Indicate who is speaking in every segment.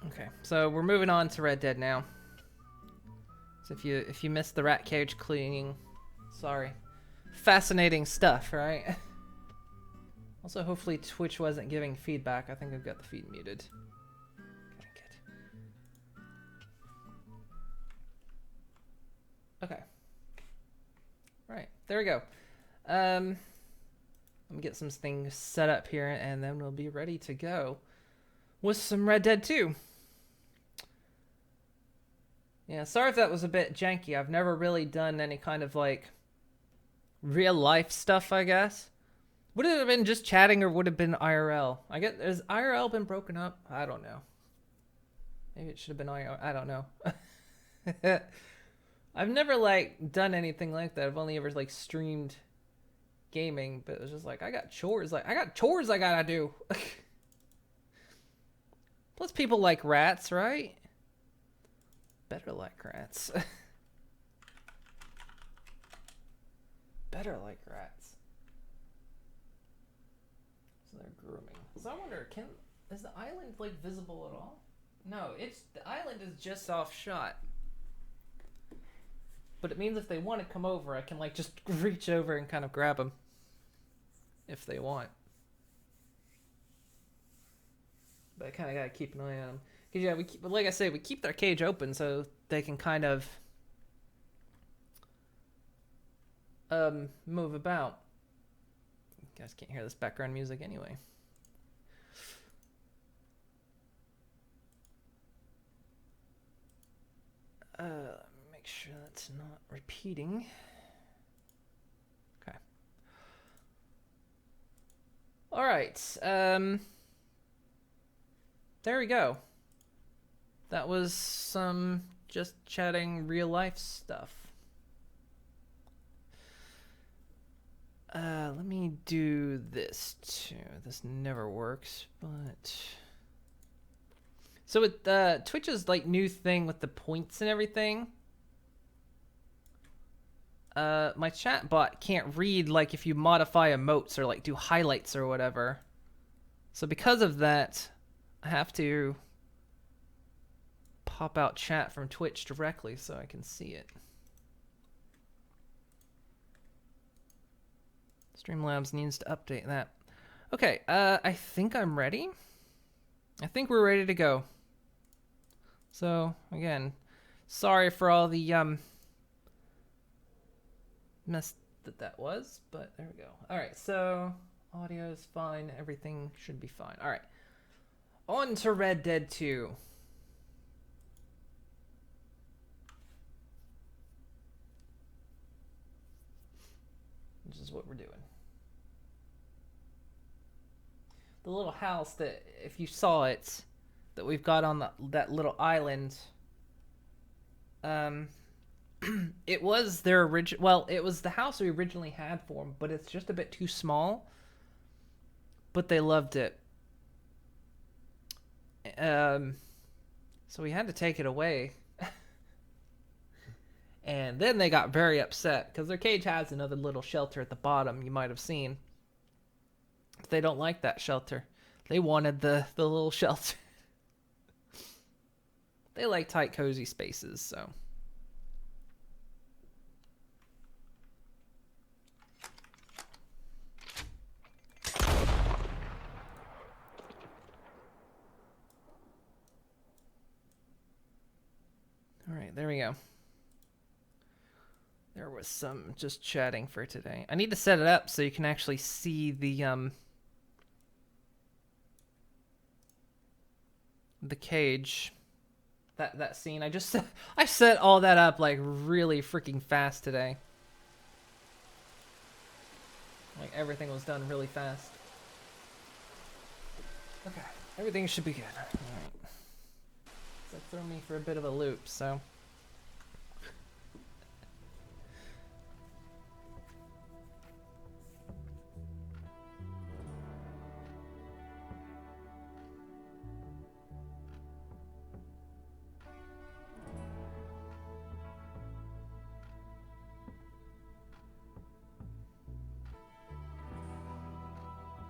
Speaker 1: Okay, so we're moving on to Red Dead now. So if you missed the rat cage cleaning, sorry. Fascinating stuff, right? Also, hopefully Twitch wasn't giving feedback. I think I've got the feed muted. Okay, good. Okay. Right, there we go. Let me get some things set up here, and then we'll be ready to go with some Red Dead 2. Yeah, sorry if that was a bit janky. I've never really done any kind of like real life stuff, I guess. Would it have been just chatting or would it have been IRL? I guess, has IRL been broken up? I don't know. Maybe it should have been IRL. I don't know. I've never like done anything like that. I've only ever like streamed gaming, but it was just like I got chores I gotta do. Plus people like rats, right? Better like rats. Better like rats. So they're grooming. So I wonder, is the island like visible at all? No, the island is just off shot. But it means if they want to come over, I can like just reach over and kind of grab them. If they want. But I kind of gotta keep an eye on them. Cause yeah, like I say, we keep their cage open so they can kind of move about. You guys can't hear this background music anyway. Let me make sure that's not repeating. Okay. All right. There we go. That was some just chatting real life stuff. Let me do this too. This never works, but... So with Twitch's like new thing with the points and everything, my chat bot can't read like if you modify emotes or like do highlights or whatever. So because of that, I have to pop out chat from Twitch directly so I can see it. Streamlabs needs to update that. Okay, I think I'm ready. I think we're ready to go. So, again, sorry for all the mess that was, but there we go. All right, so audio is fine. Everything should be fine. All right, on to Red Dead 2. This is what we're doing. The little house that, if you saw it, that we've got on that little island, it was their original. Well, it was the house we originally had for them, but it's just a bit too small. But they loved it. So we had to take it away. And then they got very upset because their cage has another little shelter at the bottom you might have seen. They don't like that shelter. They wanted the little shelter. They like tight, cozy spaces, so. All right, there we go. There was some just chatting for today. I need to set it up so you can actually see the cage. That scene. I set all that up like really freaking fast today. Like everything was done really fast. Okay, everything should be good. All right. So throw me for a bit of a loop, so.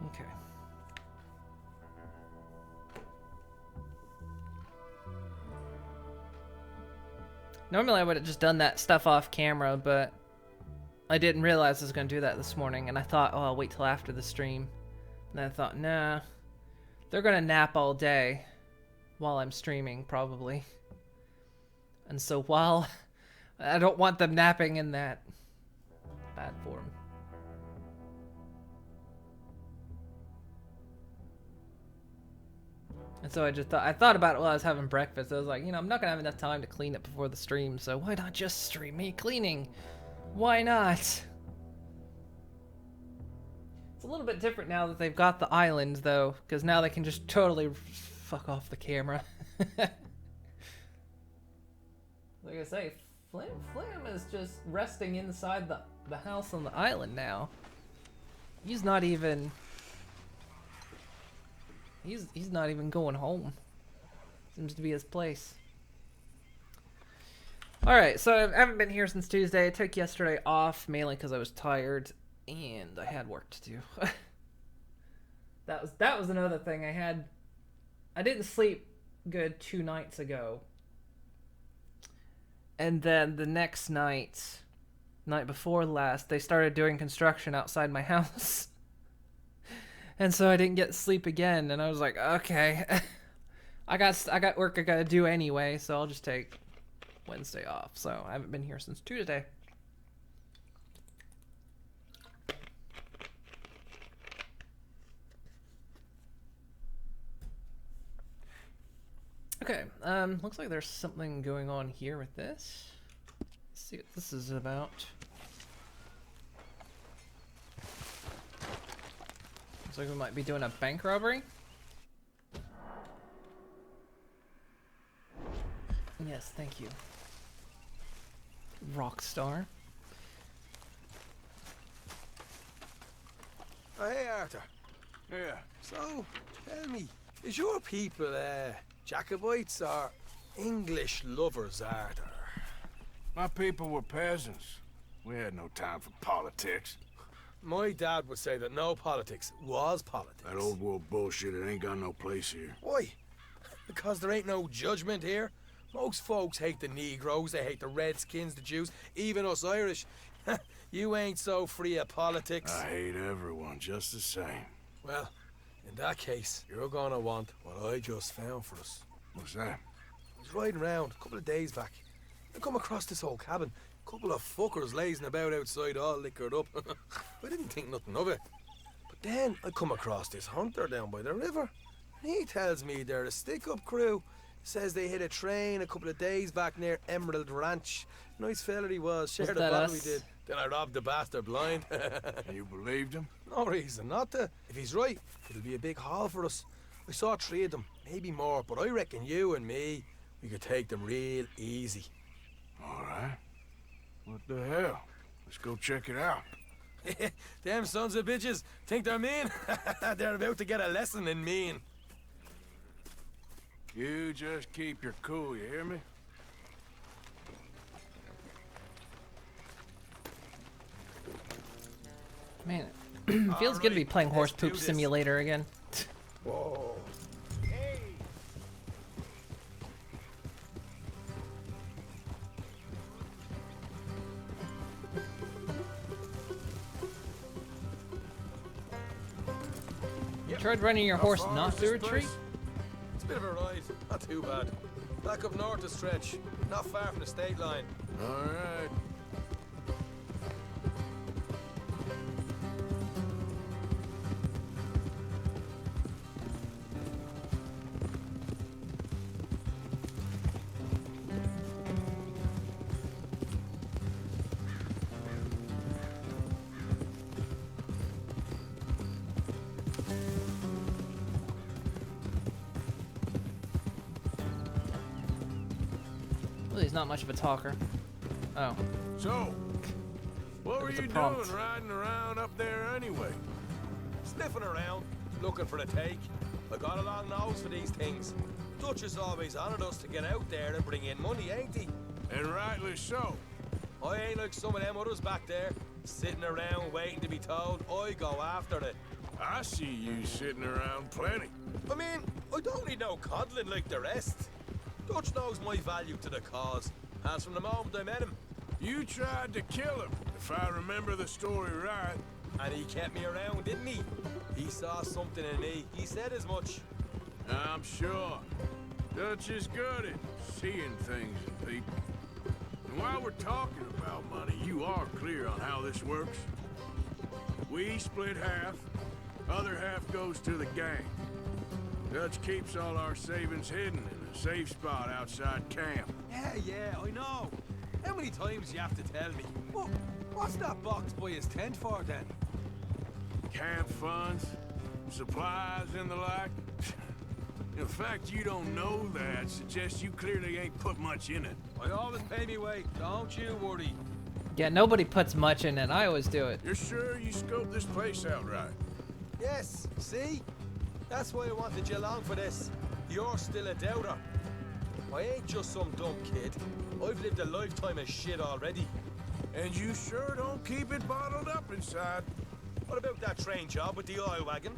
Speaker 1: Okay. Normally I would have just done that stuff off camera, but I didn't realize I was going to do that this morning, and I thought, oh, I'll wait till after the stream. And then I thought, nah, they're going to nap all day while I'm streaming, probably. And so while I don't want them napping in that bad form. And so I thought about it while I was having breakfast. I was like, you know, I'm not gonna have enough time to clean it before the stream, so why not just stream me cleaning? Why not? It's a little bit different now that they've got the island, though, because now they can just totally fuck off the camera. Like I say, Flim is just resting inside the house on the island now. He's not even... He's not even going home. Seems to be his place. Alright, so I haven't been here since Tuesday. I took yesterday off, mainly because I was tired, and I had work to do. That was another thing. I didn't sleep good 2 nights ago. And then the next night before last, they started doing construction outside my house. And so I didn't get sleep again, and I was like, okay. I got work I gotta do anyway, so I'll just take Wednesday off. So I haven't been here since Tuesday. Okay, looks like there's something going on here with this. Let's see what this is about. Looks like we might be doing a bank robbery. Yes, thank you. Rockstar.
Speaker 2: Oh, hey, Arthur.
Speaker 3: Yeah.
Speaker 2: So, tell me, is your people, Jacobites or English lovers, Arthur?
Speaker 3: My people were peasants. We had no time for politics.
Speaker 2: My dad would say that no politics was politics.
Speaker 3: That old world bullshit, it ain't got no place here.
Speaker 2: Why? Because there ain't no judgment here. Most folks hate the Negroes, they hate the Redskins, the Jews, even us Irish. You ain't so free of politics.
Speaker 3: I hate everyone just the same.
Speaker 2: Well, in that case, you're gonna want what I just found for us.
Speaker 3: What's that?
Speaker 2: I was riding around a couple of days back. I come across this old cabin. Couple of fuckers lazing about outside all liquored up. I didn't think nothing of it. But then I come across this hunter down by the river. He tells me they're a stick-up crew. Says they hit a train a couple of days back near Emerald Ranch. Nice fella he was. Shared a bottle we did. Then I robbed the bastard blind.
Speaker 3: You believed him?
Speaker 2: No reason not to. If he's right, it'll be a big haul for us. I saw 3 of them, maybe more, but I reckon you and me, we could take them real easy.
Speaker 3: All right. What the hell? Let's go check it out.
Speaker 2: Them sons of bitches think they're mean. They're about to get a lesson in mean.
Speaker 3: You just keep your cool, you hear me?
Speaker 1: Man, it feels good to be playing Horse Poop Simulator again.
Speaker 2: Whoa.
Speaker 1: You tried running your horse not through a tree?
Speaker 2: It's a bit of a ride, not too bad. Back up north a stretch, not far from the state line.
Speaker 3: All right.
Speaker 1: Well, he's not much of a talker. Oh.
Speaker 3: So, what were
Speaker 1: was a
Speaker 3: you
Speaker 1: prompt.
Speaker 3: doing riding around up there anyway?
Speaker 2: Sniffing around, looking for a take. I got a long nose for these things. Dutch is always honoured us to get out there and bring in money, ain't he?
Speaker 3: And rightly so.
Speaker 2: I ain't like some of them others back there, sitting around waiting to be told. I go after it.
Speaker 3: I see you sitting around plenty.
Speaker 2: I mean, I don't need no coddling like the rest. Dutch knows my value to the cause, As from the moment I met him.
Speaker 3: You tried to kill him, if I remember the story right.
Speaker 2: And he kept me around, didn't he? He saw something in me. He said as much.
Speaker 3: I'm sure. Dutch is good at seeing things in people. And while we're talking about money, you are clear on how this works? We split half, other half goes to the gang. Dutch keeps all our savings hidden in a safe spot outside camp.
Speaker 2: Yeah, I know. How many times do you have to tell me? What's that box by his tent for, then?
Speaker 3: Camp funds, supplies and the like. The fact you don't know that suggests you clearly ain't put much in it.
Speaker 2: I always pay me way, don't you worry.
Speaker 1: Yeah, nobody puts much in it. I always do it.
Speaker 3: You're sure you scoped this place out right?
Speaker 2: Yes, see? That's why I wanted you along for this. You're still a doubter. I ain't just some dumb kid. I've lived a lifetime of shit already.
Speaker 3: And you sure don't keep it bottled up inside.
Speaker 2: What about that train job with the oil wagon?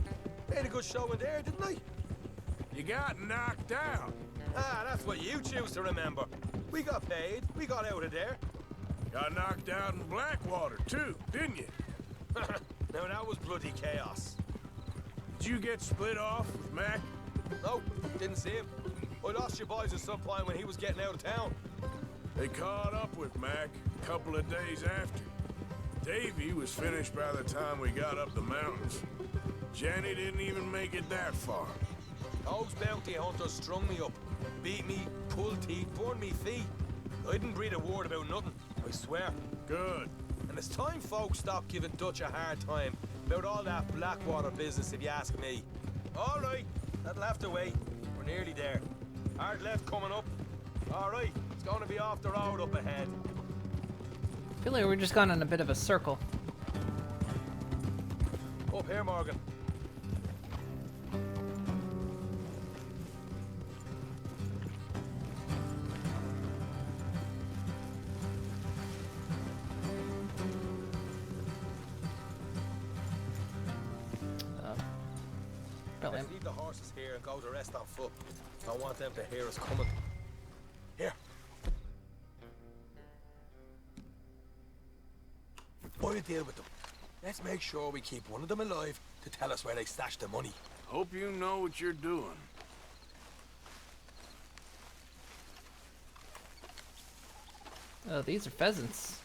Speaker 2: Made a good show in there, didn't I?
Speaker 3: You got knocked out.
Speaker 2: Ah, that's what you choose to remember. We got paid. We got out of there.
Speaker 3: Got knocked out in Blackwater, too, didn't you?
Speaker 2: Now that was bloody chaos.
Speaker 3: Did you get split off with Mac?
Speaker 2: No, didn't see him. I lost your boys at some point when he was getting out of town.
Speaker 3: They caught up with Mac a couple of days after. Davy was finished by the time we got up the mountains. Jenny didn't even make it that far.
Speaker 2: Those bounty hunters strung me up. Beat me, pulled teeth, burned me feet. I didn't breathe a word about nothing, I swear.
Speaker 3: Good.
Speaker 2: And it's time folks stop giving Dutch a hard time about all that Blackwater business, if you ask me. All right, that'll have to wait. We're nearly there. Hard left coming up. All right, it's going to be off the road up ahead.
Speaker 1: I feel like we're just gone in a bit of a circle.
Speaker 2: Up here, Morgan. Let's leave the horses here and go to rest on foot. I don't want them to hear us coming. Here. I'll deal with them. Let's make sure we keep one of them alive to tell us where they stashed the money.
Speaker 3: Hope you know what you're doing.
Speaker 1: Oh, these are pheasants.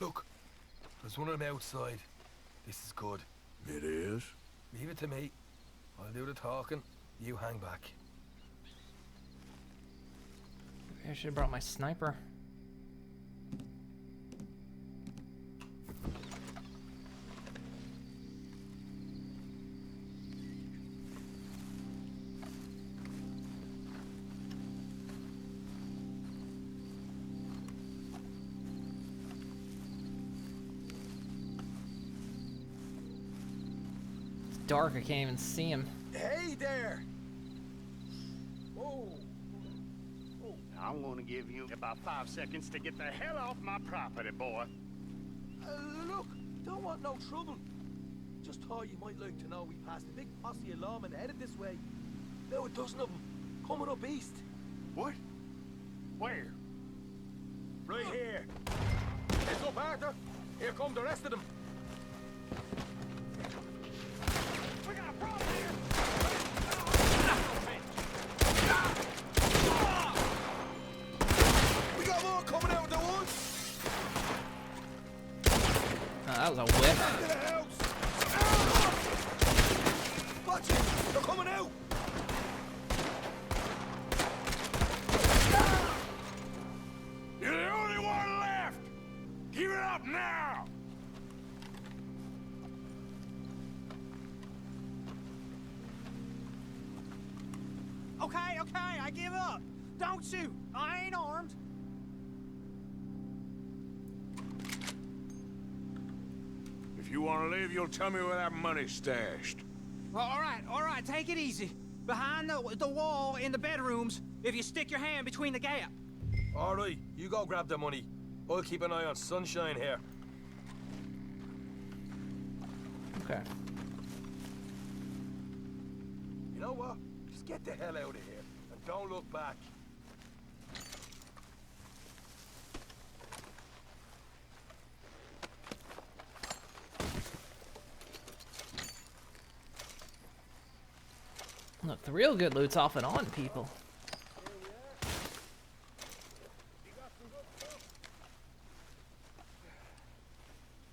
Speaker 2: Look, there's one of them outside. This is good.
Speaker 3: It is?
Speaker 2: Leave it to me. I'll do the talking. You hang back.
Speaker 1: Maybe I should have brought my sniper. Dark, I can't even see him.
Speaker 2: Hey there! Whoa!
Speaker 4: I'm gonna give you about 5 seconds to get the hell off my property, boy.
Speaker 2: Look, don't want no trouble. Just thought you might like to know we passed a big posse of lawmen headed this way. About a dozen of them, coming up east.
Speaker 4: What? Where?
Speaker 2: Right here. Heads up, Arthur. Here come the rest of them.
Speaker 4: We got a problem here!
Speaker 2: We got more coming out of the woods.
Speaker 1: Oh, that was a whip.
Speaker 2: Back to the house. Watch it. They're coming out.
Speaker 3: You're the only one left! Give it up now!
Speaker 5: Okay, I give up. Don't shoot. I ain't armed.
Speaker 3: If you want to live, you'll tell me where that money's stashed.
Speaker 5: Well, all right, take it easy. Behind the wall in the bedrooms, if you stick your hand between the gap.
Speaker 2: All right, you go grab the money. I'll keep an eye on Sunshine here.
Speaker 1: Okay.
Speaker 2: You know what? Just get the hell out of here and don't look back.
Speaker 1: Look, the real good loot's off and on, people.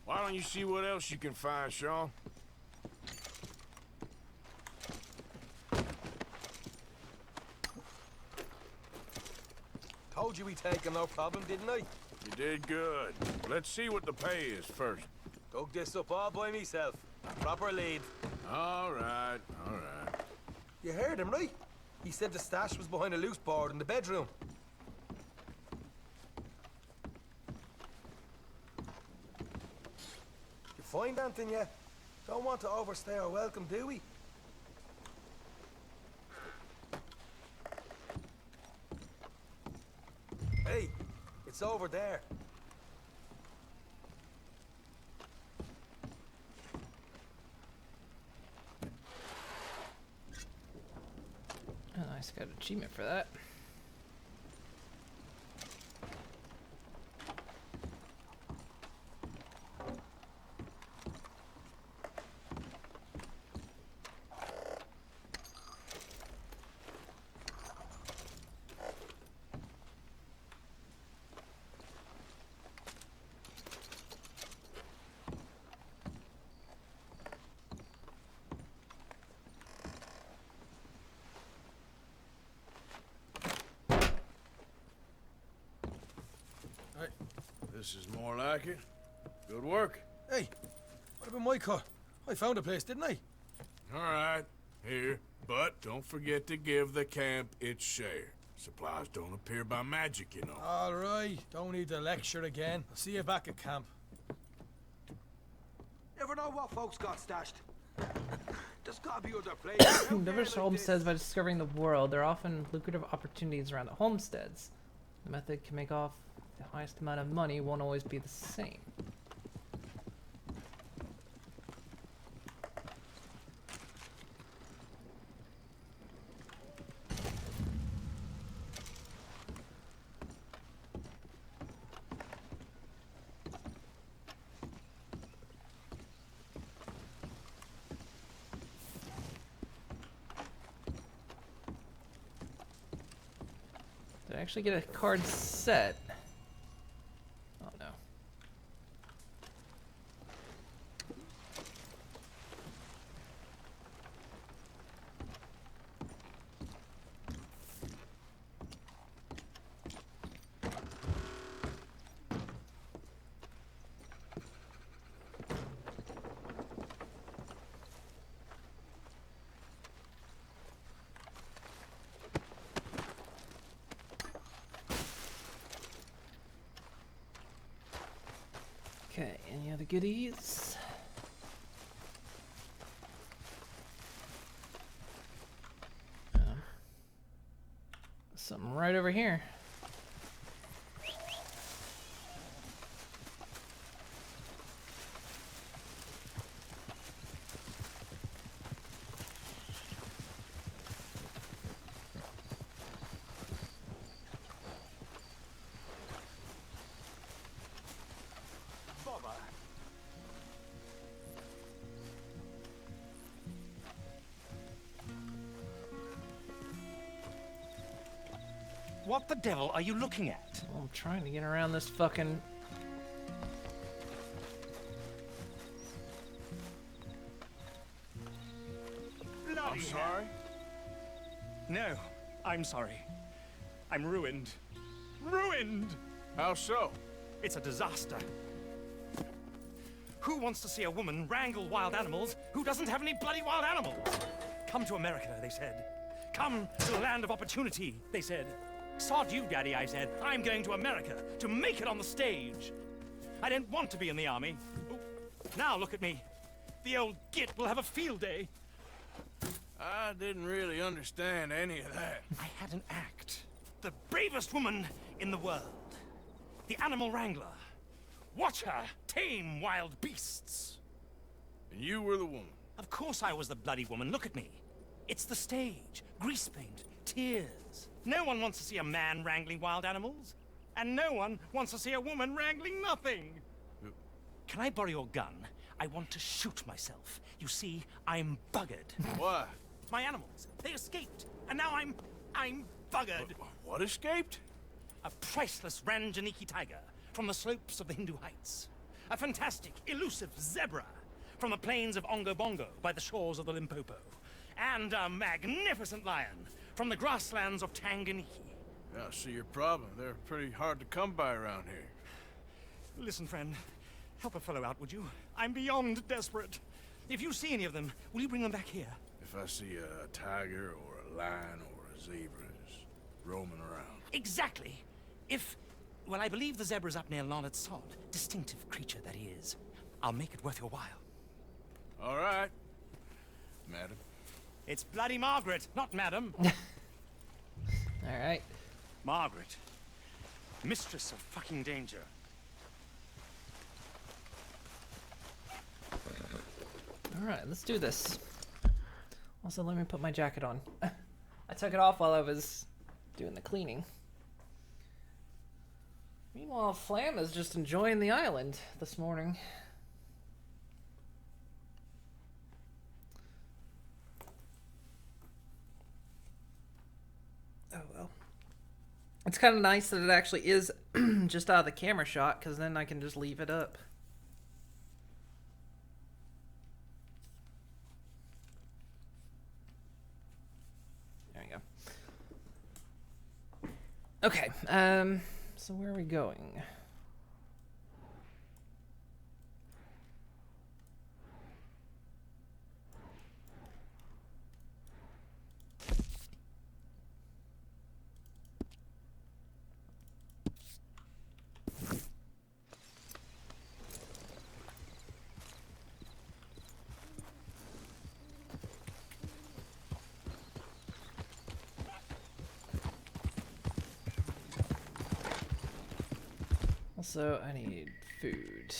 Speaker 3: Why don't you see what else you can find, Sean?
Speaker 2: Told you we take him, no problem, didn't I?
Speaker 3: You did good. Let's see what the pay is first.
Speaker 2: Dug this up all by myself. Proper lead.
Speaker 3: All right, all right.
Speaker 2: You heard him, right? He said the stash was behind a loose board in the bedroom. You find anything yet? Don't want to overstay our welcome, do we? Hey, it's over there.
Speaker 1: Oh, nice, got an achievement for that.
Speaker 3: This is more like it. Good work.
Speaker 2: Hey, what about my car? I found a place, didn't I?
Speaker 3: All right, here. But don't forget to give the camp its share. Supplies don't appear by magic, you know.
Speaker 2: All right, don't need the lecture again. I'll see you back at camp. Never know what folks got stashed. There's gotta be other places.
Speaker 1: Diverse homesteads by discovering the world. There are often lucrative opportunities around the homesteads. The method can make off the highest amount of money won't always be the same. Did I actually get a card set? Oh no. Okay, any other goodies? Something right over here.
Speaker 6: What the devil are you looking at?
Speaker 1: Well, I'm trying to get around this fucking...
Speaker 3: I'm sorry.
Speaker 6: No, I'm sorry. I'm ruined. Ruined!
Speaker 3: How so?
Speaker 6: It's a disaster. Who wants to see a woman wrangle wild animals who doesn't have any bloody wild animals? Come to America, they said. Come to the land of opportunity, they said. Sod you, Daddy, I said. I'm going to America to make it on the stage. I didn't want to be in the army. Now look at me. The old git will have a field day.
Speaker 3: I didn't really understand any of that.
Speaker 6: I had an act. The bravest woman in the world. The animal wrangler. Watch her tame wild beasts.
Speaker 3: And you were the woman.
Speaker 6: Of course I was the bloody woman. Look at me. It's the stage. Grease paint. Tears. No one wants to see a man wrangling wild animals. And no one wants to see a woman wrangling nothing. Can I borrow your gun? I want to shoot myself. You see, I'm buggered.
Speaker 3: Why?
Speaker 6: My animals, they escaped. And now I'm buggered.
Speaker 3: What escaped?
Speaker 6: A priceless Ranjaniki tiger from the slopes of the Hindu Heights. A fantastic, elusive zebra from the plains of Ongo Bongo by the shores of the Limpopo. And a magnificent lion from the grasslands of Tanganyika.
Speaker 3: Yeah, I see your problem. They're pretty hard to come by around here.
Speaker 6: Listen, friend. Help a fellow out, would you? I'm beyond desperate. If you see any of them, will you bring them back here?
Speaker 3: If I see a tiger or a lion or a zebra just roaming around.
Speaker 6: Exactly. Well, I believe the zebra's up near Larned Sod. Distinctive creature that he is. I'll make it worth your while.
Speaker 3: All right, madam.
Speaker 6: It's bloody Margaret, not madam.
Speaker 1: All right.
Speaker 6: Margaret. Mistress of fucking danger.
Speaker 1: All right, let's do this. Also, let me put my jacket on. I took it off while I was doing the cleaning. Meanwhile, Flam is just enjoying the island this morning. Oh well. It's kind of nice that it actually is just out of the camera shot, because then I can just leave it up. There we go. Okay, so where are we going? Also, I need food.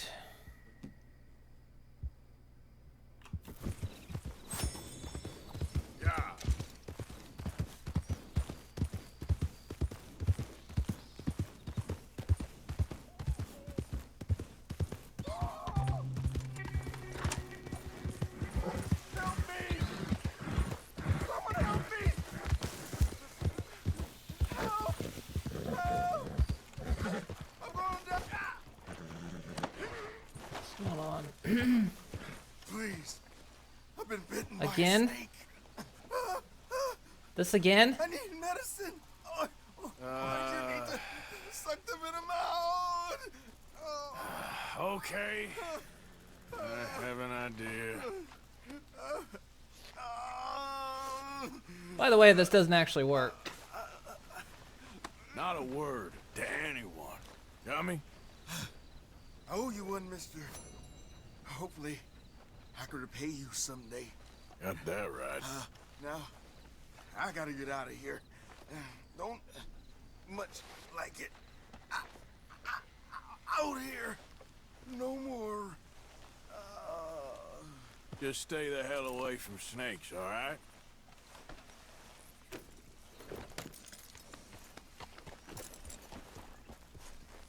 Speaker 3: Yeah.
Speaker 1: What's going on?
Speaker 2: Please. I've been bitten
Speaker 1: Again?
Speaker 2: by a snake.
Speaker 1: This again?
Speaker 2: I need medicine. I just need to suck the venom out.
Speaker 3: Okay. I have an idea.
Speaker 1: By the way, this doesn't actually work.
Speaker 3: Not a word to anyone. Got me?
Speaker 2: I owe you one, mister. Hopefully, I could repay you someday.
Speaker 3: Got that right.
Speaker 2: Now, I gotta get out of here. Don't much like it. Out here. No more.
Speaker 3: Just stay the hell away from snakes, all right?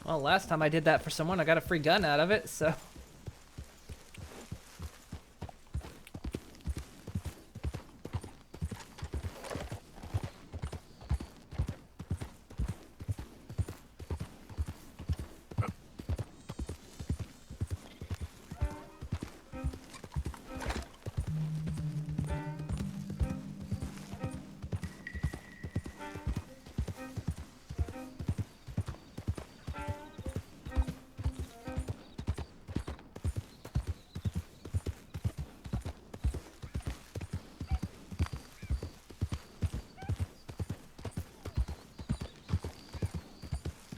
Speaker 1: Well, last time I did that for someone, I got a free gun out of it, so...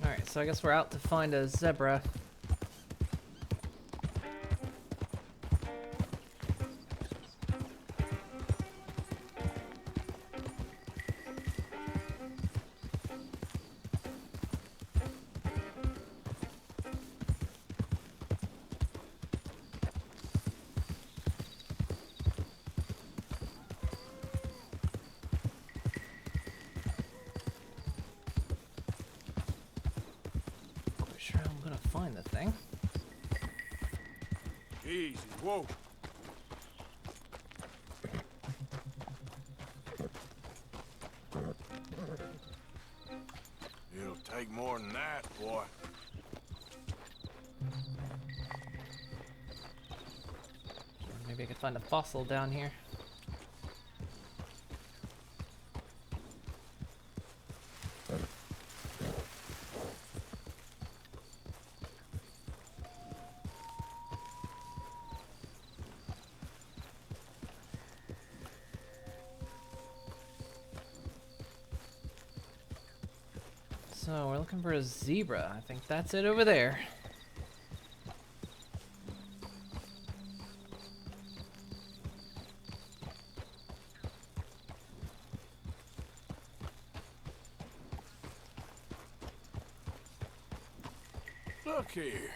Speaker 1: Alright, so I guess we're out to find a zebra. find the thing.
Speaker 3: Easy, whoa. It'll take more than that, boy.
Speaker 1: Maybe I could find a fossil down here. So we're looking for a zebra. I think that's it over there.
Speaker 3: Look here.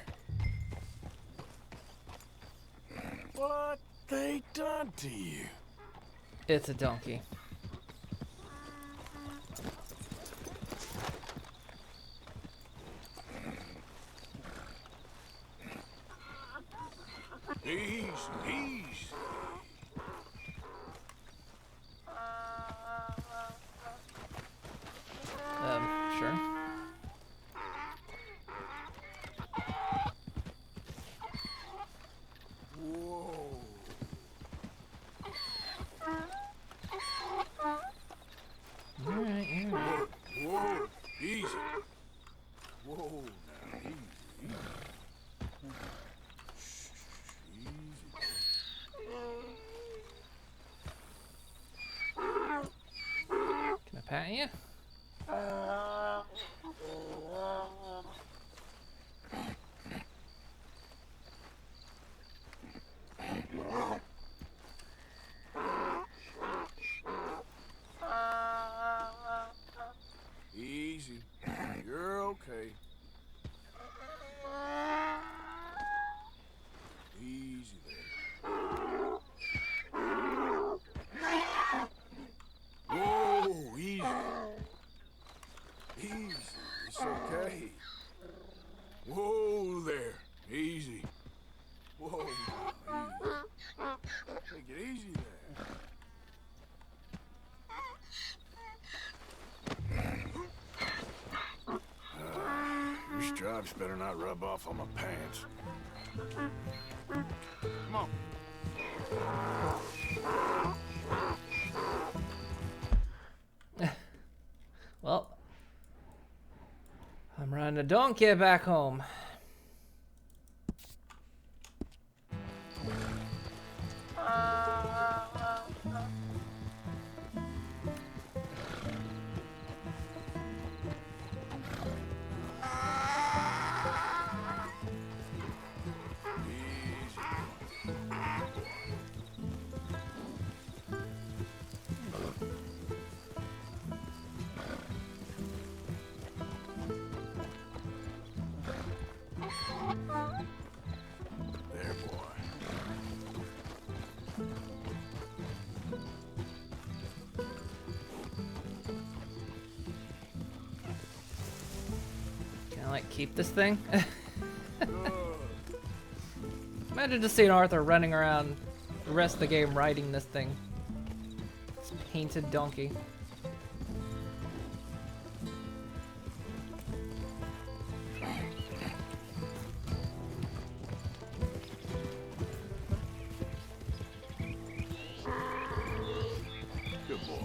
Speaker 3: What they done to you?
Speaker 1: It's a donkey.
Speaker 3: Easy, easy.
Speaker 1: Sure.
Speaker 3: Whoa.
Speaker 1: Alright, alright.
Speaker 3: Whoa, easy. Whoa, now, easy, easy.
Speaker 1: Can I pat you?
Speaker 3: Easy. You're okay. Easy there. Whoa, easy. Easy. It's okay. Whoa there. Easy. Whoa. Easy. Take it easy there. Your stripes better not rub off on my pants. Come on.
Speaker 1: Well, I'm riding a donkey back home.
Speaker 3: There, boy.
Speaker 1: Can I like keep this thing?
Speaker 3: Good.
Speaker 1: Imagine just seeing Arthur running around the rest of the game riding this thing. This painted donkey.
Speaker 3: Good boy.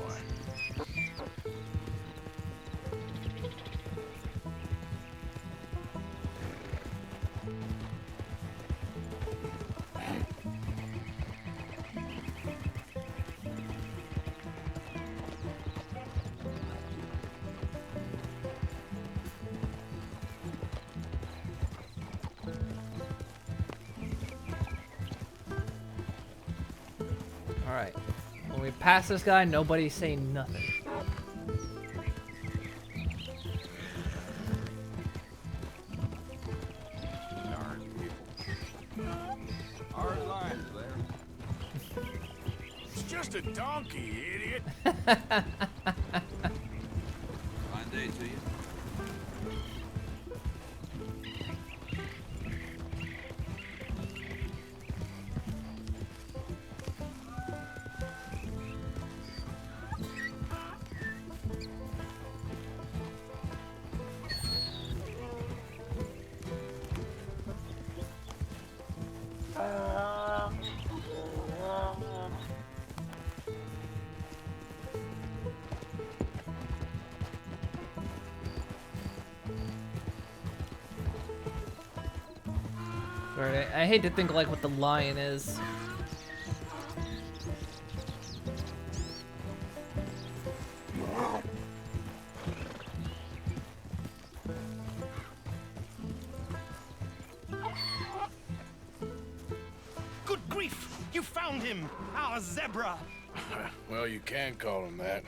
Speaker 1: Alright. When we pass this guy, nobody's saying nothing.
Speaker 3: Darn people. Hard lines there. It's just a donkey, idiot.
Speaker 7: Fine day to you.
Speaker 1: Sorry, I hate to think like what the lion is.
Speaker 6: Good grief! You found him! Our zebra!
Speaker 3: Well, you can call him that.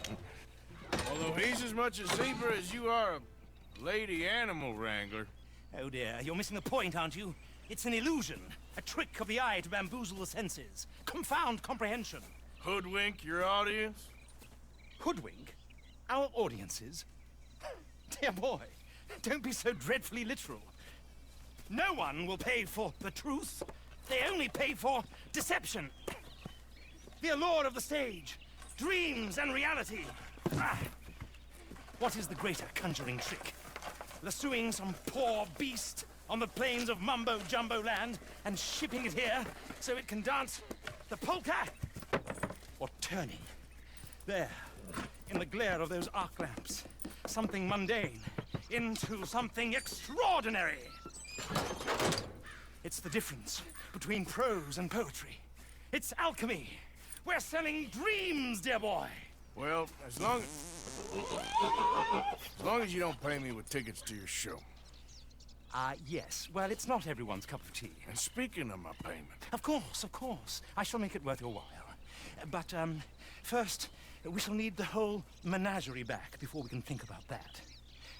Speaker 3: Although he's as much a zebra as you are a lady animal wrangler.
Speaker 6: Oh dear, you're missing the point, aren't you? It's an illusion. A trick of the eye to bamboozle the senses. Confound comprehension.
Speaker 3: Hoodwink your audience?
Speaker 6: Hoodwink? Our audiences? Dear boy, don't be so dreadfully literal. No one will pay for the truth. They only pay for deception. The allure of the stage. Dreams and reality. Ah. What is the greater conjuring trick? Lassoing some poor beast on the plains of Mumbo-Jumbo land and shipping it here so it can dance the polka? Or turning, there, in the glare of those arc lamps, something mundane into something extraordinary? It's the difference between prose and poetry. It's alchemy. We're selling dreams, dear boy.
Speaker 3: Well, as long as you don't pay me with tickets to your show.
Speaker 6: Yes. Well, it's not everyone's cup of tea.
Speaker 3: And speaking of my payment,
Speaker 6: Of course. I shall make it worth your while. But, first, we shall need the whole menagerie back before we can think about that.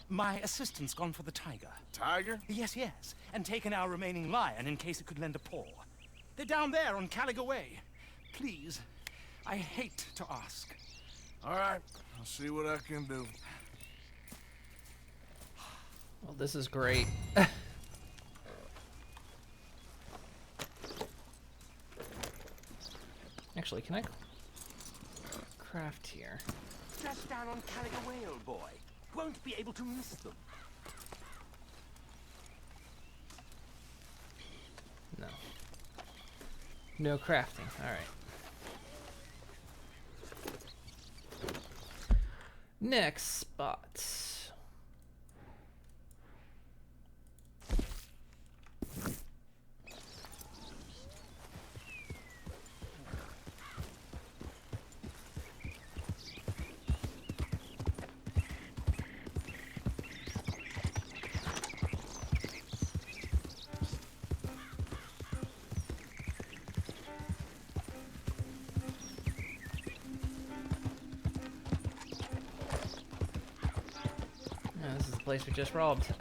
Speaker 6: My assistant's gone for the tiger.
Speaker 3: Tiger?
Speaker 6: Yes, and taken our remaining lion in case it could lend a paw. They're down there on Caliga Way. Please, I hate to ask.
Speaker 3: All right, I'll see what I can do.
Speaker 1: Well, this is great. Actually, can I craft here?
Speaker 4: Just down on Caliga Way, old boy. Won't be able to miss them.
Speaker 1: No. No crafting. Alright. Next spot. This is the place we just robbed.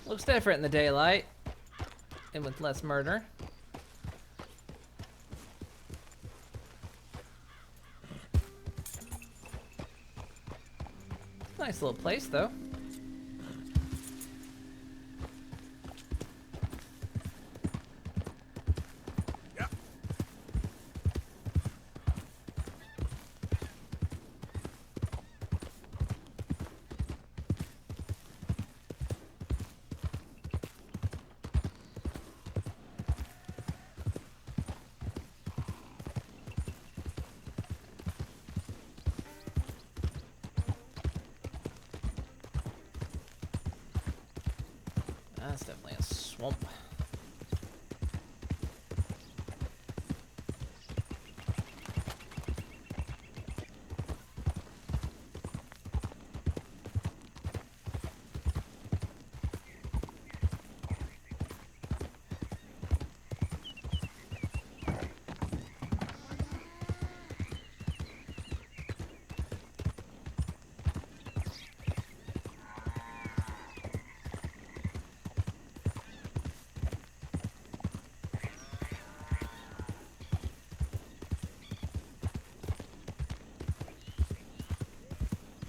Speaker 1: Looks different in the daylight. And with less murder. Nice little place, though. That's definitely a swamp.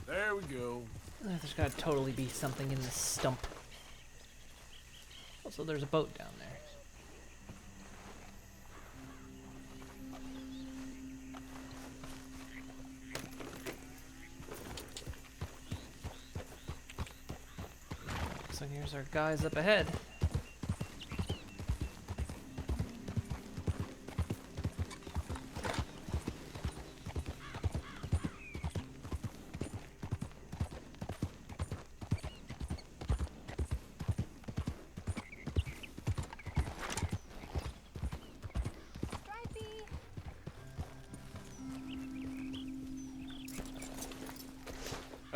Speaker 3: There we go.
Speaker 1: There's gotta totally be something in this stump. Also, there's a boat down there. So here's our guys up ahead.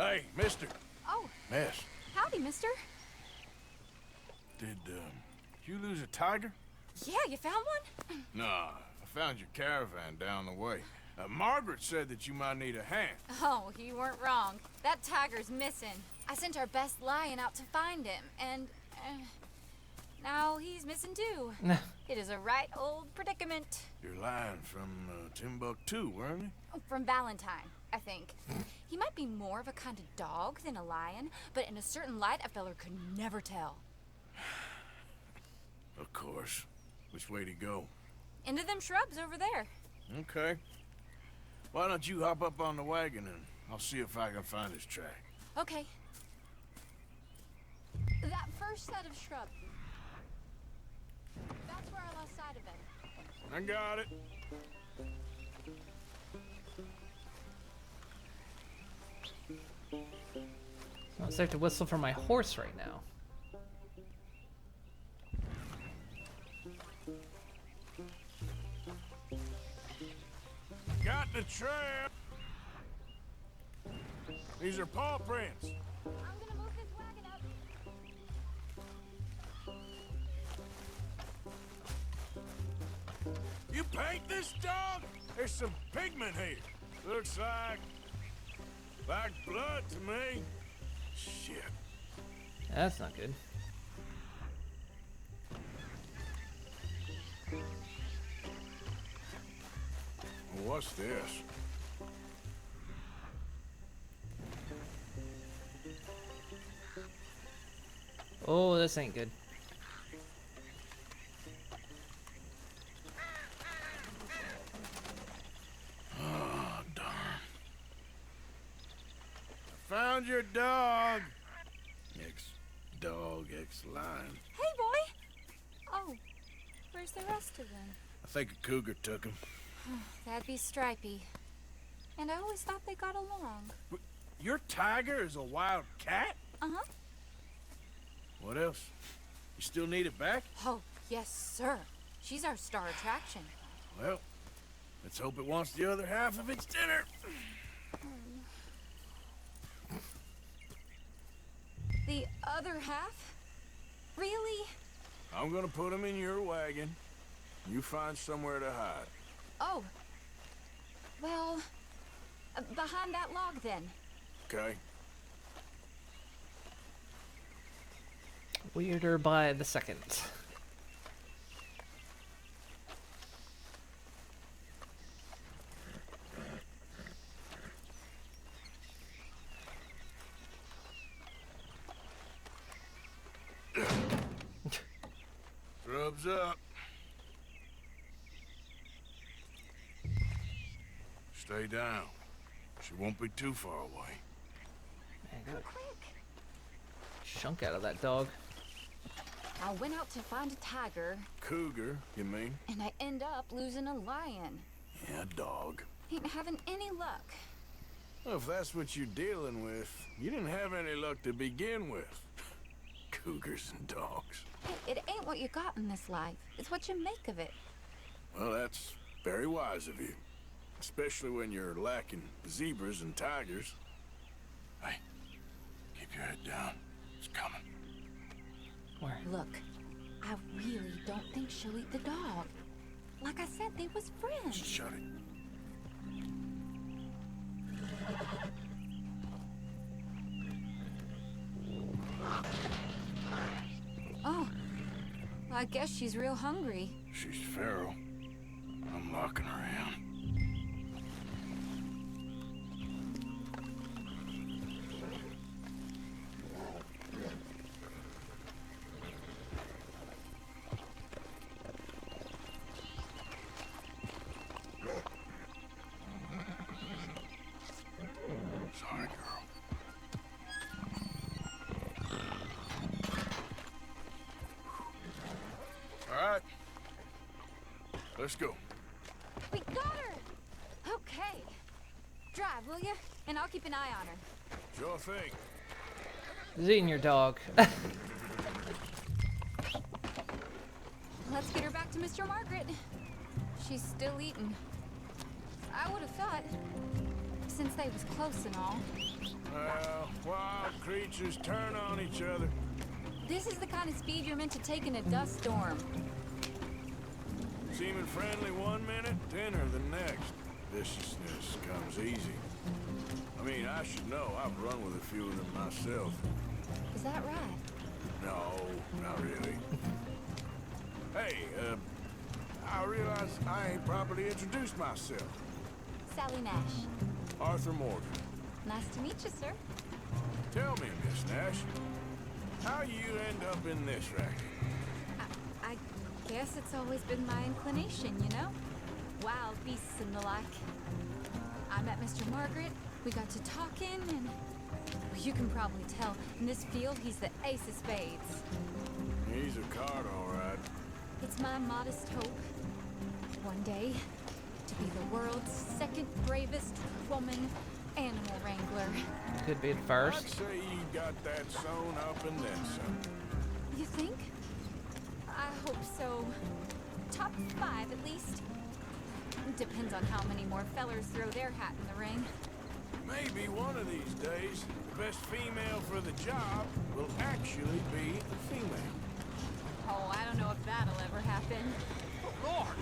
Speaker 3: Hey, mister.
Speaker 7: Oh,
Speaker 3: Miss.
Speaker 7: howdy, mister.
Speaker 3: Did you lose a tiger?
Speaker 7: Yeah, you found one?
Speaker 3: Nah, I found your caravan down the way. Margaret said that you might need a hand.
Speaker 7: Oh, you weren't wrong. That tiger's missing. I sent our best lion out to find him, and now he's missing too. It is a right old predicament.
Speaker 3: You're lying from Timbuktu, weren't you?
Speaker 7: From Valentine, I think. He might be more of a kind of dog than a lion, but in a certain light, a feller could never tell.
Speaker 3: Of course. Which way to go?
Speaker 7: Into them shrubs over there.
Speaker 3: Okay. Why don't you hop up on the wagon and I'll see if I can find his track.
Speaker 7: Okay. That first set of shrubs. That's where I lost sight of him.
Speaker 3: I got it.
Speaker 1: It's not safe to whistle for my horse right now.
Speaker 3: Got the trail. These are paw prints.
Speaker 7: I'm gonna move this wagon up.
Speaker 3: You paint this dog? There's some pigment here. Looks like blood to me. Shit.
Speaker 1: That's not good.
Speaker 3: What's this?
Speaker 1: Oh, this ain't good.
Speaker 3: Oh, darn. Found your dog. Ex-dog, ex-lion.
Speaker 7: Hey, boy! Oh, where's the rest of them?
Speaker 3: I think a cougar took him.
Speaker 7: That'd be Stripey. And I always thought they got along.
Speaker 3: Your tiger is a wild cat?
Speaker 7: Uh-huh.
Speaker 3: What else? You still need it back?
Speaker 7: Oh, yes, sir. She's our star attraction.
Speaker 3: Well, let's hope it wants the other half of its dinner.
Speaker 7: The other half? Really?
Speaker 3: I'm gonna put him in your wagon. You find somewhere to hide.
Speaker 7: Oh. Well, behind that log, then.
Speaker 3: Okay?
Speaker 1: Weirder by the second.
Speaker 3: Scrubs up. Stay down. She won't be too far away.
Speaker 1: Man, got a
Speaker 7: Quick.
Speaker 1: chunk out of that dog.
Speaker 7: I went out to find a tiger,
Speaker 3: Cougar, you mean?
Speaker 7: and I end up losing a lion.
Speaker 3: Yeah, dog.
Speaker 7: Ain't having any luck.
Speaker 3: Well, if that's what you're dealing with, you didn't have any luck to begin with. Cougars and dogs.
Speaker 7: It ain't what you got in this life. It's what you make of it.
Speaker 3: Well, that's very wise of you. Especially when you're lacking zebras and tigers. Hey, keep your head down. It's coming.
Speaker 1: Where?
Speaker 7: Look, I really don't think she'll eat the dog. Like I said, they was friends.
Speaker 3: Shut it.
Speaker 7: Oh, I guess she's real hungry.
Speaker 3: She's feral. I'm locking her in. Sorry, girl. All right. Let's go.
Speaker 7: We got her! Okay. Drive, will you? And I'll keep an eye on her.
Speaker 3: Sure thing.
Speaker 1: Who's eating your dog?
Speaker 7: Let's get her back to Mr. Margaret. She's still eating. I would have thought. since they was close and all.
Speaker 3: Well, wild creatures turn on each other.
Speaker 7: This is the kind of speed you're meant to take in a dust storm.
Speaker 3: Seeming friendly one minute, dinner the next. Viciousness comes easy. I mean, I should know. I've run with a few of them myself.
Speaker 7: Is that right?
Speaker 3: No, not really. Hey, I realize I ain't properly introduced myself.
Speaker 7: Sally Nash.
Speaker 3: Arthur Morgan.
Speaker 7: Nice to meet you, sir.
Speaker 3: Tell me, Miss Nash, how you end up in this racket?
Speaker 7: I guess it's always been my inclination, you know? Wild beasts and the like. I met Mr. Margaret, we got to talking, and well, you can probably tell, in this field he's the ace of spades.
Speaker 3: He's a card, all right.
Speaker 7: It's my modest hope, one day, to be the world's second bravest woman animal wrangler.
Speaker 1: Could be at
Speaker 3: I'd
Speaker 1: first.
Speaker 3: say you got that sewn up and then some.
Speaker 7: You think? I hope so. Top 5 at least. Depends on how many more fellers throw their hat in the ring.
Speaker 3: Maybe one of these days, the best female for the job will actually be a female.
Speaker 7: Oh, I don't know if that'll ever happen.
Speaker 6: Lord!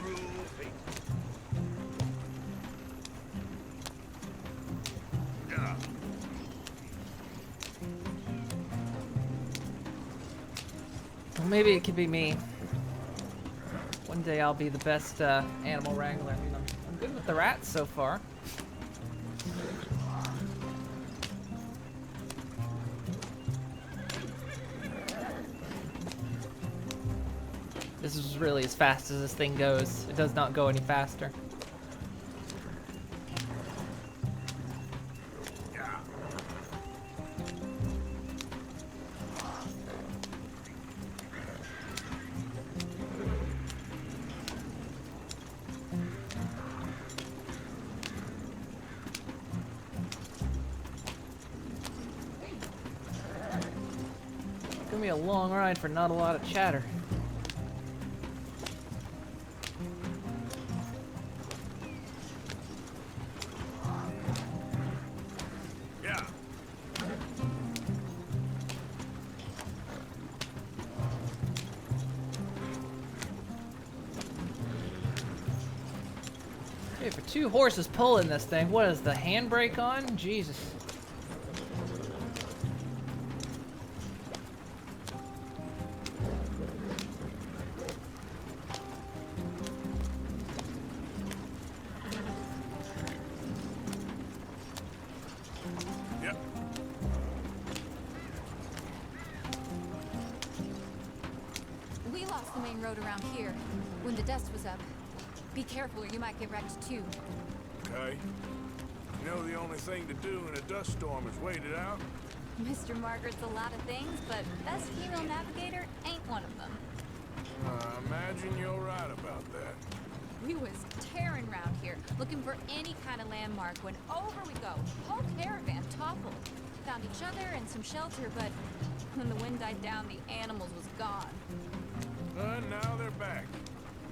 Speaker 1: Well, maybe it could be me. One day I'll be the best animal wrangler. I mean, I'm good with the rats so far. This is really as fast as this thing goes. It does not go any faster. It's gonna be a long ride for not a lot of chatter.
Speaker 3: Yeah.
Speaker 1: Hey, for 2 horses pulling this thing, what is the handbrake on? Jesus.
Speaker 3: Yep.
Speaker 7: We lost the main road around here when the dust was up. Be careful or you might get wrecked too.
Speaker 3: Okay. You know the only thing to do in a dust storm is wait it out?
Speaker 7: Mr. Margaret's a lot of things, but best female navigator ain't one of them.
Speaker 3: I imagine you're right about that.
Speaker 7: We was tearing around here, looking for any kind of landmark when over we go. Whole caravan toppled. Found each other and some shelter, but when the wind died down, the animals was gone.
Speaker 3: And now they're back.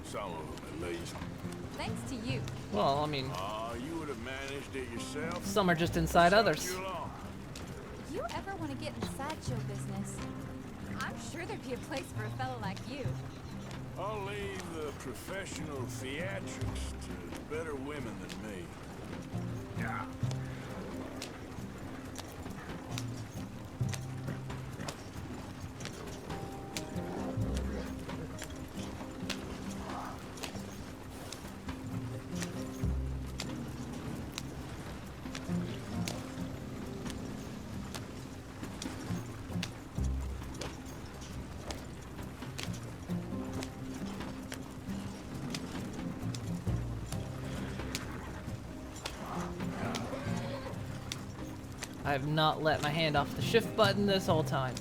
Speaker 3: Some of them, at least.
Speaker 7: Thanks to you.
Speaker 1: Well, I mean,
Speaker 3: You would have managed it yourself.
Speaker 1: some are just inside others.
Speaker 3: Sucked you along.
Speaker 7: You ever want to get in the sideshow business? I'm sure there'd be a place for a fellow like you.
Speaker 3: I'll leave the professional theatrics to better women than me. Yeah.
Speaker 1: I have not let my hand off the shift button this whole time.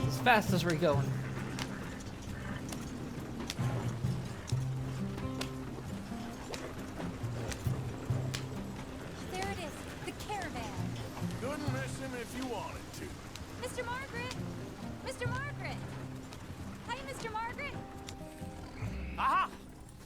Speaker 1: As fast as we're going.
Speaker 7: There it is, the caravan.
Speaker 3: Couldn't miss him if you wanted to.
Speaker 7: Mr. Margaret! Mr. Margaret! Hi, Mr. Margaret!
Speaker 6: Aha!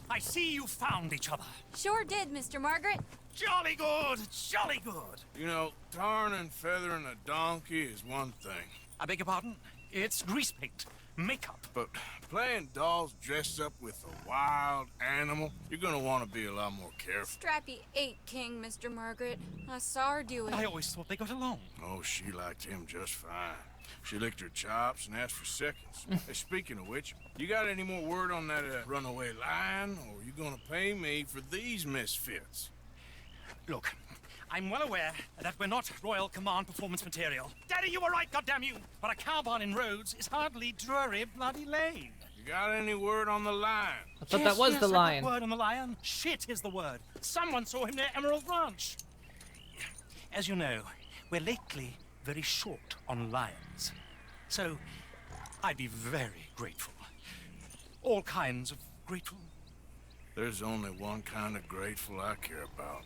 Speaker 6: I see you found each other.
Speaker 7: Sure did, Mr. Margaret.
Speaker 6: Jolly good, jolly good.
Speaker 3: You know, tarring and feathering a donkey is one thing.
Speaker 6: I beg your pardon? It's grease paint, makeup.
Speaker 3: But playing dolls dressed up with a wild animal, you're gonna want to be a lot more careful.
Speaker 7: Strappy ate King, Mr. Margaret. I saw her do it.
Speaker 6: I always thought they got along.
Speaker 3: Oh, she liked him just fine. She licked her chops and asked for seconds. Hey, speaking of which, you got any more word on that runaway lion, or are you gonna pay me for these misfits?
Speaker 6: Look, I'm well aware that we're not Royal Command performance material. Daddy, you were right, goddammit you! But a cow barn in Rhodes is hardly Drury Bloody Lane.
Speaker 3: You got any word on the lion?
Speaker 1: I thought that was the
Speaker 6: I got
Speaker 1: lion.
Speaker 6: word on the lion. Shit is the word. Someone saw him near Emerald Ranch. As you know, we're lately very short on lions. So, I'd be very grateful. All kinds of grateful.
Speaker 3: There's only one kind of grateful I care about.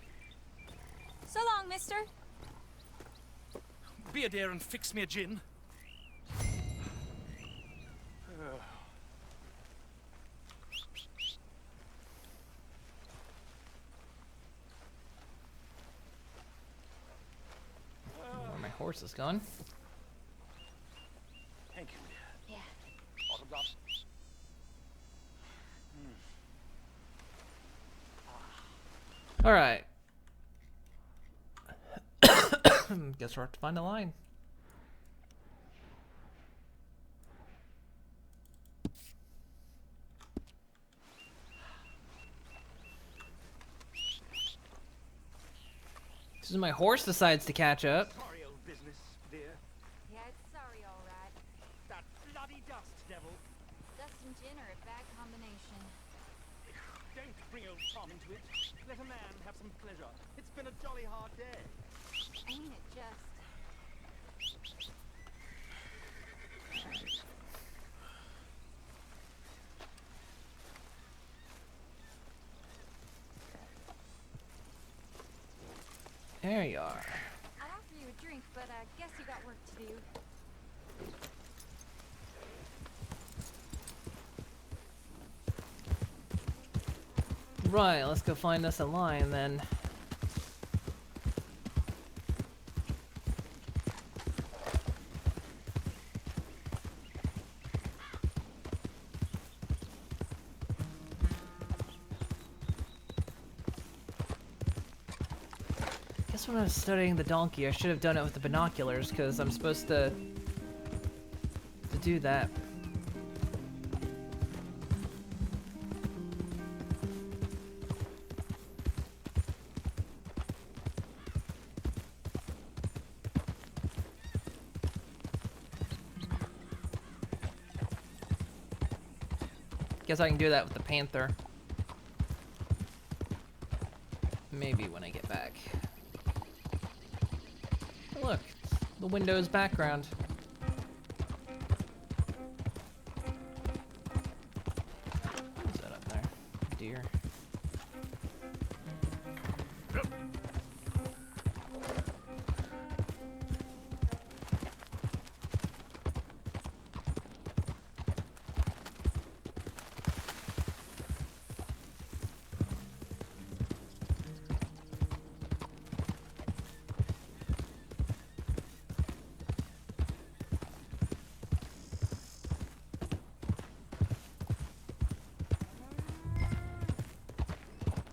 Speaker 7: So long, mister.
Speaker 6: Be a dear and fix me a gin.
Speaker 1: Where my horse is gone.
Speaker 6: Thank you.
Speaker 7: Yeah.
Speaker 6: Autograph.
Speaker 1: All right. Guess we'll have to find a line. This is my horse decides to catch up.
Speaker 6: Sorry, old business, dear.
Speaker 7: Yeah, it's sorry, all right.
Speaker 6: That bloody dust devil.
Speaker 7: Dust and gin are a bad combination.
Speaker 6: Don't bring old Tom into it. Let a man have some pleasure. It's been a jolly hard day.
Speaker 7: Ain't it just?
Speaker 1: There you are.
Speaker 7: I'd offer you a drink, but I guess you got work to do.
Speaker 1: Right, let's go find us a lion then. Guess when I was studying the donkey, I should have done it with the binoculars, because I'm supposed to do that. Guess I can do that with the panther. Maybe when I get back. Look, the Windows background. What's that up there? Deer.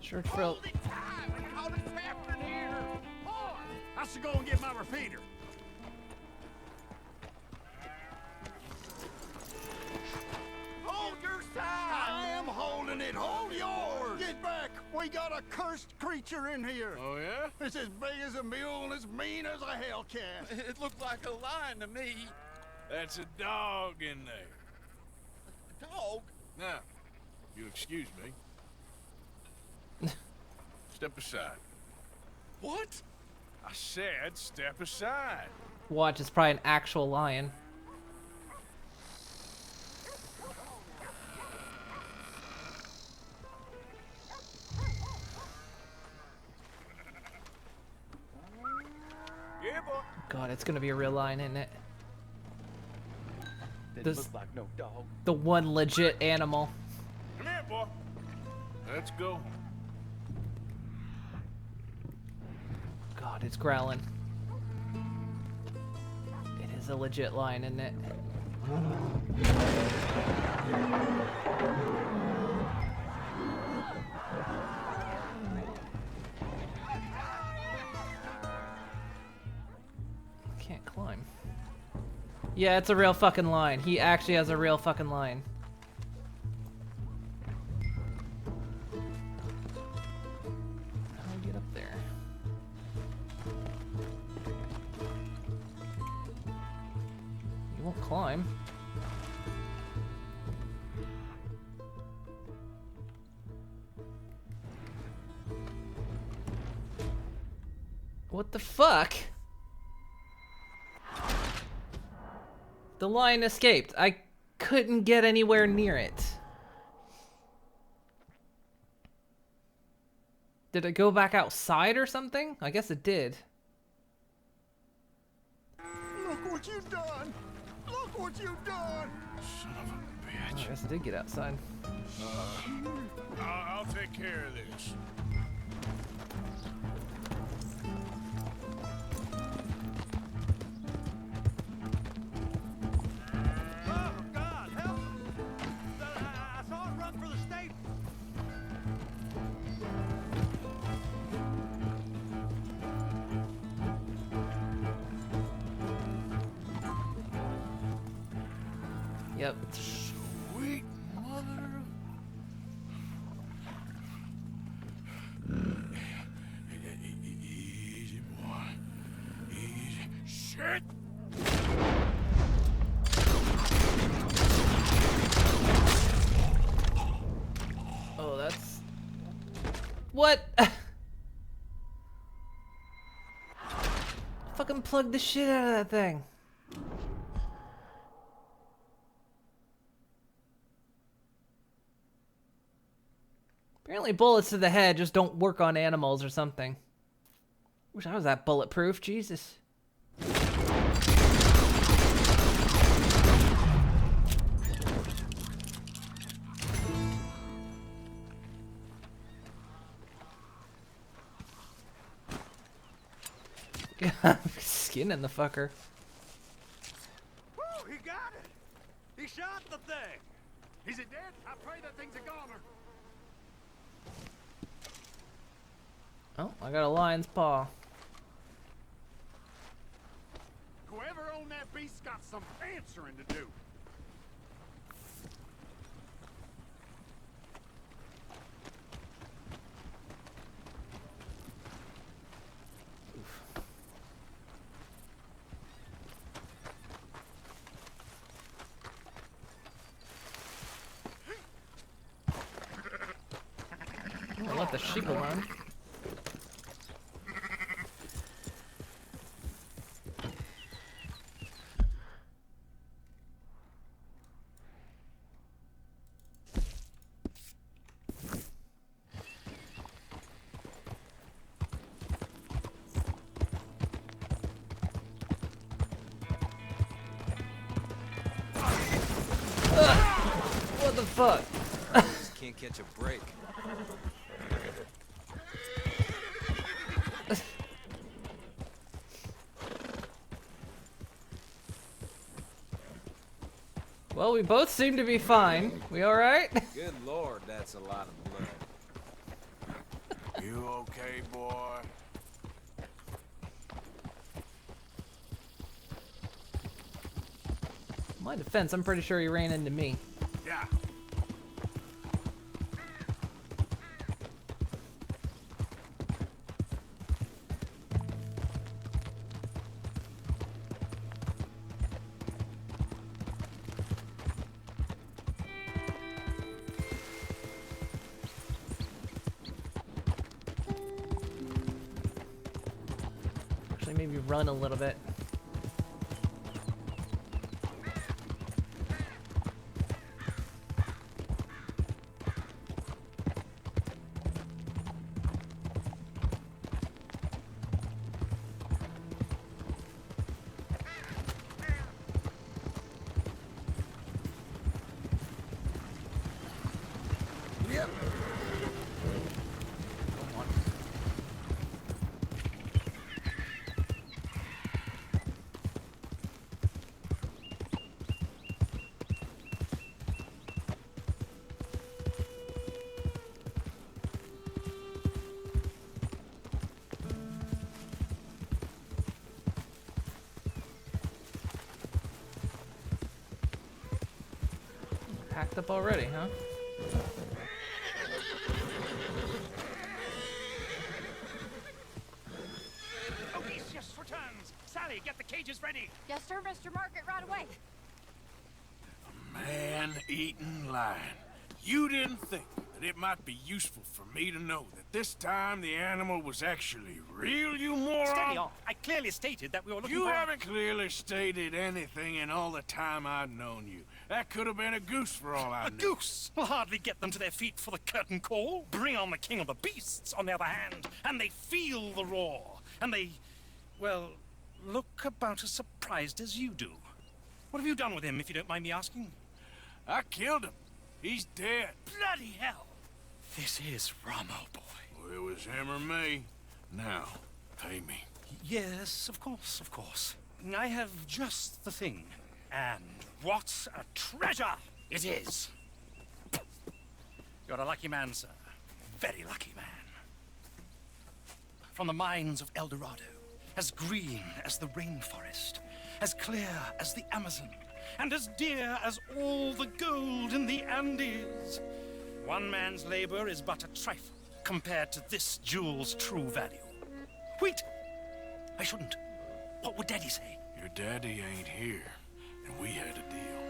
Speaker 1: Church Frill.
Speaker 4: Hold it tight! We caught a trapper in here! Boy, I should go and get my repeater. Hold your side! I am holding it. Hold yours! Get back! We got a cursed creature in here.
Speaker 3: Oh, yeah?
Speaker 4: It's as big as a mule and as mean as a hellcat.
Speaker 3: It looked like a lion to me. That's a dog in there.
Speaker 4: A dog?
Speaker 3: Now, you excuse me. Step aside.
Speaker 4: What?
Speaker 3: I said step aside.
Speaker 1: Watch, it's probably an actual lion.
Speaker 3: Yeah, boy.
Speaker 1: God, it's gonna be a real lion, isn't it?
Speaker 4: Didn't
Speaker 1: This-
Speaker 4: look like no dog.
Speaker 1: The one legit animal.
Speaker 3: Come here, boy. Let's go.
Speaker 1: God, it's growling. It is a legit lion, isn't it? Can't climb. Yeah, it's a real fucking lion. He actually has a real fucking lion. How do I get up there? You won't climb. What the fuck? The lion escaped. I couldn't get anywhere near it. Did it go back outside or something? I guess it did.
Speaker 4: Look what you've done! Look what you've done!
Speaker 3: Son of a
Speaker 1: Oh,
Speaker 3: bitch.
Speaker 1: I guess it did get outside.
Speaker 3: I'll take care of this.
Speaker 5: Oh, God, help! I saw it run for the stable.
Speaker 1: Yep.
Speaker 3: Sweet mother. Easy, boy. Easy. Shit!
Speaker 1: Oh, that's... What? Fucking plug the shit out of that thing. Apparently bullets to the head just don't work on animals or something. Wish I was that bulletproof, Jesus. Skinning the fucker.
Speaker 5: Woo, he got it! He shot the thing!
Speaker 4: Is it dead? I pray that thing's a goner.
Speaker 1: Oh, I got a lion's paw.
Speaker 4: Whoever owned that beast's got some answering to do.
Speaker 1: I let the sheep alone. What the fuck?
Speaker 8: Just can't catch a break.
Speaker 1: Well, we both seem to be fine. We alright?
Speaker 8: Good lord, that's a lot of blood.
Speaker 3: You okay, boy?
Speaker 1: My defense, I'm pretty sure he ran into me.
Speaker 3: Yeah.
Speaker 1: Actually, maybe run a little bit.
Speaker 2: Yep.
Speaker 1: Come on. packed up already, huh?
Speaker 6: Odysseus returns. Sally, get the cages ready.
Speaker 7: Yes, sir, Mr. Margaret, right away.
Speaker 3: Man-eating lion. You didn't think that it might be useful for me to know that this time the animal was actually real, you moron?
Speaker 6: Steady on. I clearly stated that we were looking
Speaker 3: You
Speaker 6: for...
Speaker 3: haven't clearly stated anything in all the time I've known you. That could have been a goose for all I
Speaker 6: A
Speaker 3: knew.
Speaker 6: goose will hardly get them to their feet for the curtain call. Bring on the king of the beasts, on the other hand, and they feel the roar. And they, well, look about as surprised as you do. What have you done with him, if you don't mind me asking?
Speaker 3: I killed him. He's dead.
Speaker 6: Bloody hell! This is Ramo, boy.
Speaker 3: Well, it was him or me. Now, pay me.
Speaker 6: Yes, of course, of course. I have just the thing. And what a treasure it is! You're a lucky man, sir. Very lucky man. From the mines of El Dorado, as green as the rainforest, as clear as the Amazon, and as dear as all the gold in the Andes. One man's labor is but a trifle compared to this jewel's true value. Wait! I shouldn't. What would Daddy say?
Speaker 3: Your daddy ain't here, and we had a deal.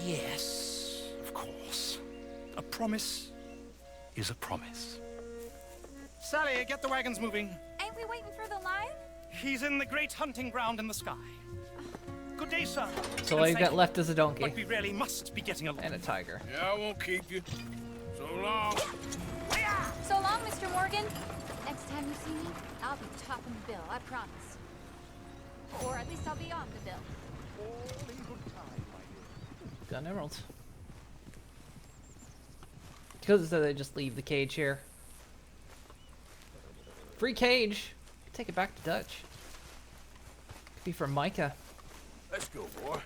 Speaker 6: Yes, of course. A promise is a promise. Sally, get the wagons moving.
Speaker 7: Ain't we waiting for the lion?
Speaker 6: He's in the great hunting ground in the sky. Good day, sir.
Speaker 1: So all you got left is a donkey.
Speaker 6: But we really must be getting along.
Speaker 1: And a tiger.
Speaker 3: Yeah, I won't keep you. So long.
Speaker 7: So long, Mr. Morgan. Next time you see me, I'll be topping the bill, I promise. Or at least I'll be on the bill.
Speaker 1: Gun emeralds. Because they just leave the cage here. Free cage. Take it back to Dutch. Could be from Micah.
Speaker 3: Let's go, boy.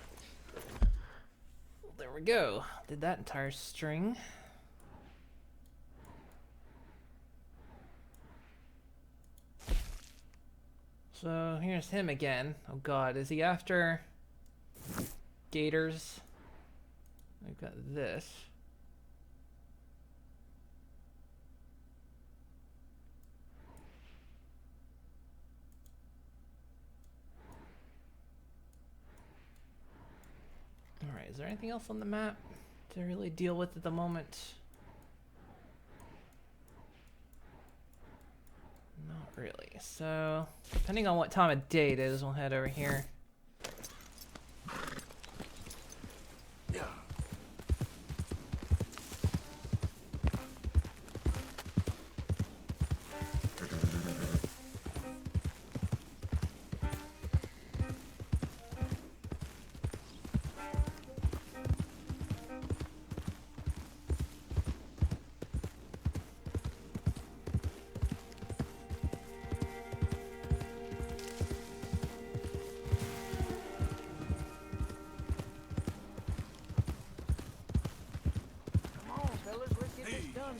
Speaker 1: There we go. Did that entire string. So here's him again. Oh god, is he after gators? We've got this. Alright, is there anything else on the map to really deal with at the moment? Not really. So, depending on what time of day it is, we'll head over here.
Speaker 3: Yeah.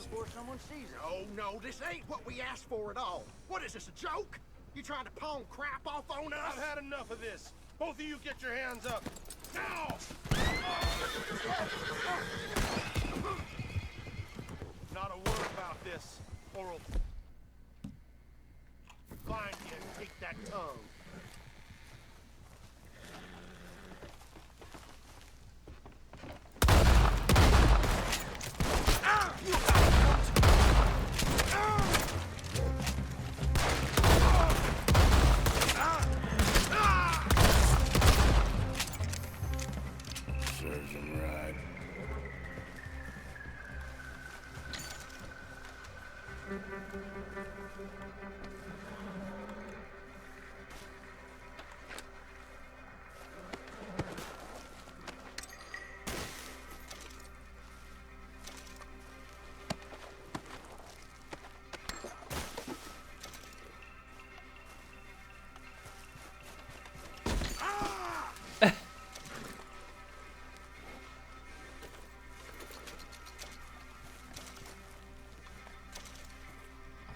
Speaker 4: Before someone sees it. Oh, no, this ain't what we asked for at all. What is this, a joke? You trying to pawn crap off on us?
Speaker 2: I've had enough of this. Both of you get your hands up. Now! Not a word about this, or I'll find you and take that tongue.
Speaker 3: Serves him right.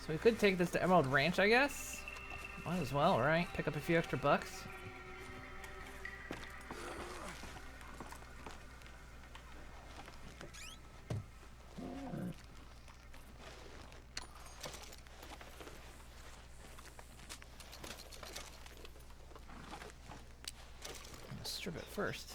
Speaker 1: So we could take this to Emerald Ranch, I guess. Might as well, right? Pick up a few extra bucks. strip it first.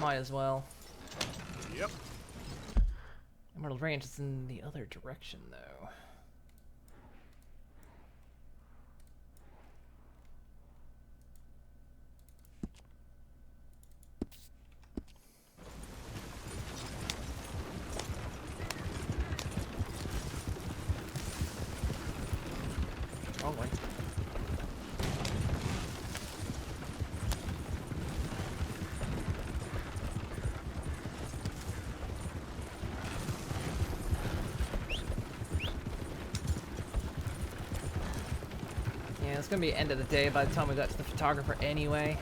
Speaker 1: Might as well.
Speaker 3: Yep.
Speaker 1: Emerald Range is in the other direction, though. Oh, wait. Yeah, it's gonna be end of the day by the time we got to the photographer anyway.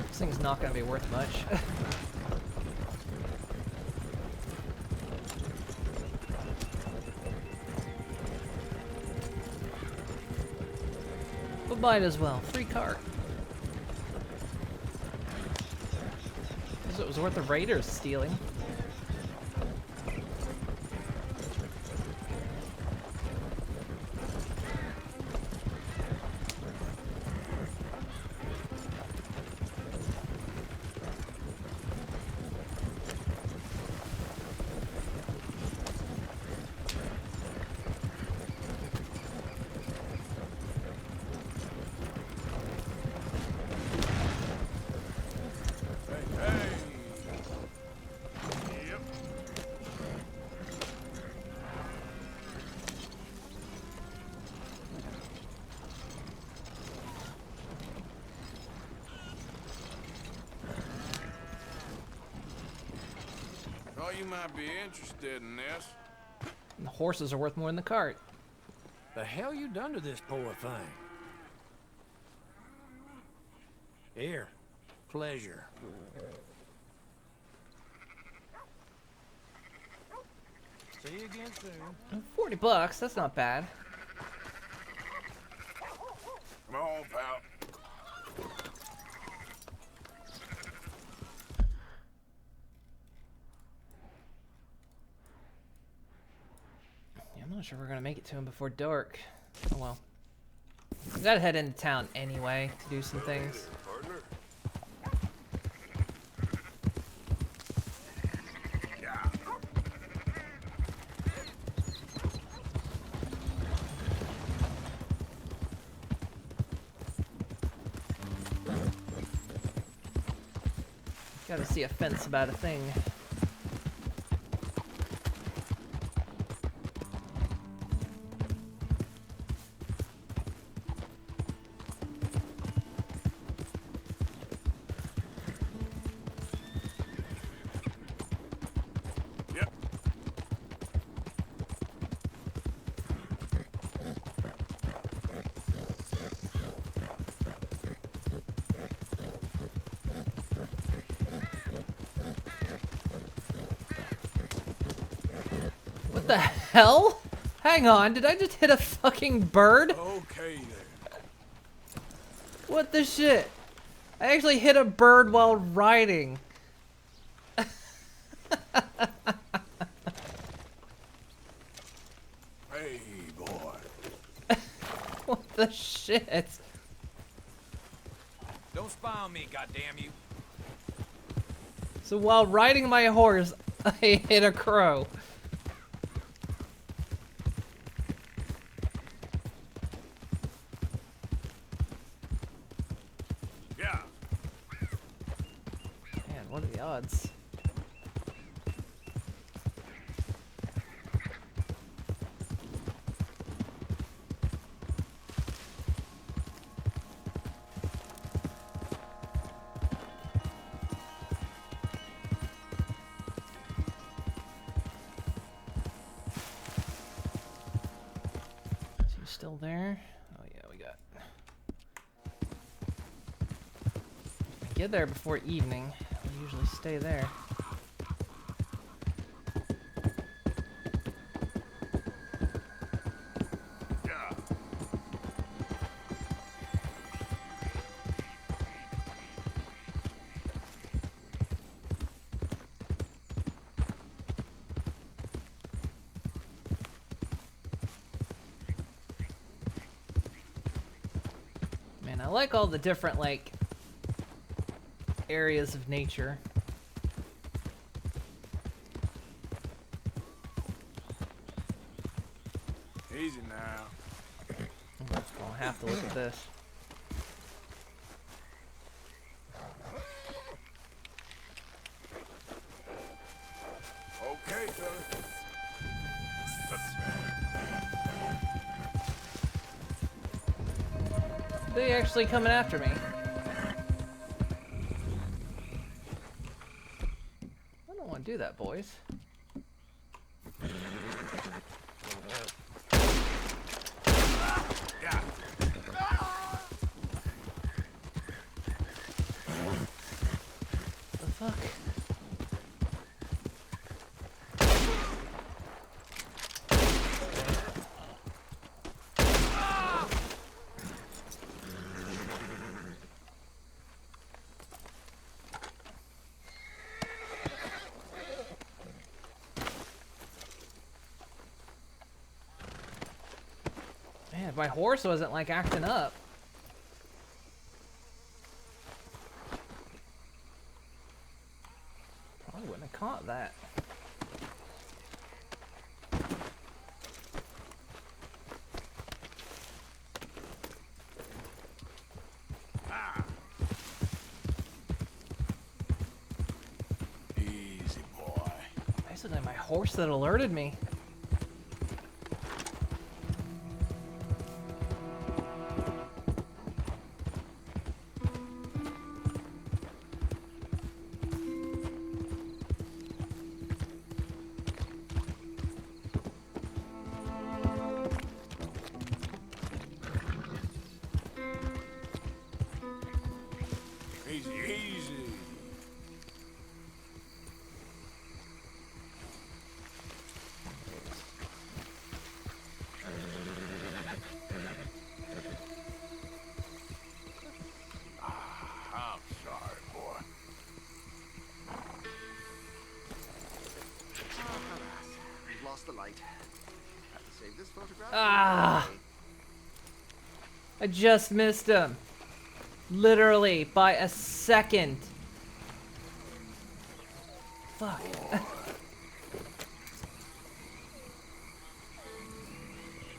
Speaker 1: This thing's not gonna be worth much. But might as well. Free cart. So it was worth the raiders stealing.
Speaker 3: Yep. Thought you might be interested in this.
Speaker 1: And the horses are worth more than the cart.
Speaker 9: The hell you done to this poor thing? Here, pleasure. See you again soon.
Speaker 1: 40 bucks, that's not bad.
Speaker 3: Come on, pal.
Speaker 1: Yeah, I'm not sure we're gonna make it to him before dark. Oh well. We gotta head into town anyway to do some things.
Speaker 2: Partner.
Speaker 1: Gotta see a fence about a thing.
Speaker 3: Yep.
Speaker 1: What the hell? Hang on, did I just hit a fucking bird?
Speaker 3: Okay there.
Speaker 1: What the shit? I actually hit a bird while riding.
Speaker 3: Hey, boy.
Speaker 1: What the shit?
Speaker 8: Don't spy on me, goddamn you.
Speaker 1: So while riding my horse, I hit a crow.
Speaker 3: Yeah.
Speaker 1: Man, what are the odds? still there? Oh yeah, we got. Get there before evening. We usually stay there. Man, I like all the different like areas of nature.
Speaker 3: Easy now.
Speaker 1: I'll have to look at this.
Speaker 3: Okay, fella.
Speaker 1: They actually coming after me. I don't want to do that, boys. The fuck? Man, if my horse wasn't like acting up. Probably wouldn't have caught that.
Speaker 3: Easy, boy.
Speaker 1: Basically my horse that alerted me.
Speaker 3: Easy, easy. I'm sorry, boy.
Speaker 4: We've lost the light. Have to save this photograph.
Speaker 1: Ah! I just missed him. Literally by a second. Fuck.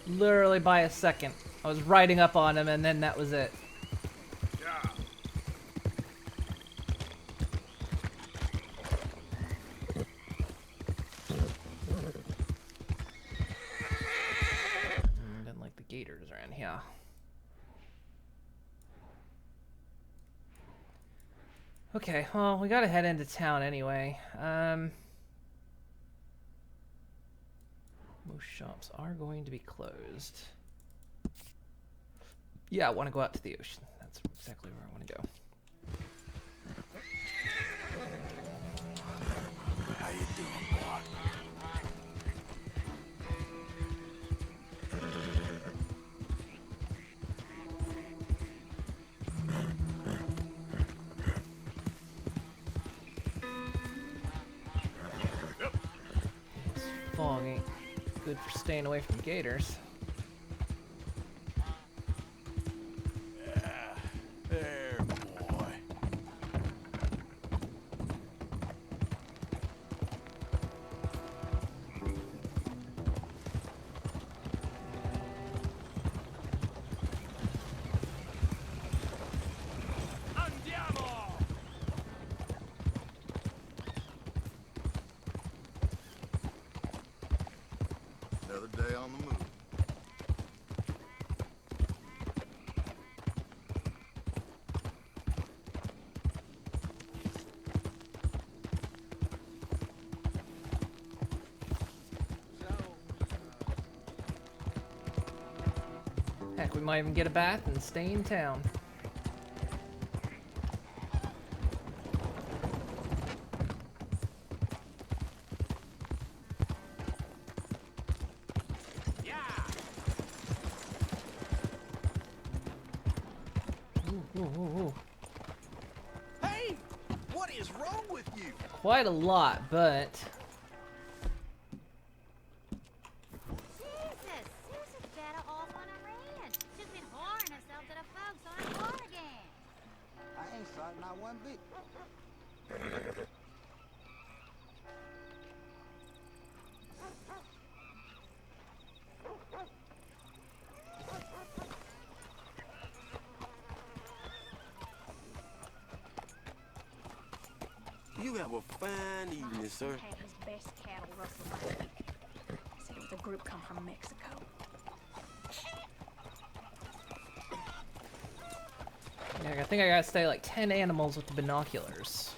Speaker 1: Literally by a second. I was riding up on him and then that was it. Didn't like the gators around here. Okay, well, we gotta head into town anyway. Most shops are going to be closed. Yeah, I want to go out to the ocean. That's exactly where I want to go.
Speaker 3: How you doing, boy?
Speaker 1: This fog ain't good for staying away from gators.
Speaker 3: Yeah, there, boy.
Speaker 6: Andiamo!
Speaker 4: Another day on the move.
Speaker 1: Heck, we might even get a bath and stay in town. Ooh.
Speaker 4: Hey! What is wrong with you?
Speaker 1: Quite a lot, but
Speaker 10: Jesus, Susan better off on a ranch. She's been whoring herself to the folks on Oregon.
Speaker 11: I ain't sorry, not one bit.
Speaker 2: You have a fine evening, sir.
Speaker 12: Had his best cattle rustled last week. Said it was a group come from Mexico.
Speaker 1: yeah, I think I gotta stay like 10 animals with the binoculars.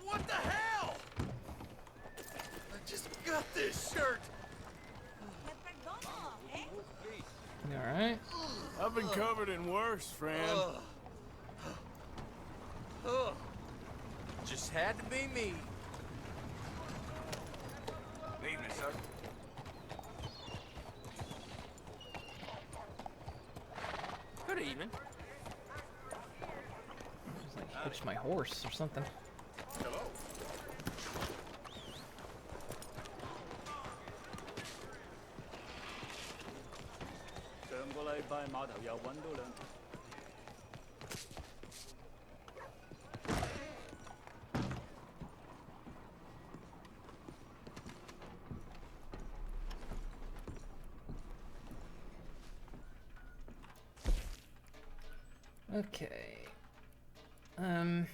Speaker 4: What the hell? I just got this shirt.
Speaker 1: Alright.
Speaker 3: I've been covered in worse, friend.
Speaker 8: Just had to be me. Evening, sir.
Speaker 9: Good evening.
Speaker 1: Just like hitch my horse or something.
Speaker 3: Hello.
Speaker 1: Okay. Man,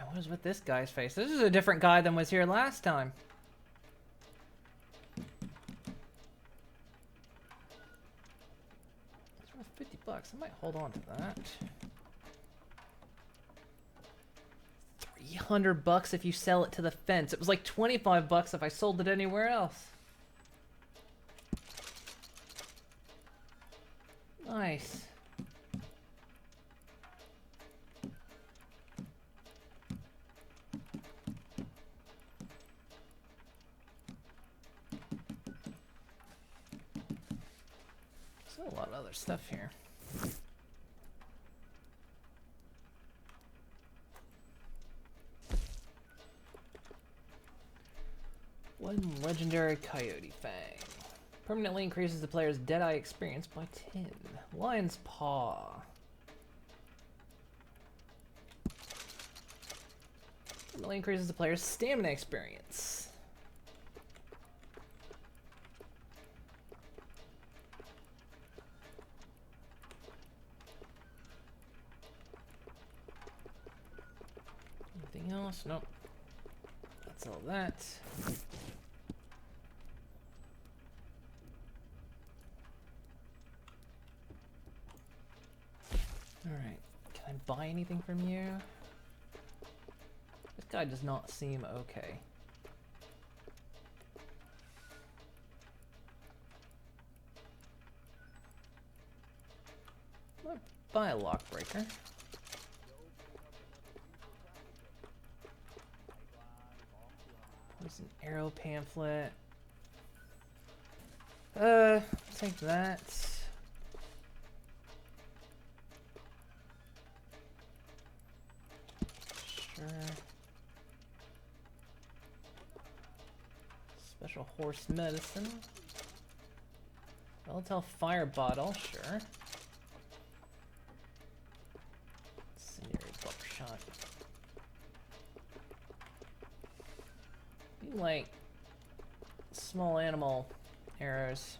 Speaker 1: what is with this guy's face? This is a different guy than was here last time. It's worth 50 bucks. I might hold on to that. 300 bucks if you sell it to the fence. It was like 25 bucks if I sold it anywhere else. Nice. There's a lot of other stuff here. One legendary coyote fang. Permanently increases the player's Deadeye experience by 10. Lion's paw. Permanently increases the player's stamina experience. Anything else? Nope. That's all that. Alright, can I buy anything from you? This guy does not seem okay. I'll buy a lock breaker. There's an arrow pamphlet. Take that. Sure. Special horse medicine. Volatile fire bottle, sure. Incendiary buckshot. You like small animal arrows.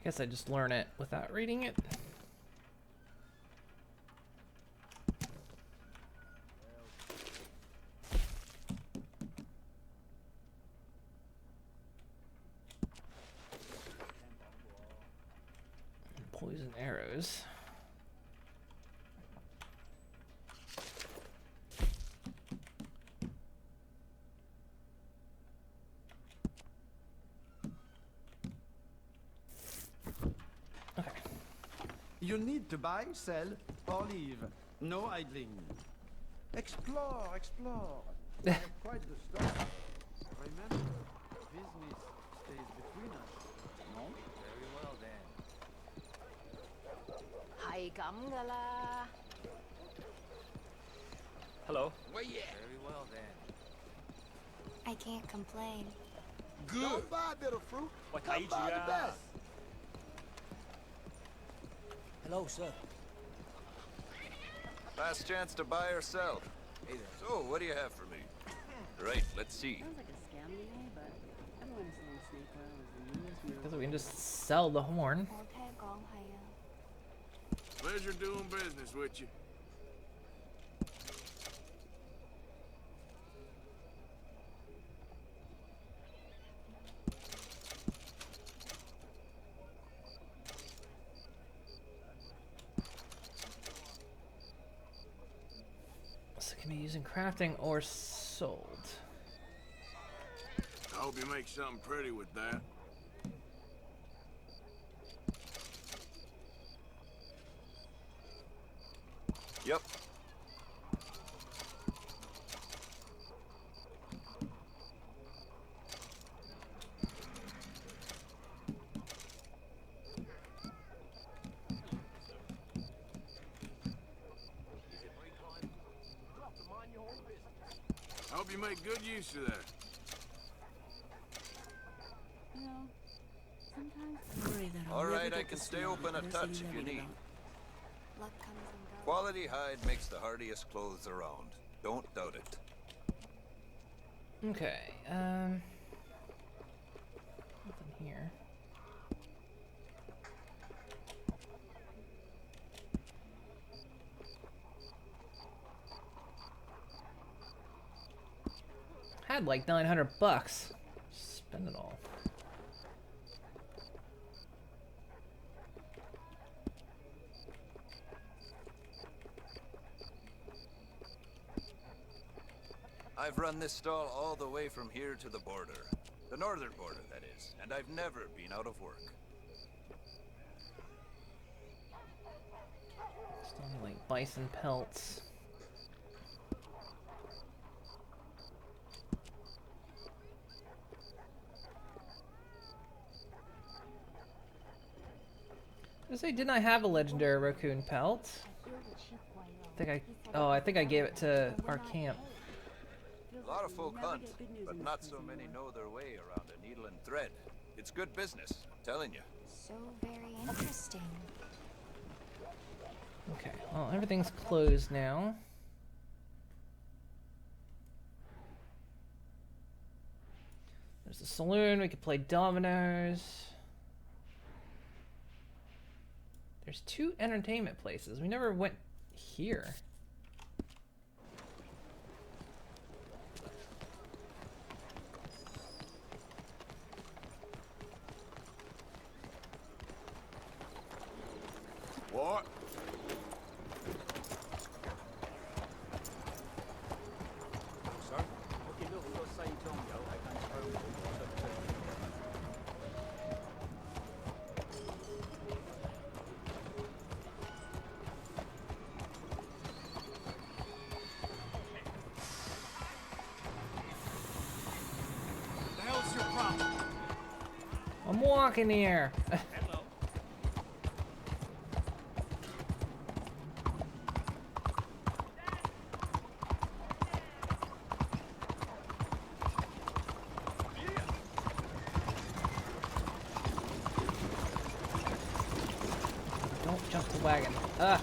Speaker 1: Guess I just learn it without reading it. Poison arrows.
Speaker 11: You need to buy, sell, or leave. No idling. Explore, explore. You have quite the story. Remember, business stays between us. No?
Speaker 8: Very well then.
Speaker 12: Hay cắm ra la.
Speaker 6: Hello.
Speaker 8: Well, yeah. Very well then.
Speaker 10: I can't complain.
Speaker 2: Good.
Speaker 4: Don't buy bitter fruit.
Speaker 6: What
Speaker 4: Come buy the best.
Speaker 9: Hello, sir.
Speaker 13: Last chance to buy or sell.
Speaker 8: Hey there.
Speaker 13: So, what do you have for me? Right, let's see.
Speaker 14: Sounds like a scam to me, but everyone is selling snake oil is the newest move.
Speaker 1: Because we can just sell the horn.
Speaker 3: Pleasure doing business with you.
Speaker 1: So it can be used in crafting or sold.
Speaker 3: I hope you make something pretty with that.
Speaker 13: Yep.
Speaker 3: I hope you make good use of that.
Speaker 14: You know, sometimes I worry that I'll
Speaker 13: All
Speaker 14: never
Speaker 13: right,
Speaker 14: get
Speaker 13: I
Speaker 14: to
Speaker 13: can
Speaker 14: see
Speaker 13: stay
Speaker 14: all
Speaker 13: open
Speaker 14: the
Speaker 13: a touch
Speaker 14: diversity
Speaker 13: if
Speaker 14: that
Speaker 13: you
Speaker 14: we
Speaker 13: need.
Speaker 14: develop.
Speaker 10: Luck comes and goes.
Speaker 13: Quality hide makes the hardiest clothes around. Don't doubt it.
Speaker 1: Okay, nothing here. Had like $900. Spend it all.
Speaker 13: I've run this stall all the way from here to the border. The northern border, that is. And I've never been out of work.
Speaker 1: Still need like bison pelts. I say, didn't I have a legendary raccoon pelt? I think I gave it to our camp.
Speaker 13: A lot of folk hunt, but not so many know their way around a needle and thread. It's good business, I'm telling you.
Speaker 10: So very interesting.
Speaker 1: Okay, well, everything's closed now. There's the saloon, we could play dominoes. There's 2 entertainment places. We never went here.
Speaker 3: What?
Speaker 9: Sir? Okay, look, we'll say Tom, yo. I can't throw
Speaker 5: The hell's your problem?
Speaker 1: I'm walking here.
Speaker 6: Hello.
Speaker 1: Don't jump the wagon. Ah.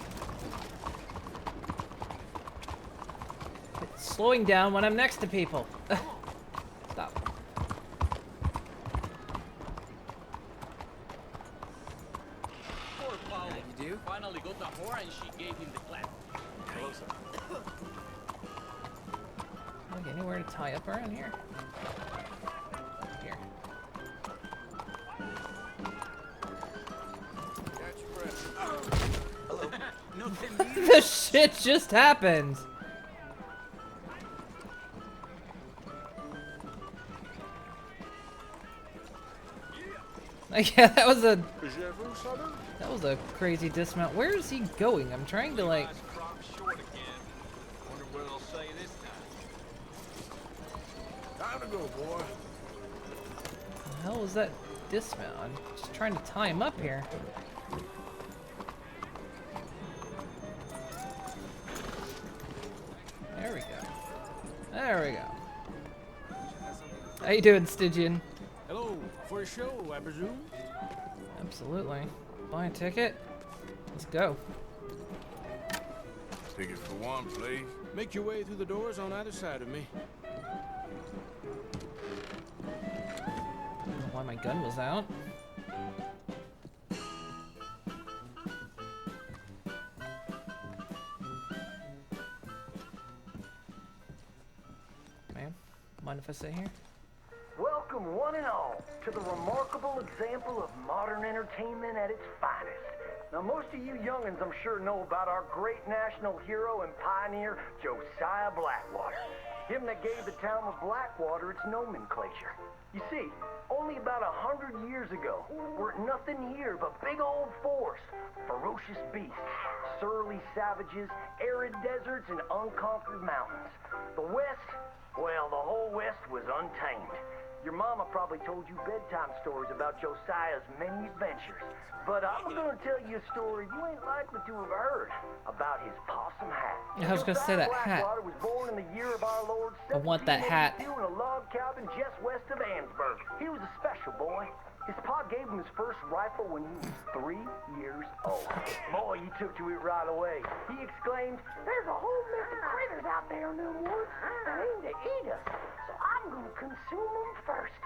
Speaker 1: It's slowing down when I'm next to people. Stop.
Speaker 9: do? Finally got the whore and she gave him the clap. Closer.
Speaker 1: Like anywhere to tie up around here? Here. The shit just happened. Yeah, that was a crazy dismount. Where is he going? I'm trying to like.
Speaker 3: Time to go, boy.
Speaker 1: The hell was that dismount? I'm just trying to tie him up here. There we go. There we go. How you doing, Stygian?
Speaker 3: Hello, for a show, I presume?
Speaker 1: Absolutely. Buy a ticket? Let's go.
Speaker 3: Ticket for one, please. Make your way through the doors on either side of me.
Speaker 1: I don't know why my gun was out. Ma'am, mind if I sit here?
Speaker 15: Welcome, one and all, to the remarkable example of modern entertainment at its finest. Now, most of you youngins, I'm sure, know about our great national hero and pioneer, Josiah Blackwater. Him that gave the town of Blackwater its nomenclature. You see, only about 100 years ago, weren't nothing here but big old forest, ferocious beasts, surly savages, arid deserts, and unconquered mountains. The West, well, the whole West was untamed. Your mama probably told you bedtime stories about Josiah's many adventures. But I'm gonna tell you a story you ain't likely to have heard about his possum hat.
Speaker 1: I was gonna say that hat.
Speaker 15: Blackwater was born in the year of our Lord
Speaker 1: I want that hat.
Speaker 15: 1782 in a log cabin just west of Ansburg. He was a special boy. His pa gave him his first rifle when he was 3 years old. Boy, he took to it right away. He exclaimed, "There's a whole mess of critters out there in the woods that aim to eat us, so I'm gonna consume them first."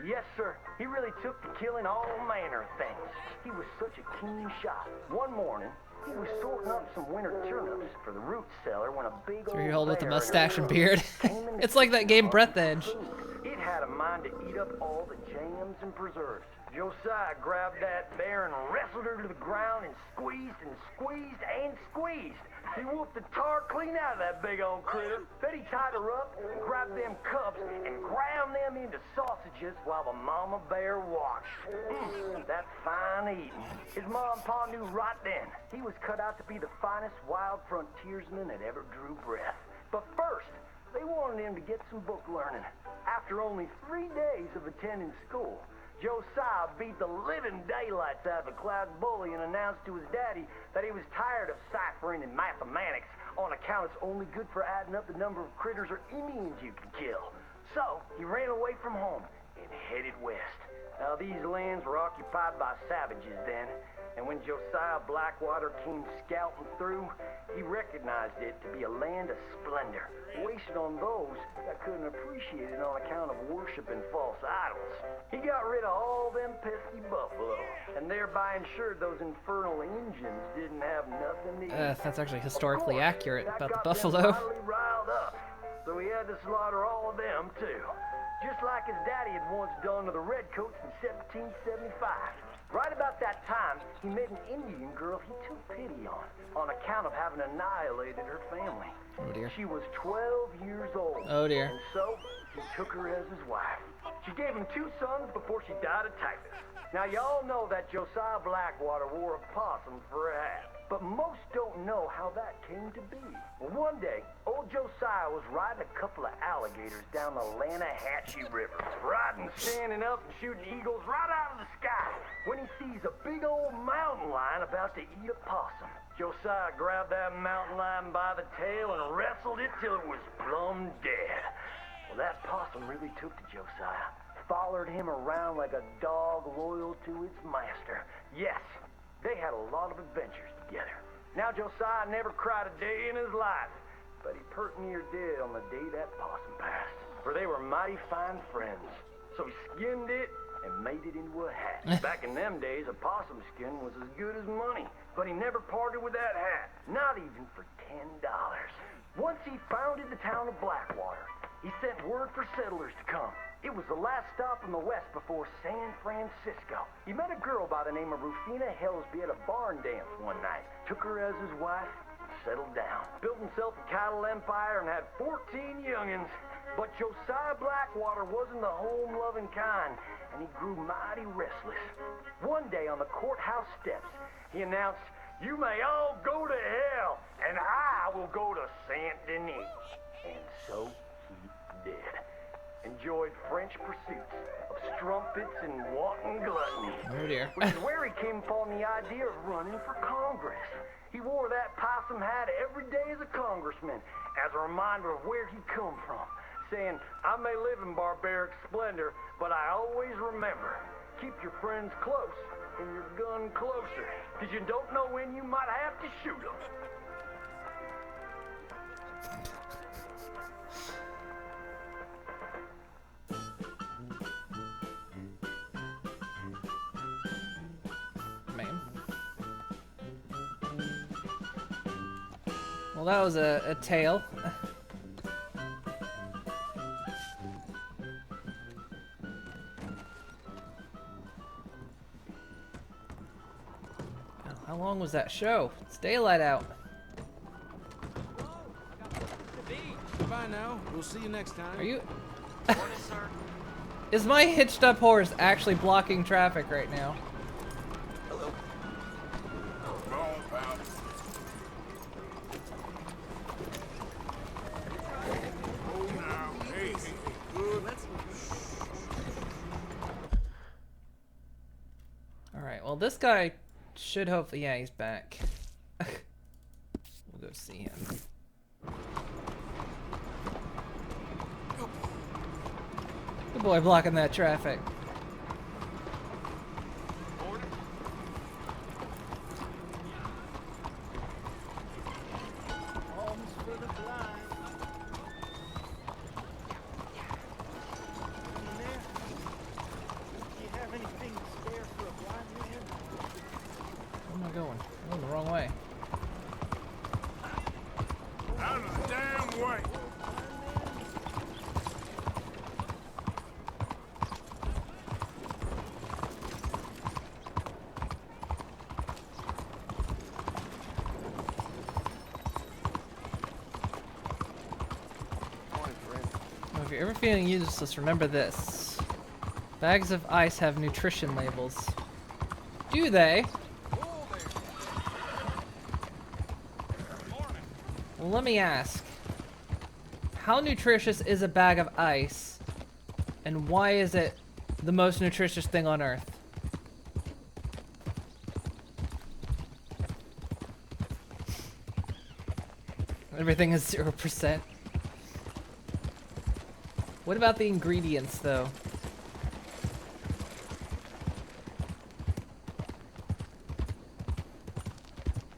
Speaker 15: Yes, sir. He really took to killing all manner of things. He was such a keen shot. One morning, he was sorting up some winter turnips for the root cellar when a big old
Speaker 1: 3-year-old with a
Speaker 15: bear
Speaker 1: mustache and beard. It's like that game Breath Edge.
Speaker 15: It had a mind to eat up all the jams and preserves. Josiah grabbed that bear and wrestled her to the ground and squeezed and squeezed and squeezed. He whooped the tar clean out of that big old critter. Then he tied her up, grabbed them cubs, and ground them into sausages while the mama bear watched. That's fine eating. His mom and pa knew right then he was cut out to be the finest wild frontiersman that ever drew breath. But first, they wanted him to get some book learning. After only 3 days of attending school, Josiah beat the living daylights out of a Cloud bully and announced to his daddy that he was tired of ciphering and mathematics on account it's only good for adding up the number of critters or Indians you can kill. So he ran away from home and headed west. Now these lands were occupied by savages then, and when Josiah Blackwater came scouting through, he recognized it to be a land of splendor, wasted on those that couldn't appreciate it on account of worshiping false idols. He got rid of all them pesky buffalo, and thereby ensured those infernal Injuns didn't have nothing to eat.
Speaker 1: That's actually historically accurate
Speaker 15: That
Speaker 1: about the
Speaker 15: got them
Speaker 1: buffalo.
Speaker 15: mightily riled up, so he had to slaughter all of them too. Just like his daddy had once done to the Redcoats in 1775. Right about that time, he met an Indian girl he took pity on account of having annihilated her family.
Speaker 1: Oh dear.
Speaker 15: She was 12 years old.
Speaker 1: Oh dear.
Speaker 15: And so, he took her as his wife. She gave him 2 sons before she died of typhus. Now, y'all know that Josiah Blackwater wore a possum for a hat. But most don't know how that came to be. Well, one day, old Josiah was riding a couple of alligators down the Lanahatchee River. Riding, standing up, and shooting eagles right out of the sky when he sees a big old mountain lion about to eat a possum. Josiah grabbed that mountain lion by the tail and wrestled it till it was plumb dead. Well, that possum really took to Josiah. Followed him around like a dog loyal to its master. Yes, they had a lot of adventures together. Now Josiah never cried a day in his life, but he pert near did on the day that possum passed. For they were mighty fine friends. So he skinned it and made it into a hat. Back in them days, a possum skin was as good as money, but he never parted with that hat, not even for $10. Once he founded the town of Blackwater, he sent word for settlers to come. It was the last stop in the west before San Francisco. He met a girl by the name of Rufina Helsby at a barn dance one night, took her as his wife, and settled down. Built himself a cattle empire and had 14 youngins. But Josiah Blackwater wasn't the home-loving kind, and he grew mighty restless. One day on the courthouse steps, he announced, "You may all go to hell, and I will go to Saint Denis." And so he did. Enjoyed French pursuits of strumpets and wanton gluttony.
Speaker 1: Oh dear.
Speaker 15: Which is where he came upon the idea of running for Congress. He wore that possum hat every day as a congressman, as a reminder of where he come from, saying, "I may live in barbaric splendor, but I always remember, keep your friends close and your gun closer, because you don't know when you might have to shoot them."
Speaker 1: Man. Well, that was a tale. How long was that show? It's daylight out.
Speaker 9: Goodbye now. We'll see you next time.
Speaker 1: Are you... Is my hitched up horse actually blocking traffic right now?
Speaker 3: Hello. Go on, pal. Oh, now. Hey, good.
Speaker 1: Alright, well this guy should hopefully... Yeah, he's back. We'll go see him. Good boy blocking that traffic. Where am I going? I'm going the wrong way.
Speaker 3: Out of the damn way.
Speaker 1: Well, if you're ever feeling useless, remember this. Bags of ice have nutrition labels. Do they? Well, let me ask. How nutritious is a bag of ice? And why is it the most nutritious thing on Earth? Everything is 0%. What about the ingredients, though?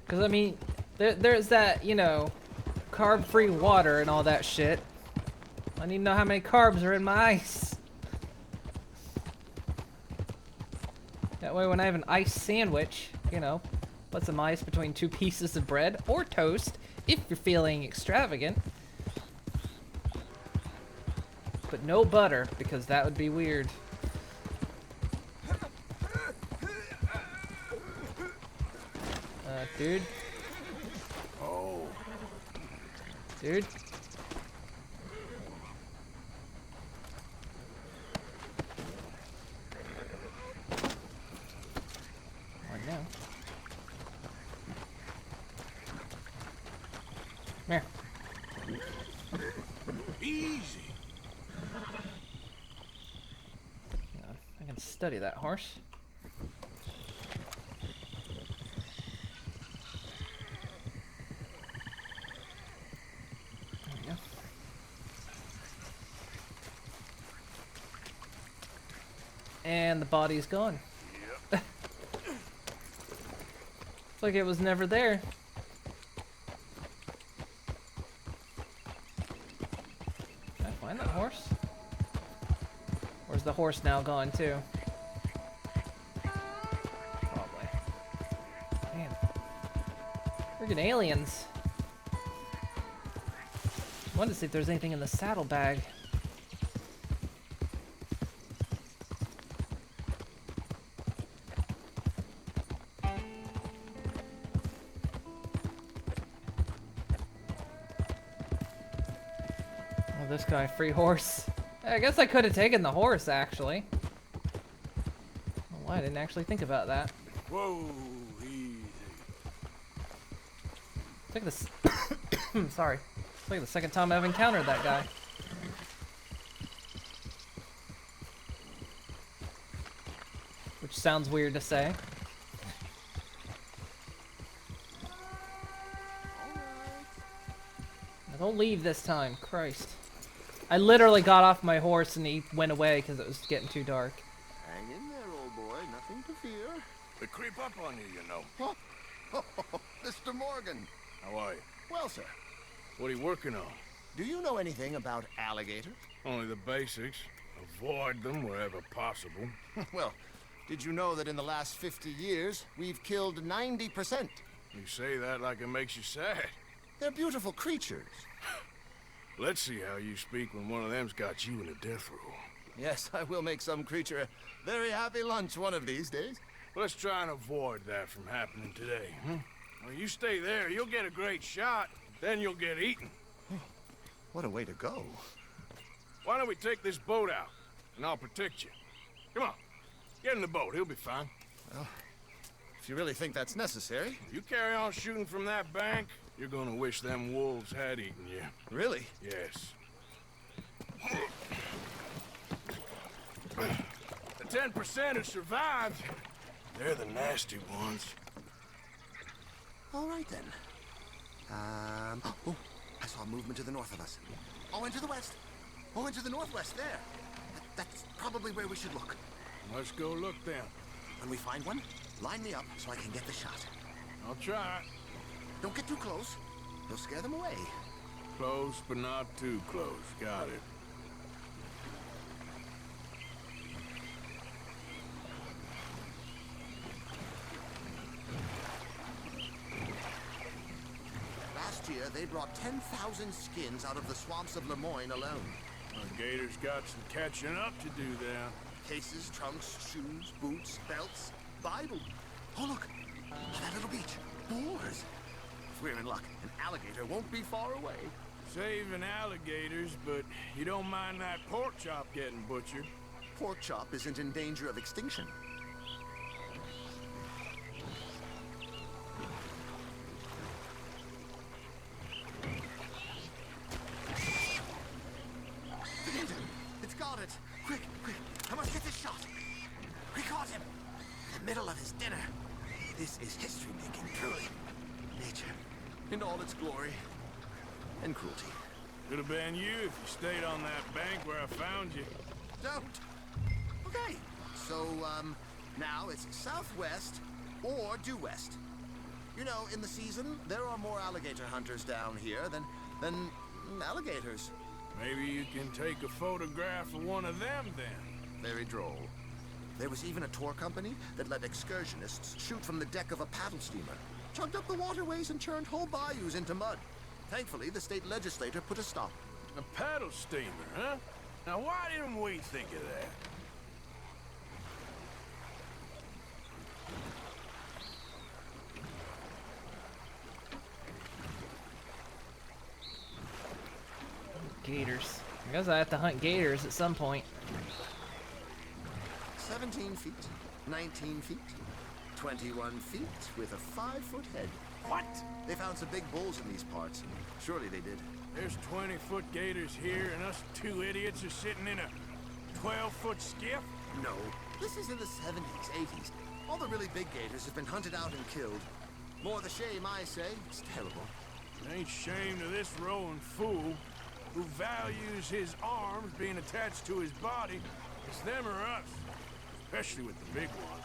Speaker 1: Because, I mean, there's that, you know, carb-free water and all that shit. I need to know how many carbs are in my ice. That way when I have an ice sandwich, you know, put some ice between 2 pieces of bread or toast, if you're feeling extravagant. But no butter, because that would be weird. Dude.
Speaker 3: Oh.
Speaker 1: Dude. What now? Come here.
Speaker 3: Easy.
Speaker 1: Hang on. I can study that horse. And the body's gone. Yep. It's like it was never there. Can I find that horse? Or is the horse now gone too? Friggin' aliens. I wanted to see if there's anything in the saddlebag. Oh, this guy, free horse. I guess I could have taken the horse, actually. Well, I didn't actually think about that.
Speaker 3: Whoa, easy.
Speaker 1: It's like this. Sorry. It's like the second time I've encountered that guy. Which sounds weird to say. Now don't leave this time, Christ. I literally got off my horse and he went away because it was getting too dark.
Speaker 4: Hang in there, old boy. Nothing to fear.
Speaker 3: They creep up on you, you know.
Speaker 4: Oh, Mr. Morgan.
Speaker 3: How are you?
Speaker 4: Well, sir,
Speaker 3: What are you working on?
Speaker 4: do you know anything about alligators?
Speaker 3: Only the basics. Avoid them wherever possible.
Speaker 4: Well, did you know that in the last 50 years, we've killed 90%?
Speaker 3: You say that like it makes you sad.
Speaker 4: They're beautiful creatures.
Speaker 3: Let's see how you speak when one of them's got you in a death row.
Speaker 4: Yes, I will make some creature a very happy lunch one of these days.
Speaker 3: Let's try and avoid that from happening today, huh? Well, you stay there, you'll get a great shot, then you'll get eaten.
Speaker 4: What a way to go.
Speaker 3: Why don't we take this boat out, and I'll protect you. Come on, get in the boat, he'll be fine.
Speaker 4: Well, if you really think that's necessary.
Speaker 3: If you carry on shooting from that bank, you're gonna wish them wolves had eaten you.
Speaker 4: Really?
Speaker 3: Yes. The 10% who survived, they're the nasty ones.
Speaker 4: All right, then. Oh, I saw movement to the north of us. Oh, and to the west. Oh, and to the northwest, there. That's probably where we should look.
Speaker 3: Let's go look then.
Speaker 4: When we find one, line me up so I can get the shot.
Speaker 3: I'll try.
Speaker 4: Don't get too close. You'll scare them away.
Speaker 3: Close, but not too close. Got it.
Speaker 4: Last year, they brought 10,000 skins out of the swamps of Lemoyne alone.
Speaker 3: The gators got some catching up to do there.
Speaker 4: Cases, trunks, shoes, boots, belts, Bible. Oh, look. That little beach. Boars. If we're in luck, an alligator won't be far away.
Speaker 3: Saving alligators, but you don't mind that pork chop getting butchered.
Speaker 4: Pork chop isn't in danger of extinction. It's got it. Quick, quick. I must get this shot. We caught him. In the middle of his dinner. This is history making, truly. Nature, in all its glory and cruelty.
Speaker 3: Could have been you if you stayed on that bank where I found you.
Speaker 4: Don't. Okay. So, now it's southwest or due west. You know, in the season, there are more alligator hunters down here than alligators.
Speaker 3: Maybe you can take a photograph of one of them then.
Speaker 4: Very droll. There was even a tour company that let excursionists shoot from the deck of a paddle steamer, chugged up the waterways and churned whole bayous into mud. Thankfully, the state legislature put a stop.
Speaker 3: A paddle steamer, huh? Now why didn't we think of that?
Speaker 1: Gators. I guess I have to hunt gators at some point.
Speaker 4: 17 feet, 19 feet, 21 feet with a 5-foot head.
Speaker 3: What?
Speaker 4: They found some big bulls in these parts. Surely they did.
Speaker 3: There's 20-foot gators here, and us two idiots are sitting in a 12-foot skiff?
Speaker 4: No. This is in the 70s, 80s. All the really big gators have been hunted out and killed. More the shame, I say. It's terrible.
Speaker 3: Ain't shame to this rowing fool who values his arms being attached to his body. It's them or us, especially with the big one.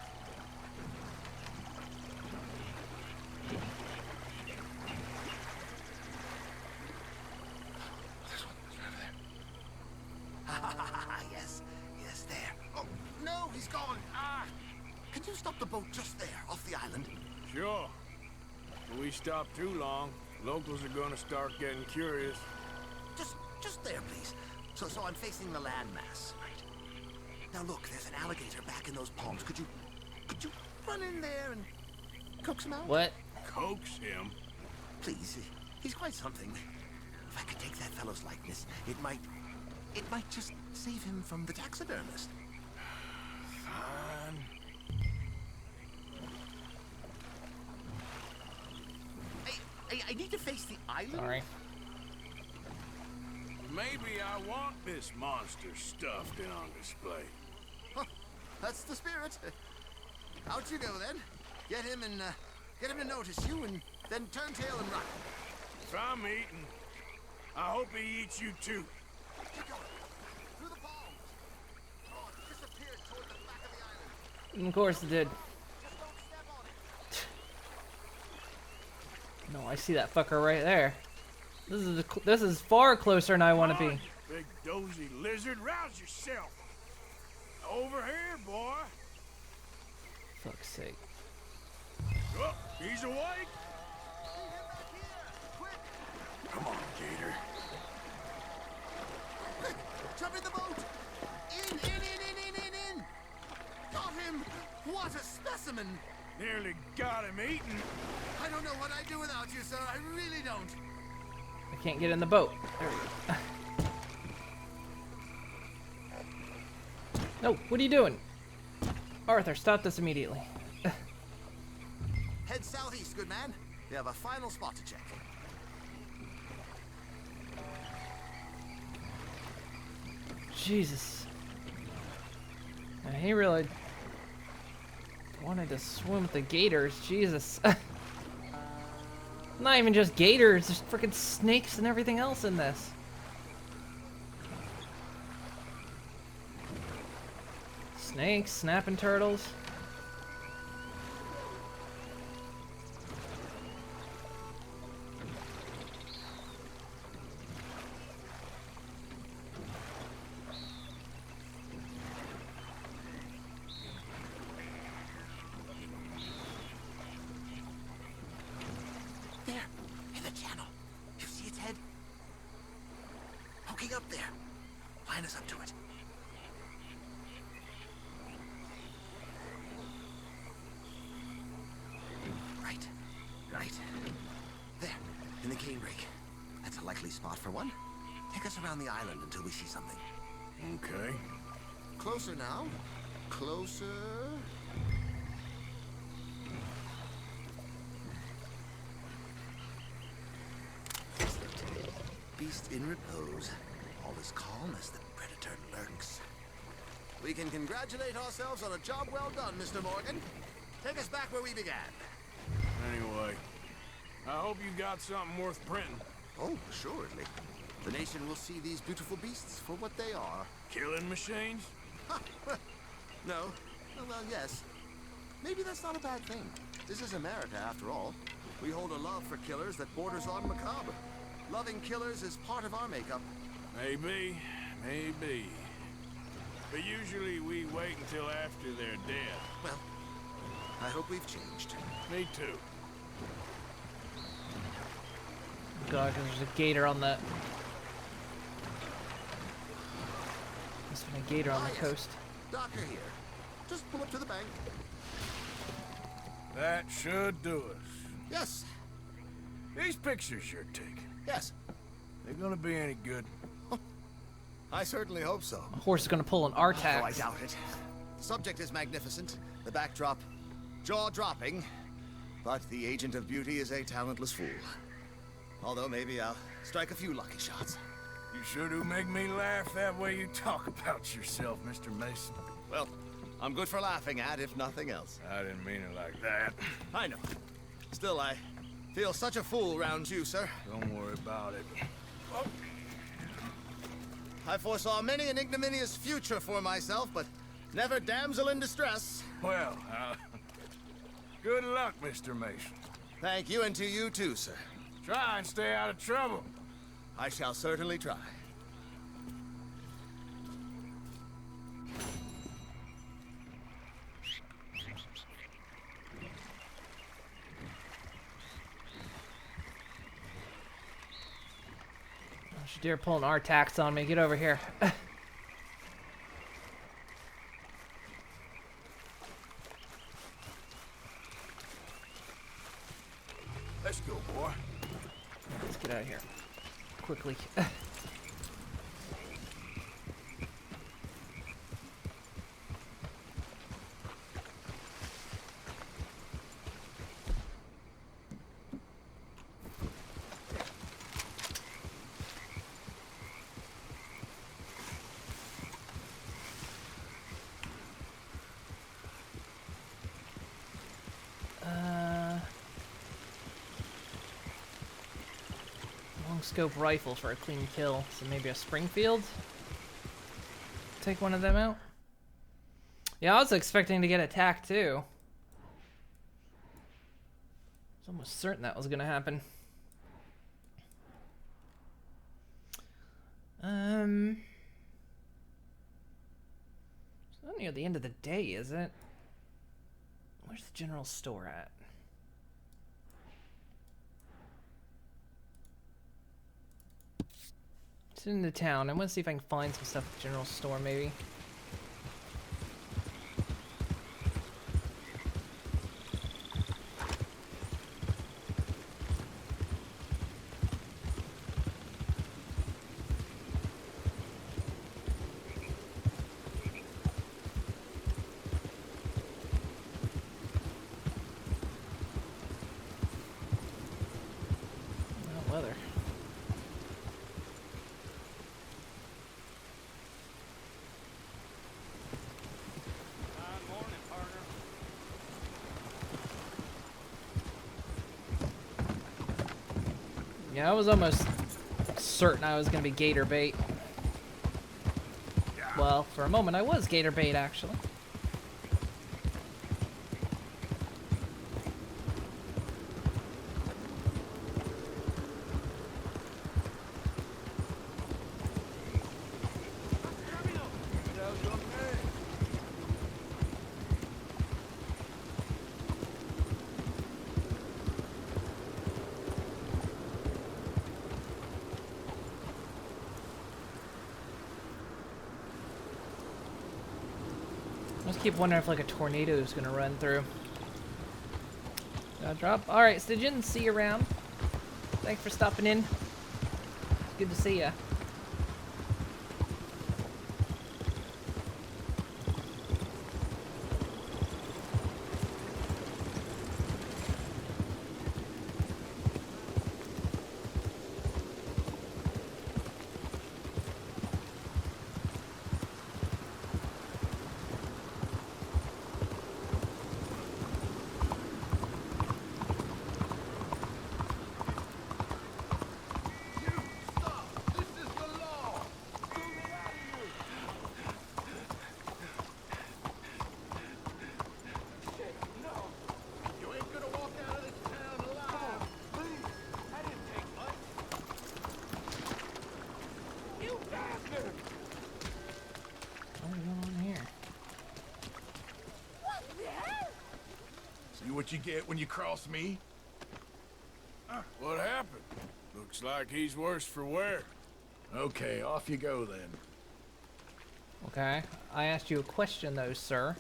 Speaker 4: Yes, yes, there. Oh, no, he's gone. Ah! Can you stop the boat just there, off the island?
Speaker 3: Sure. If we stop too long, locals are gonna start getting curious.
Speaker 4: Just there, please. So I'm facing the landmass, right? Now look, there's an alligator back in those palms. Could you run in there and coax him out?
Speaker 1: What?
Speaker 3: Coax him?
Speaker 4: Please, he's quite something. If I could take that fellow's likeness, it might just save him from the taxidermist.
Speaker 3: Fine.
Speaker 4: I need to face the island.
Speaker 1: Sorry.
Speaker 3: Maybe I want this monster stuffed and on display.
Speaker 4: Huh, that's the spirit. Out you go then. Get him to notice you, and then turn tail and run.
Speaker 3: If I'm eating, I hope he eats you too.
Speaker 4: Keep going. Through the palms. Oh, it disappeared toward the back of the island.
Speaker 1: Of course it did.
Speaker 4: Just don't step on it.
Speaker 1: No, I see that fucker right there. This is far closer than I want to be.
Speaker 3: Big dozy lizard, rouse yourself. Over here, boy.
Speaker 1: Fuck's sake.
Speaker 3: Oh, he's awake. Come on, Gator.
Speaker 4: Quick, jump in the boat. In. Got him. What a specimen.
Speaker 3: Nearly got him eaten.
Speaker 4: I don't know what I'd do without you, sir. I really don't.
Speaker 1: I can't get in the boat. There we go. No, what are you doing? Arthur, stop this immediately.
Speaker 4: Head southeast, good man. We have a final spot to check.
Speaker 1: Jesus. And he really wanted to swim with the gators. Jesus. Not even just gators, there's freaking snakes and everything else in this. Snakes, snapping turtles.
Speaker 4: There, in the channel. You see its head? Poking up there. Line us up to it. Right. There, in the cane brake. That's a likely spot for one. Take us around the island until we see something.
Speaker 3: Okay.
Speaker 4: Closer now. Closer. Beast in repose. All is calm as the predator lurks. We can congratulate ourselves on a job well done, Mr. Morgan. Take us back where we began.
Speaker 3: Anyway, I hope you got something worth printing.
Speaker 4: Oh, assuredly. The nation will see these beautiful beasts for what they are.
Speaker 3: Killing machines?
Speaker 4: No. Oh, well, yes. Maybe that's not a bad thing. This is America, after all. We hold a love for killers that borders on macabre. Loving killers is part of our makeup.
Speaker 3: Maybe. But usually we wait until after they're dead.
Speaker 4: Well, I hope we've changed.
Speaker 3: Me too.
Speaker 1: God, there's a gator on the... There's been a gator on the coast.
Speaker 4: Docker here. Just pull up to the bank.
Speaker 3: That should do us.
Speaker 4: Yes.
Speaker 3: These pictures you're taking,
Speaker 4: Yes.
Speaker 3: they gonna be any good?
Speaker 4: I certainly hope so.
Speaker 1: A horse is gonna pull an Artax.
Speaker 4: Oh, I doubt it. The subject is magnificent. The backdrop, jaw-dropping. But the agent of beauty is a talentless fool. Although maybe I'll strike a few lucky shots.
Speaker 3: You sure do make me laugh that way you talk about yourself, Mr. Mason.
Speaker 4: Well, I'm good for laughing at, if nothing else.
Speaker 3: I didn't mean it like that.
Speaker 4: I know. Still, I feel such a fool round you, sir.
Speaker 3: Don't worry about it.
Speaker 4: Oh. I foresaw many an ignominious future for myself, but never damsel in distress.
Speaker 3: Well, good luck, Mr. Mason.
Speaker 4: Thank you, and to you too, sir.
Speaker 3: Try and stay out of trouble.
Speaker 4: I shall certainly try.
Speaker 1: Deer pulling our tax on me. Get over here.
Speaker 3: Let's go, boy.
Speaker 1: Let's get out of here. Quickly. Scope rifle for a clean kill, so maybe a Springfield? Take one of them out? Yeah, I was expecting to get attacked too. I was almost certain that was gonna happen. It's not near the end of the day, is it? Where's the general store at? Into town. I want to see if I can find some stuff at the general store, maybe. Oh, weather. Yeah, I was almost certain I was going to be gator bait. Well, for a moment I was gator bait, actually. I just keep wondering if like a tornado is gonna run through. Drop. All right, Stygian, see you around. Thanks for stopping in. Good to see ya.
Speaker 3: What you get when you cross me? What happened? Looks like he's worse for wear. Okay, off you go then.
Speaker 1: Okay. I asked you a question though, sir.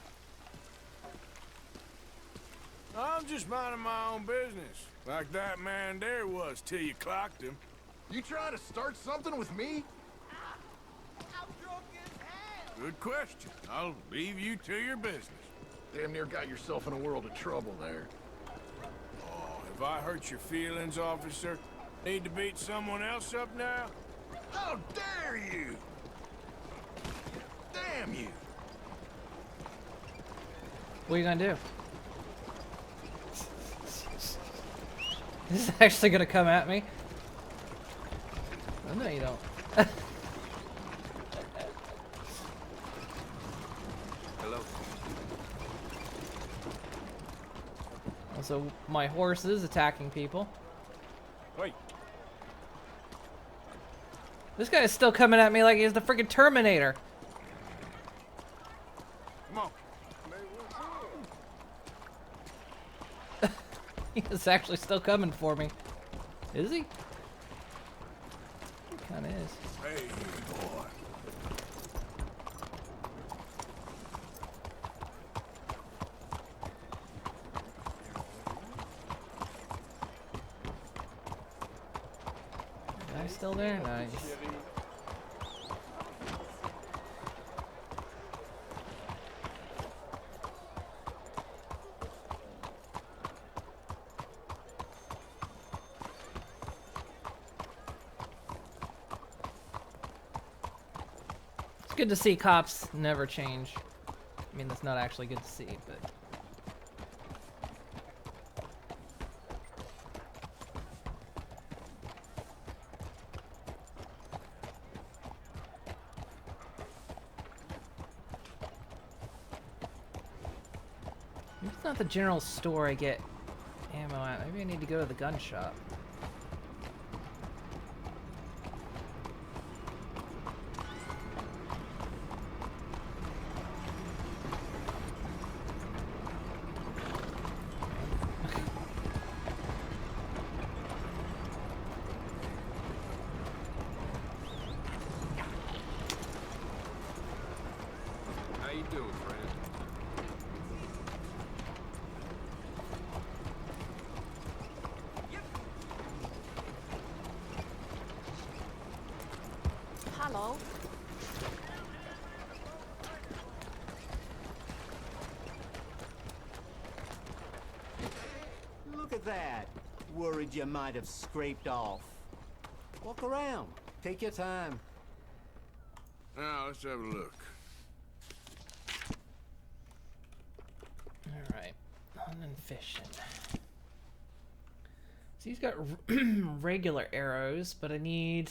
Speaker 3: I'm just minding my own business. Like that man there was till you clocked him. You trying to start something with me? Good question. I'll leave you to your business. Damn near got yourself in a world of trouble there. Oh, have I hurt your feelings, officer? Need to beat someone else up now? How dare you! Damn you!
Speaker 1: What are you gonna do? This is actually gonna come at me? Oh, no, you don't.
Speaker 13: Hello.
Speaker 1: So my horse is attacking people.
Speaker 3: Wait.
Speaker 1: This guy is still coming at me like he's the freaking Terminator.
Speaker 3: Come on.
Speaker 1: He is actually still coming for me. Is he? That is.
Speaker 3: Hey, boy.
Speaker 1: Guy still there? Nice. It's good to see cops never change. I mean, that's not actually good to see, but... Maybe it's not the general store I get ammo at. Maybe I need to go to the gun shop.
Speaker 2: How you doing, friend?
Speaker 12: Hello.
Speaker 16: Look at that. Worried you might have scraped off. Walk around. Take your time.
Speaker 3: Now, let's have a look.
Speaker 1: Alright. Hunting and fishing. So he's got regular arrows, but I need...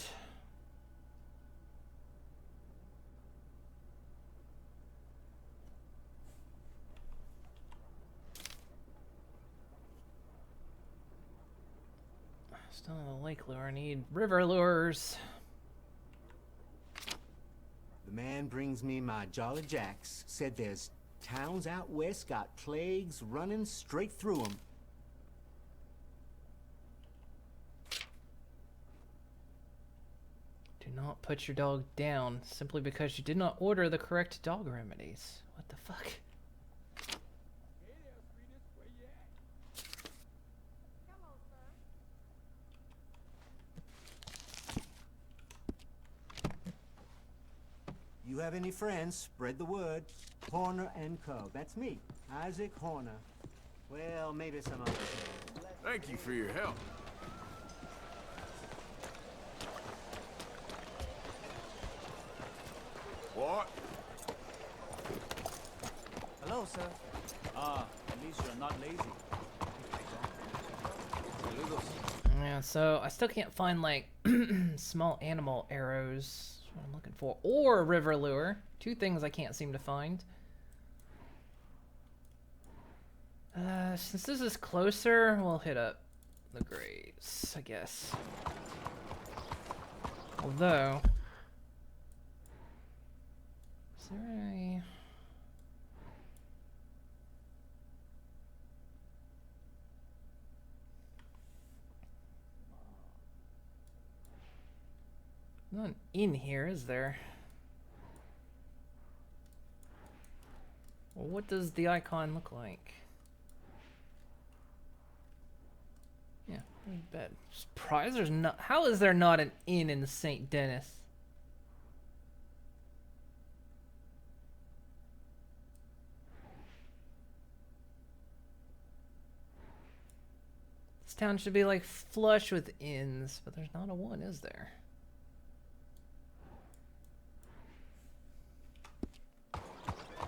Speaker 1: Still in the lake lure. I need river lures.
Speaker 16: The man brings me my Jolly Jacks. Said there's towns out west got plagues running straight through them.
Speaker 1: Do not put your dog down simply because you did not order the correct dog remedies. What the fuck?
Speaker 16: You have any friends, spread the word. Horner and Co. That's me, Isaac Horner. Well, maybe some other.
Speaker 3: Thank you for your help. What?
Speaker 9: Hello, sir. At least you're not lazy.
Speaker 1: Yeah, so I still can't find like small animal arrows. That's what I'm looking for, or river lure. Two things I can't seem to find. Since this is closer, we'll hit up the graves, I guess. Although, is there a... None in here, is there? Well, what does the icon look like? Yeah, bed. Surprised there's not. How is there not an inn in St. Denis? This town should be like flush with inns, but there's not a one, is there?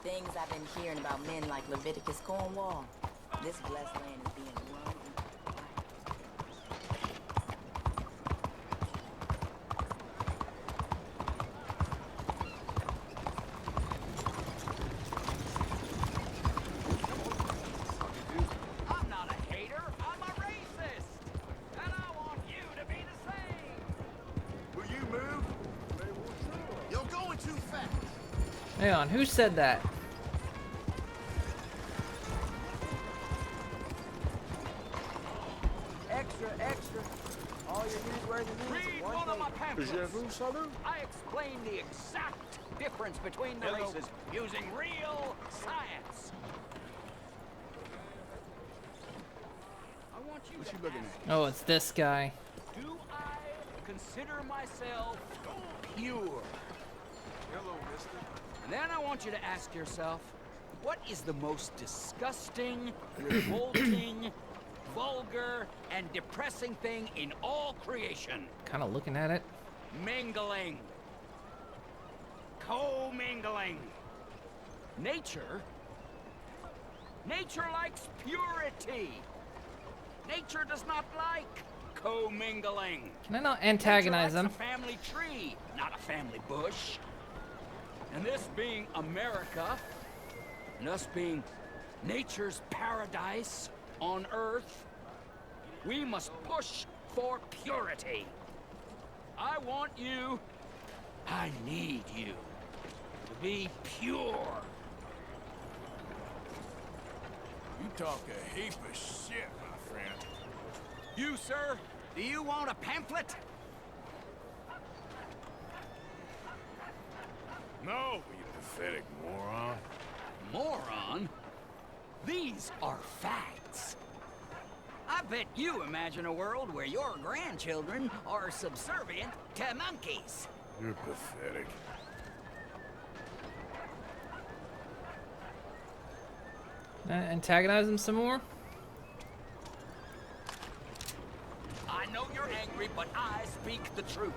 Speaker 17: Things I've been hearing about men like Leviticus Cornwall. This blessed land is being run.
Speaker 5: I'm not a hater, I'm a racist! And I want you to be the same!
Speaker 4: Will you move? You're going too fast.
Speaker 1: Hang on, who said that?
Speaker 9: Extra, extra. All you newsworthy needs
Speaker 5: Read
Speaker 9: is
Speaker 5: one of my
Speaker 9: thing.
Speaker 5: pamphlets. I explain the exact difference between the races using real science. I want you to
Speaker 9: looking
Speaker 5: ask,
Speaker 1: Oh, it's this guy.
Speaker 5: do I consider myself pure?
Speaker 3: Hello, mister.
Speaker 5: And then I want you to ask yourself, what is the most disgusting, revolting, vulgar, and depressing thing in all creation?
Speaker 1: Kind of looking at it.
Speaker 5: Mingling. Co-mingling. Nature likes purity. Nature does not like co-mingling.
Speaker 1: Can I not antagonize
Speaker 5: Nature
Speaker 1: him?
Speaker 5: likes a family tree, not a family bush. And this being America, and us being nature's paradise on Earth, we must push for purity. I want you, I need you to be pure.
Speaker 3: You talk a heap of shit, my friend.
Speaker 5: You, sir, do you want a pamphlet?
Speaker 3: No, you pathetic moron.
Speaker 5: Moron? These are facts. I bet you imagine a world where your grandchildren are subservient to monkeys.
Speaker 3: You're pathetic.
Speaker 1: Antagonize him some more?
Speaker 5: I know you're angry, but I speak the truth.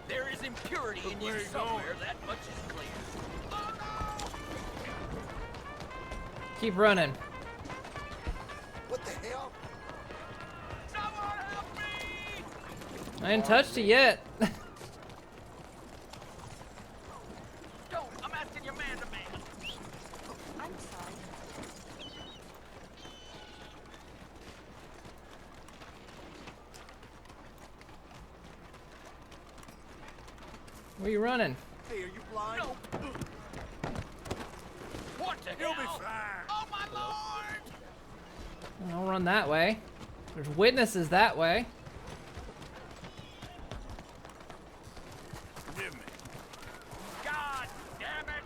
Speaker 5: There is impurity in you somewhere, that much is clear.
Speaker 1: Keep running.
Speaker 4: What the hell?
Speaker 5: Someone help me!
Speaker 1: I ain't touched it yet.
Speaker 5: Don't, I'm asking you man to man.
Speaker 12: I'm sorry.
Speaker 1: Where you running?
Speaker 4: Hey, are you blind?
Speaker 5: No. What the
Speaker 3: You'll
Speaker 5: hell?
Speaker 3: be fine.
Speaker 5: Oh my lord!
Speaker 1: I'll run that way. There's witnesses that way.
Speaker 3: Forgive me.
Speaker 5: God damn it!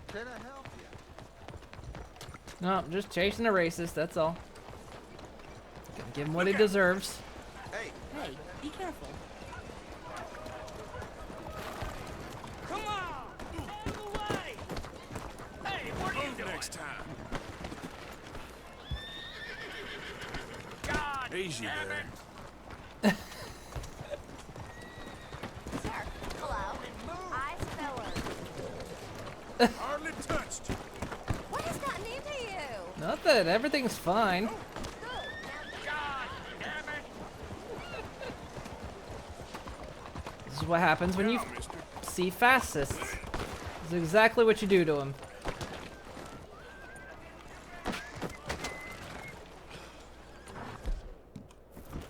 Speaker 11: Can I help you?
Speaker 1: No, I'm just chasing a racist, that's all. Gotta give him what he
Speaker 3: Look out.
Speaker 1: deserves.
Speaker 4: Hey,
Speaker 14: Hey, be careful.
Speaker 5: Come on! Out of the way! Hey, what are you
Speaker 3: Move
Speaker 5: doing?
Speaker 3: next time.
Speaker 5: God
Speaker 3: Easy
Speaker 5: damn
Speaker 3: there.
Speaker 5: it!
Speaker 10: Sir, hello. I speller.
Speaker 3: Hardly touched.
Speaker 10: What has gotten into you?
Speaker 1: Nothing, everything's fine.
Speaker 5: God damn it!
Speaker 1: This is what happens when you
Speaker 3: Now, mister.
Speaker 1: see fascists. This is exactly what you do to them.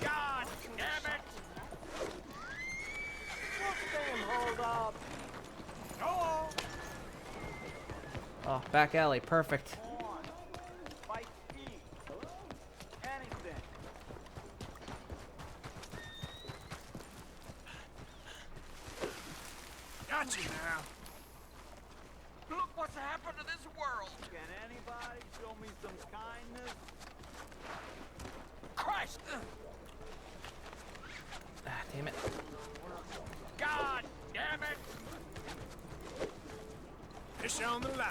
Speaker 5: God damn it!
Speaker 9: Hold up.
Speaker 5: Go on!
Speaker 1: Oh, back alley, perfect.
Speaker 9: On. Fight speed. Anything.
Speaker 3: Got you now.
Speaker 5: Look what's happened to this world!
Speaker 9: Can anybody show me some kindness?
Speaker 5: Christ!
Speaker 1: Ah, damn it.
Speaker 5: God damn it!
Speaker 3: Fish on the line.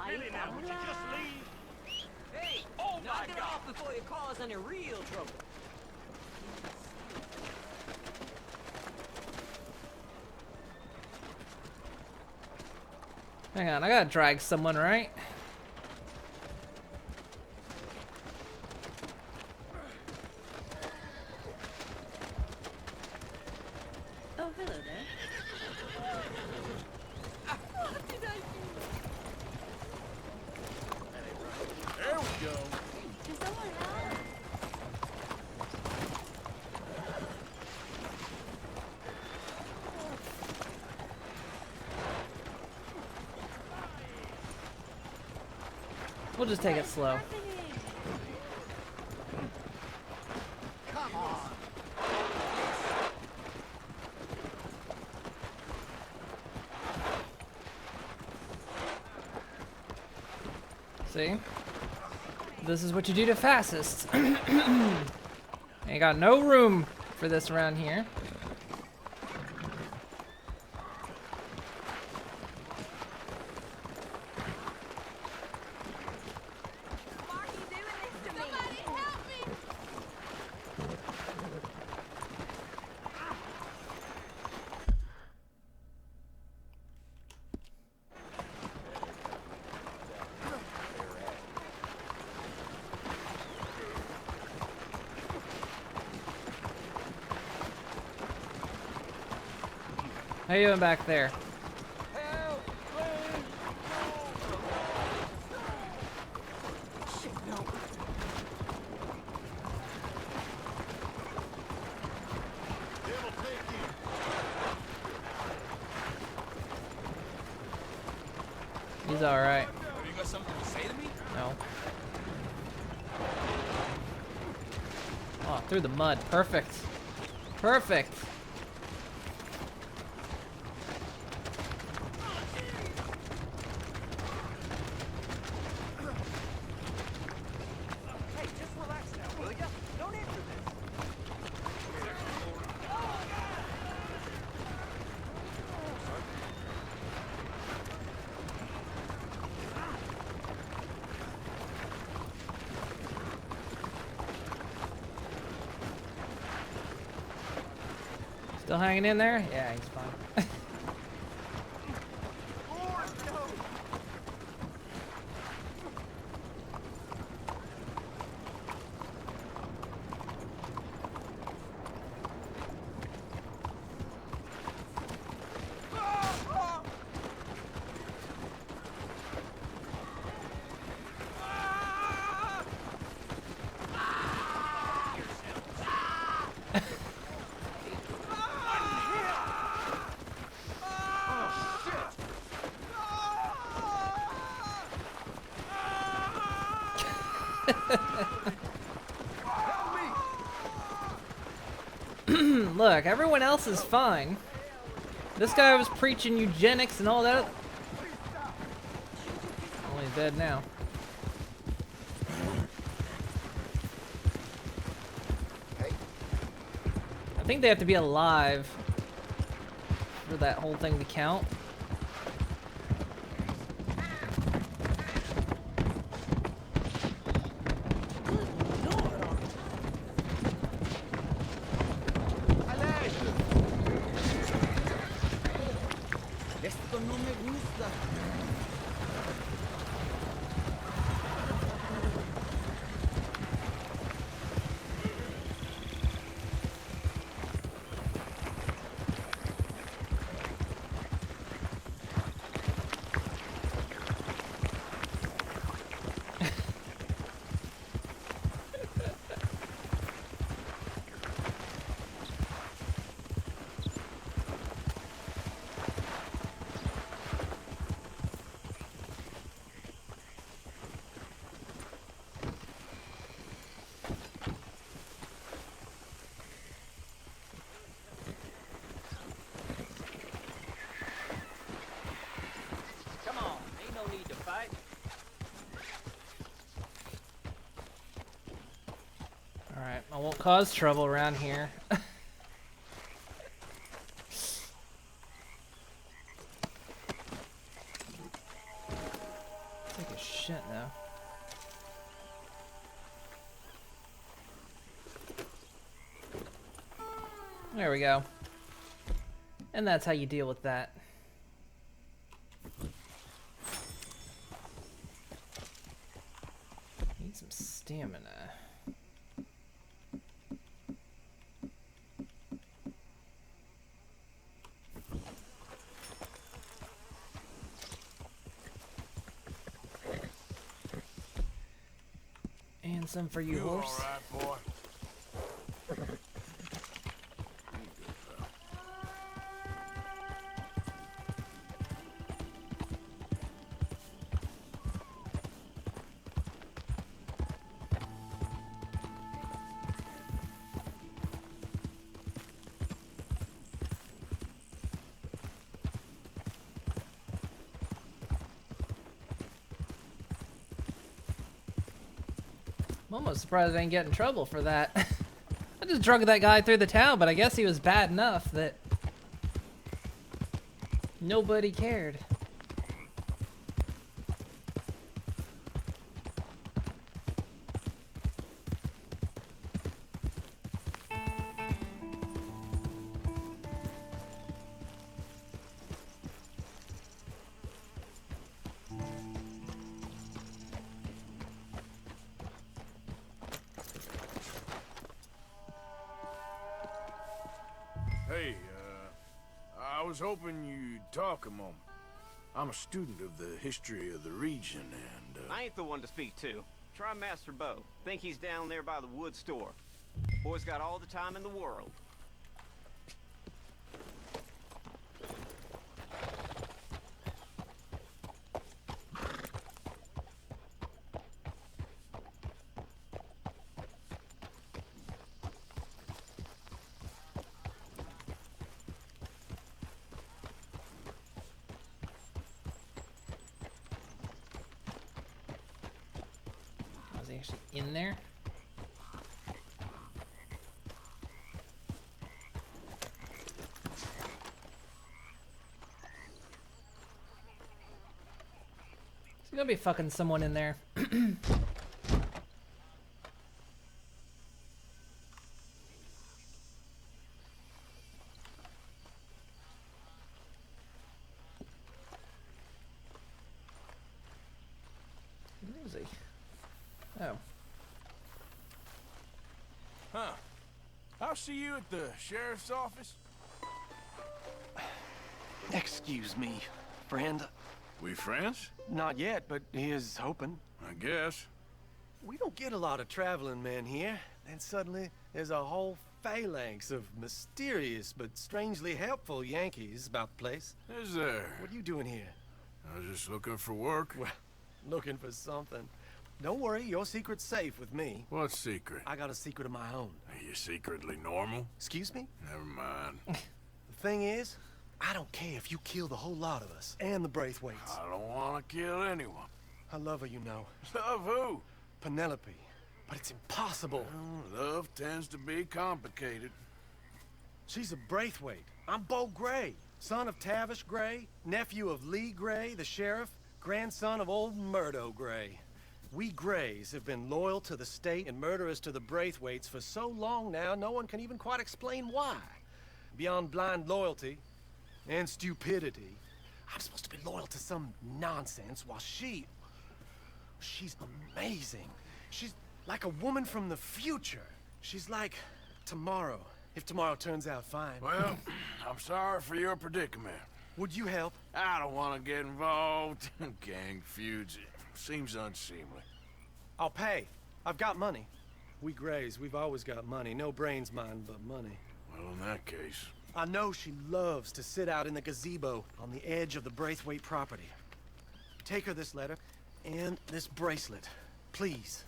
Speaker 5: Really now, would you just leave? Hey! Oh my
Speaker 9: Knock it
Speaker 5: God!
Speaker 9: off before you cause any real trouble.
Speaker 1: Hang on, I gotta drag someone, right?
Speaker 14: Oh, hello there.
Speaker 12: What did I do?
Speaker 3: There we go.
Speaker 12: Can someone help?
Speaker 1: We'll just take it slow.
Speaker 4: Come on.
Speaker 1: See? This is what you do to fascists. Ain't got no room for this around here. How you doing back there?
Speaker 4: Shit, no.
Speaker 1: He's alright.
Speaker 4: You got something to say to me?
Speaker 1: No. Oh, through the mud. Perfect. Perfect.
Speaker 4: Hey, just relax now, will ya? No need for this.
Speaker 1: Still hanging in there? Yeah, he's fine. Look, everyone else is fine. This guy was preaching eugenics and all that. Well, he's dead now. I think they have to be alive for that whole thing to count.
Speaker 4: Esto no me gusta.
Speaker 9: Come on, ain't no need to fight.
Speaker 1: Alright, I won't cause trouble around here. Take a shit now. There we go. And that's how you deal with that. Need some stamina. And some for you, horse.
Speaker 3: All right, boy.
Speaker 1: Almost surprised I didn't get in trouble for that. I just drug that guy through the town, but I guess he was bad enough that nobody cared.
Speaker 3: Hey, I was hoping you'd talk a moment. I'm a student of the history of the region, and,
Speaker 18: I ain't the one to speak to. Try Master Bo. Think he's down there by the wood store. Boy's got all the time in the world.
Speaker 1: Was he actually in there? There's gonna be fucking someone in there. Where is he? Oh.
Speaker 3: Huh. I'll see you at the sheriff's office.
Speaker 2: Excuse me, friend.
Speaker 3: We friends?
Speaker 2: Not yet, but here's hoping.
Speaker 3: I guess.
Speaker 2: We don't get a lot of traveling men here. Then suddenly, there's a whole phalanx of mysterious but strangely helpful Yankees about the place.
Speaker 3: Is there?
Speaker 2: What are you doing here?
Speaker 3: I was just looking for work.
Speaker 2: Well, looking for something. Don't worry, your secret's safe with me.
Speaker 3: What secret?
Speaker 2: I got a secret of my own.
Speaker 3: Are you secretly normal?
Speaker 2: Excuse me?
Speaker 3: Never mind.
Speaker 2: The thing is, I don't care if you kill the whole lot of us and the Braithwaites.
Speaker 3: I don't want to kill anyone.
Speaker 2: I love her, you know.
Speaker 3: Love who?
Speaker 2: Penelope. But it's impossible.
Speaker 3: Well, love tends to be complicated.
Speaker 2: She's a Braithwaite. I'm Bo Gray, son of Tavish Gray, nephew of Lee Gray, the sheriff, grandson of old Murdo Gray. We Grays have been loyal to the state and murderous to the Braithwaites for so long now, no one can even quite explain why. Beyond blind loyalty and stupidity, I'm supposed to be loyal to some nonsense while she's amazing. She's like a woman from the future. She's like tomorrow, if tomorrow turns out fine.
Speaker 3: Well, I'm sorry for your predicament.
Speaker 2: Would you help?
Speaker 3: I don't want to get involved. Gang feuds. Seems unseemly.
Speaker 2: I'll pay. I've got money. We Grays, we've always got money. No brains, mind, but money.
Speaker 3: Well, in that case...
Speaker 2: I know she loves to sit out in the gazebo on the edge of the Braithwaite property. Take her this letter and this bracelet, please.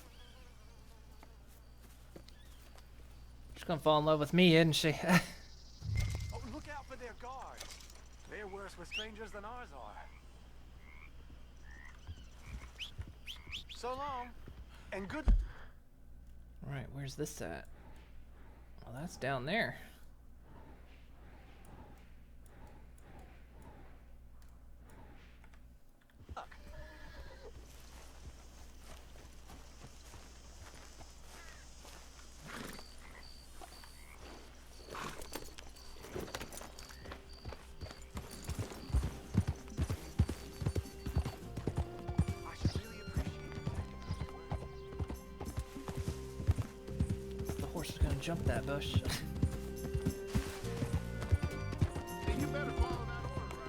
Speaker 1: She's gonna fall in love with me, isn't she?
Speaker 11: Oh, look out for their guards. They're worse with strangers than ours are. So long, and good...
Speaker 1: Right, where's this at? Well, that's down there. Jump that bush.
Speaker 3: You better follow that order,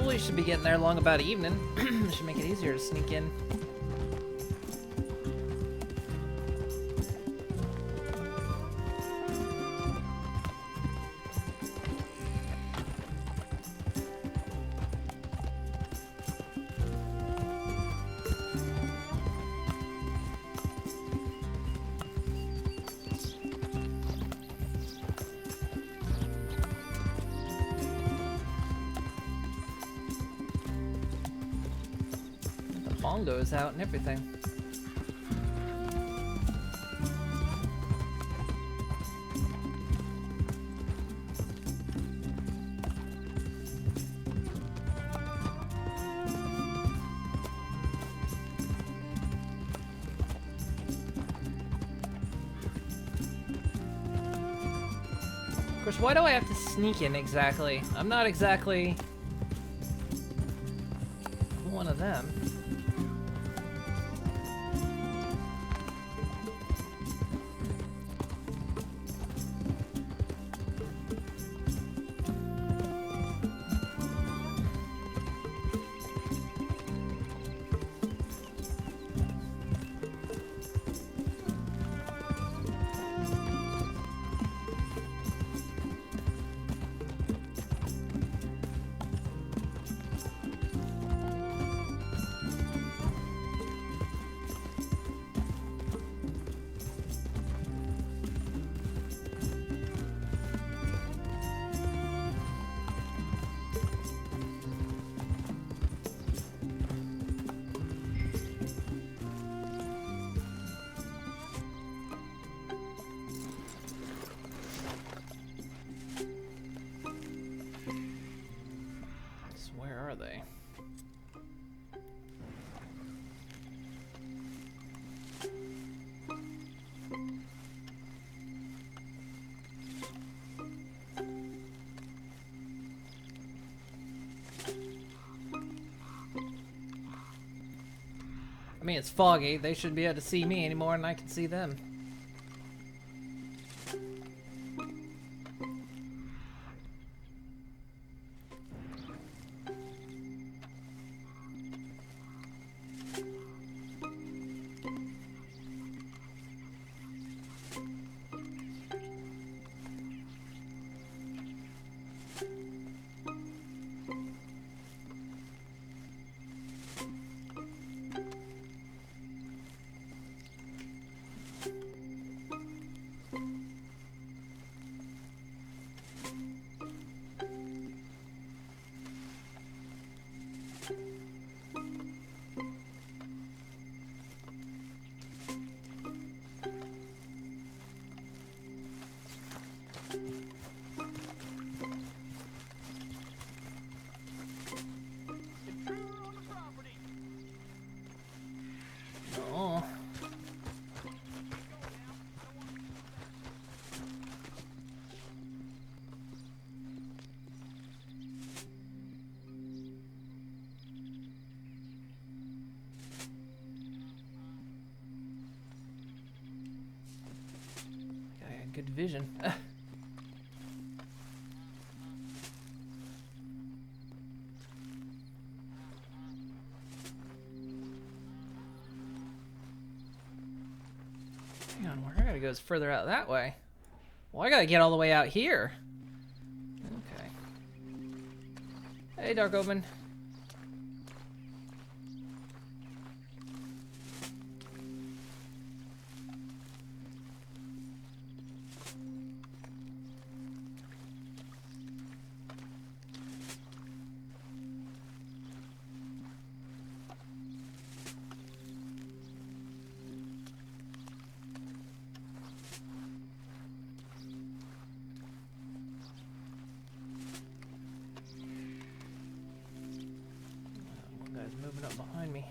Speaker 1: Well, we should be getting there long about evening. Should make it easier to sneak in. bongos out and everything. Of course, why do I have to sneak in exactly? I'm not exactly one of them. I mean, it's foggy. They shouldn't be able to see me anymore, and I can see them. Good vision. Hang on, where I gotta go is further out that way. Well, I gotta get all the way out here. Okay. Hey, Dark Omen. Moving up behind me.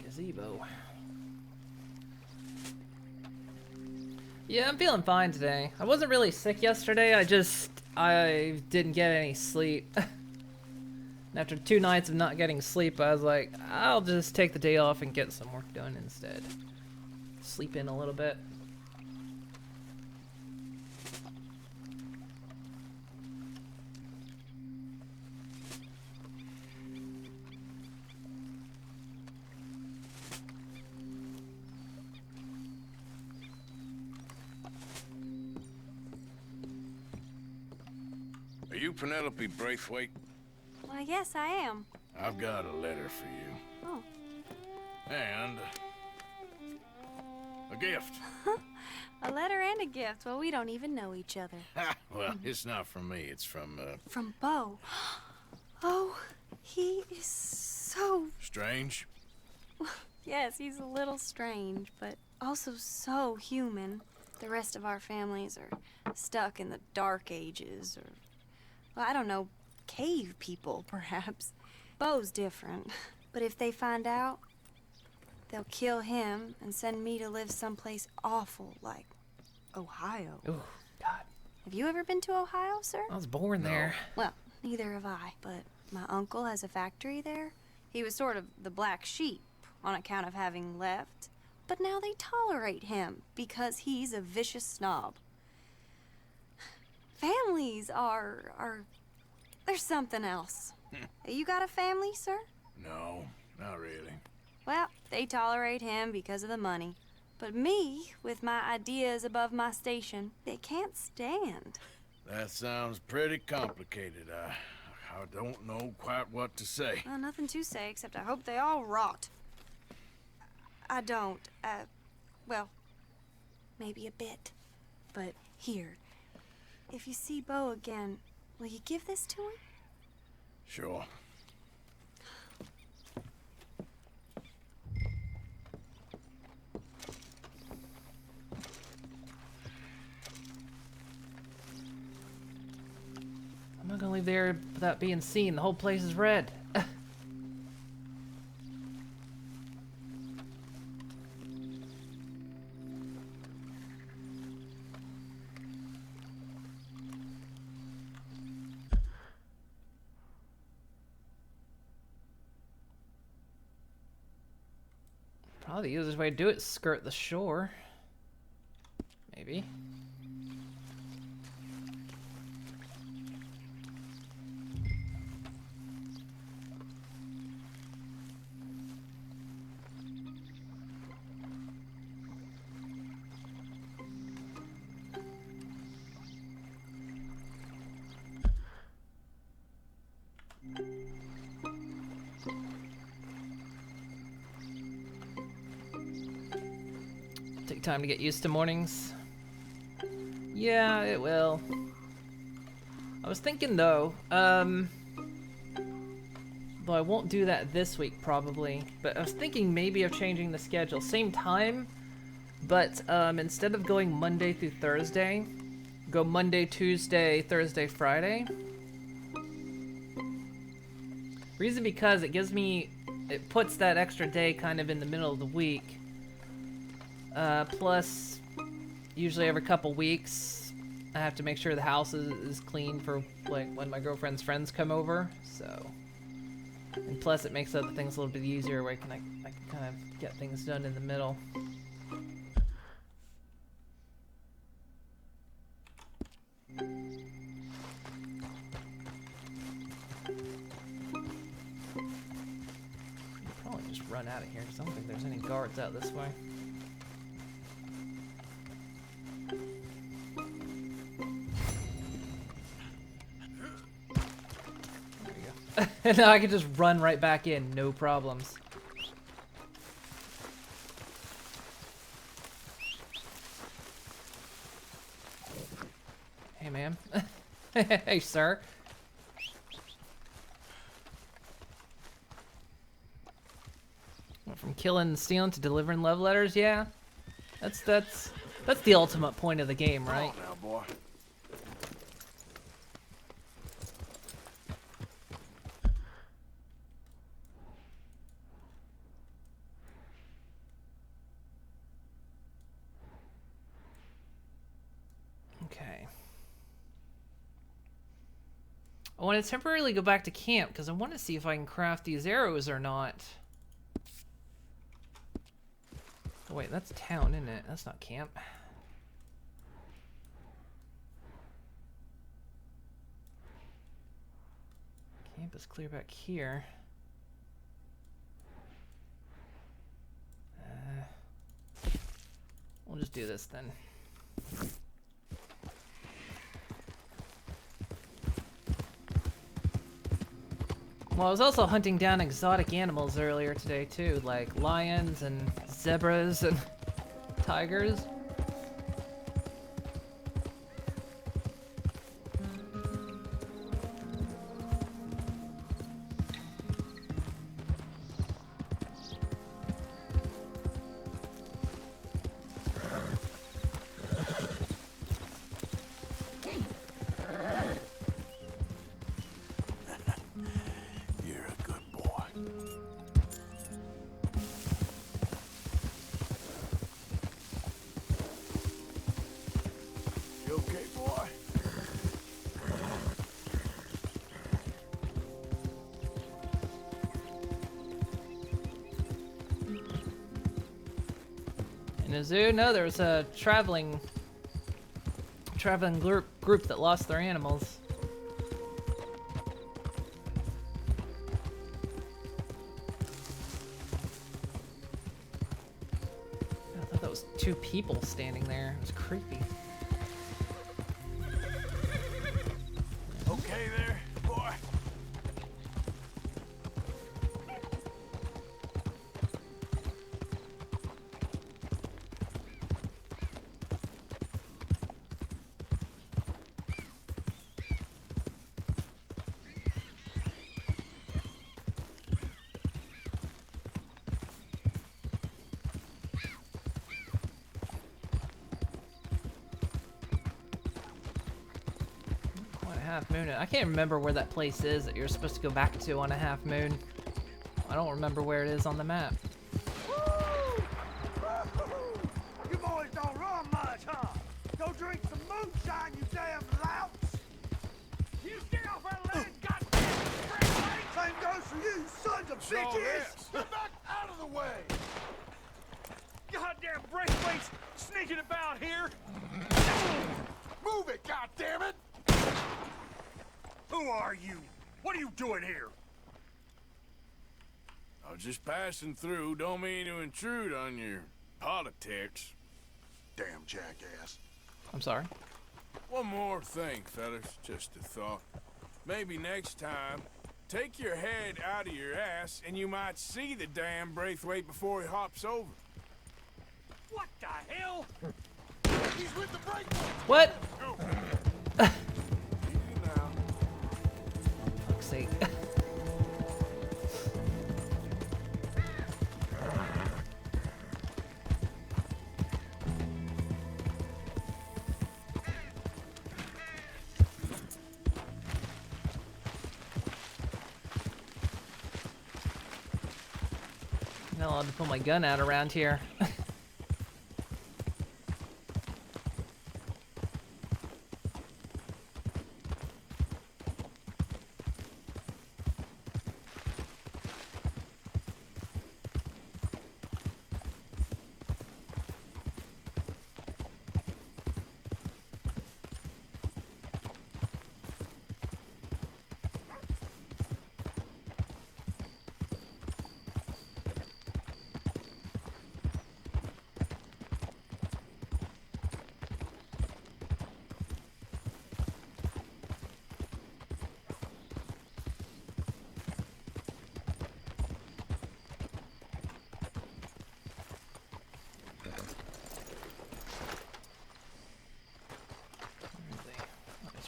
Speaker 1: Gazebo. Yeah, I'm feeling fine today. I wasn't really sick yesterday. I didn't get any sleep. And after 2 nights of not getting sleep, I was like, I'll just take the day off and get some work done instead. Sleep in a little bit.
Speaker 3: Are you Penelope Braithwaite?
Speaker 12: Why, yes, I am.
Speaker 3: I've got a letter for you.
Speaker 12: Oh.
Speaker 3: And a gift.
Speaker 12: A letter and a gift. Well, we don't even know each other.
Speaker 3: Well, it's not from me. It's from,
Speaker 12: From Beau. Oh, he is so...
Speaker 3: Strange?
Speaker 12: Yes, he's a little strange, but also so human. The rest of our families are stuck in the Dark Ages, or... Well, I don't know, cave people, perhaps. Beau's different. But if they find out, they'll kill him and send me to live someplace awful like Ohio.
Speaker 1: Oh, God.
Speaker 12: Have you ever been to Ohio, sir?
Speaker 1: I was born there.
Speaker 12: Well, neither have I, but my uncle has a factory there. He was sort of the black sheep on account of having left. But now they tolerate him because he's a vicious snob. Families are there's something else. You got a family, sir?
Speaker 3: No, not really.
Speaker 12: Well, they tolerate him because of the money. But me, with my ideas above my station, they can't stand.
Speaker 3: That sounds pretty complicated. I don't know quite what to say.
Speaker 12: Well, nothing to say, except I hope they all rot. I don't, well, maybe a bit. But here, if you see Beau again, will you give this to him?
Speaker 3: Sure.
Speaker 1: I'm not gonna leave there without being seen. The whole place is red. Probably the easiest way to do it is skirt the shore. Maybe. Take time to get used to mornings. Yeah, it will. I was thinking though, though I won't do that this week probably, but I was thinking maybe of changing the schedule. Same time, but instead of going Monday through Thursday, go Monday, Tuesday, Thursday, Friday. Reason because it puts that extra day kind of in the middle of the week. Plus, usually every couple weeks, I have to make sure the house is clean for like when my girlfriend's friends come over. So, and plus it makes other things a little bit easier where I can kind of get things done in the middle. Probably just run out of here because I don't think there's any guards out this way. And now I can just run right back in, no problems. Hey, ma'am. Hey, sir. Went from killing and stealing to delivering love letters, yeah. That's the ultimate point of the game, right?
Speaker 3: Come on now, boy.
Speaker 1: I want to temporarily go back to camp because I want to see if I can craft these arrows or not. Oh, wait, that's town, isn't it? That's not camp. Camp is clear back here. We'll just do this then. Well, I was also hunting down exotic animals earlier today too, like lions and zebras and tigers. In a zoo? No, there was a traveling group that lost their animals. I thought that was two people standing there. It was creepy.
Speaker 3: Okay there, boy.
Speaker 1: Half moon. I can't remember where that place is that you're supposed to go back to on a half moon. I don't remember where it is on the map.
Speaker 4: You boys don't run much, huh? Go drink some moonshine, you damn louts! You get off our land, goddamn! Same goes for you, sons of bitches! Get back out of the way!
Speaker 6: Goddamn breastplates sneaking about here!
Speaker 4: Move it, goddammit! Who are you? What are you doing here?
Speaker 3: I was just passing through. Don't mean to intrude on your politics.
Speaker 4: Damn jackass.
Speaker 1: I'm sorry.
Speaker 3: One more thing, fellas. Just a thought. Maybe next time, take your head out of your ass and you might see the damn Braithwaite before he hops over.
Speaker 6: What the hell?
Speaker 4: He's with the Braithwaite!
Speaker 1: What?
Speaker 3: Go.
Speaker 1: Fuck's sake. I'm not allowed to pull my gun out around here.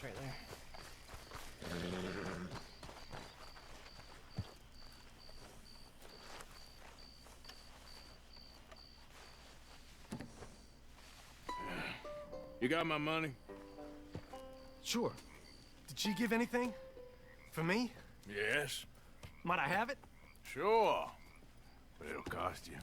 Speaker 1: Right there.
Speaker 3: You got my money?
Speaker 2: Sure. Did she give anything? For me?
Speaker 3: Yes.
Speaker 2: Might I have it?
Speaker 3: Sure. But it'll cost you.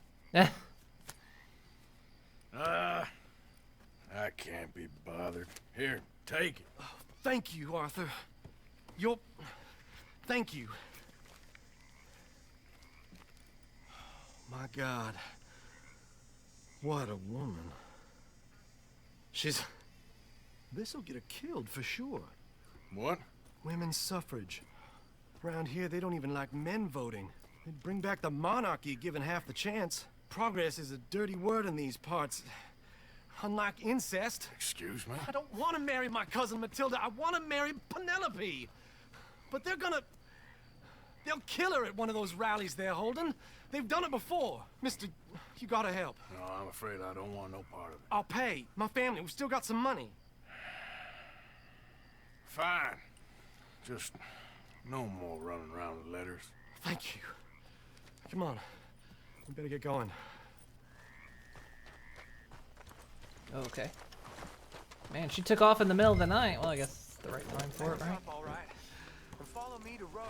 Speaker 3: I can't be bothered. Here, take it.
Speaker 2: Oh, thank you, Arthur.
Speaker 11: You're... Thank you. My God. What a woman. She's... This'll get her killed for sure.
Speaker 3: What?
Speaker 11: Women's suffrage. Around here, they don't even like men voting. They'd bring back the monarchy given half the chance. Progress is a dirty word in these parts. Unlike incest.
Speaker 3: Excuse me?
Speaker 11: I don't want to marry my cousin Matilda. I want to marry Penelope. But they're gonna... They'll kill her at one of those rallies they're holding. They've done it before. Mister, you gotta help.
Speaker 3: No, I'm afraid I don't want no part of it.
Speaker 11: I'll pay. My family, we've still got some money.
Speaker 3: Fine. Just no more running around with letters.
Speaker 11: Thank you. Come on. We better get going.
Speaker 1: Okay. Man, she took off in the middle of the night. Well, I guess it's the right time for it, right?
Speaker 4: All right. And follow me to Rhodes.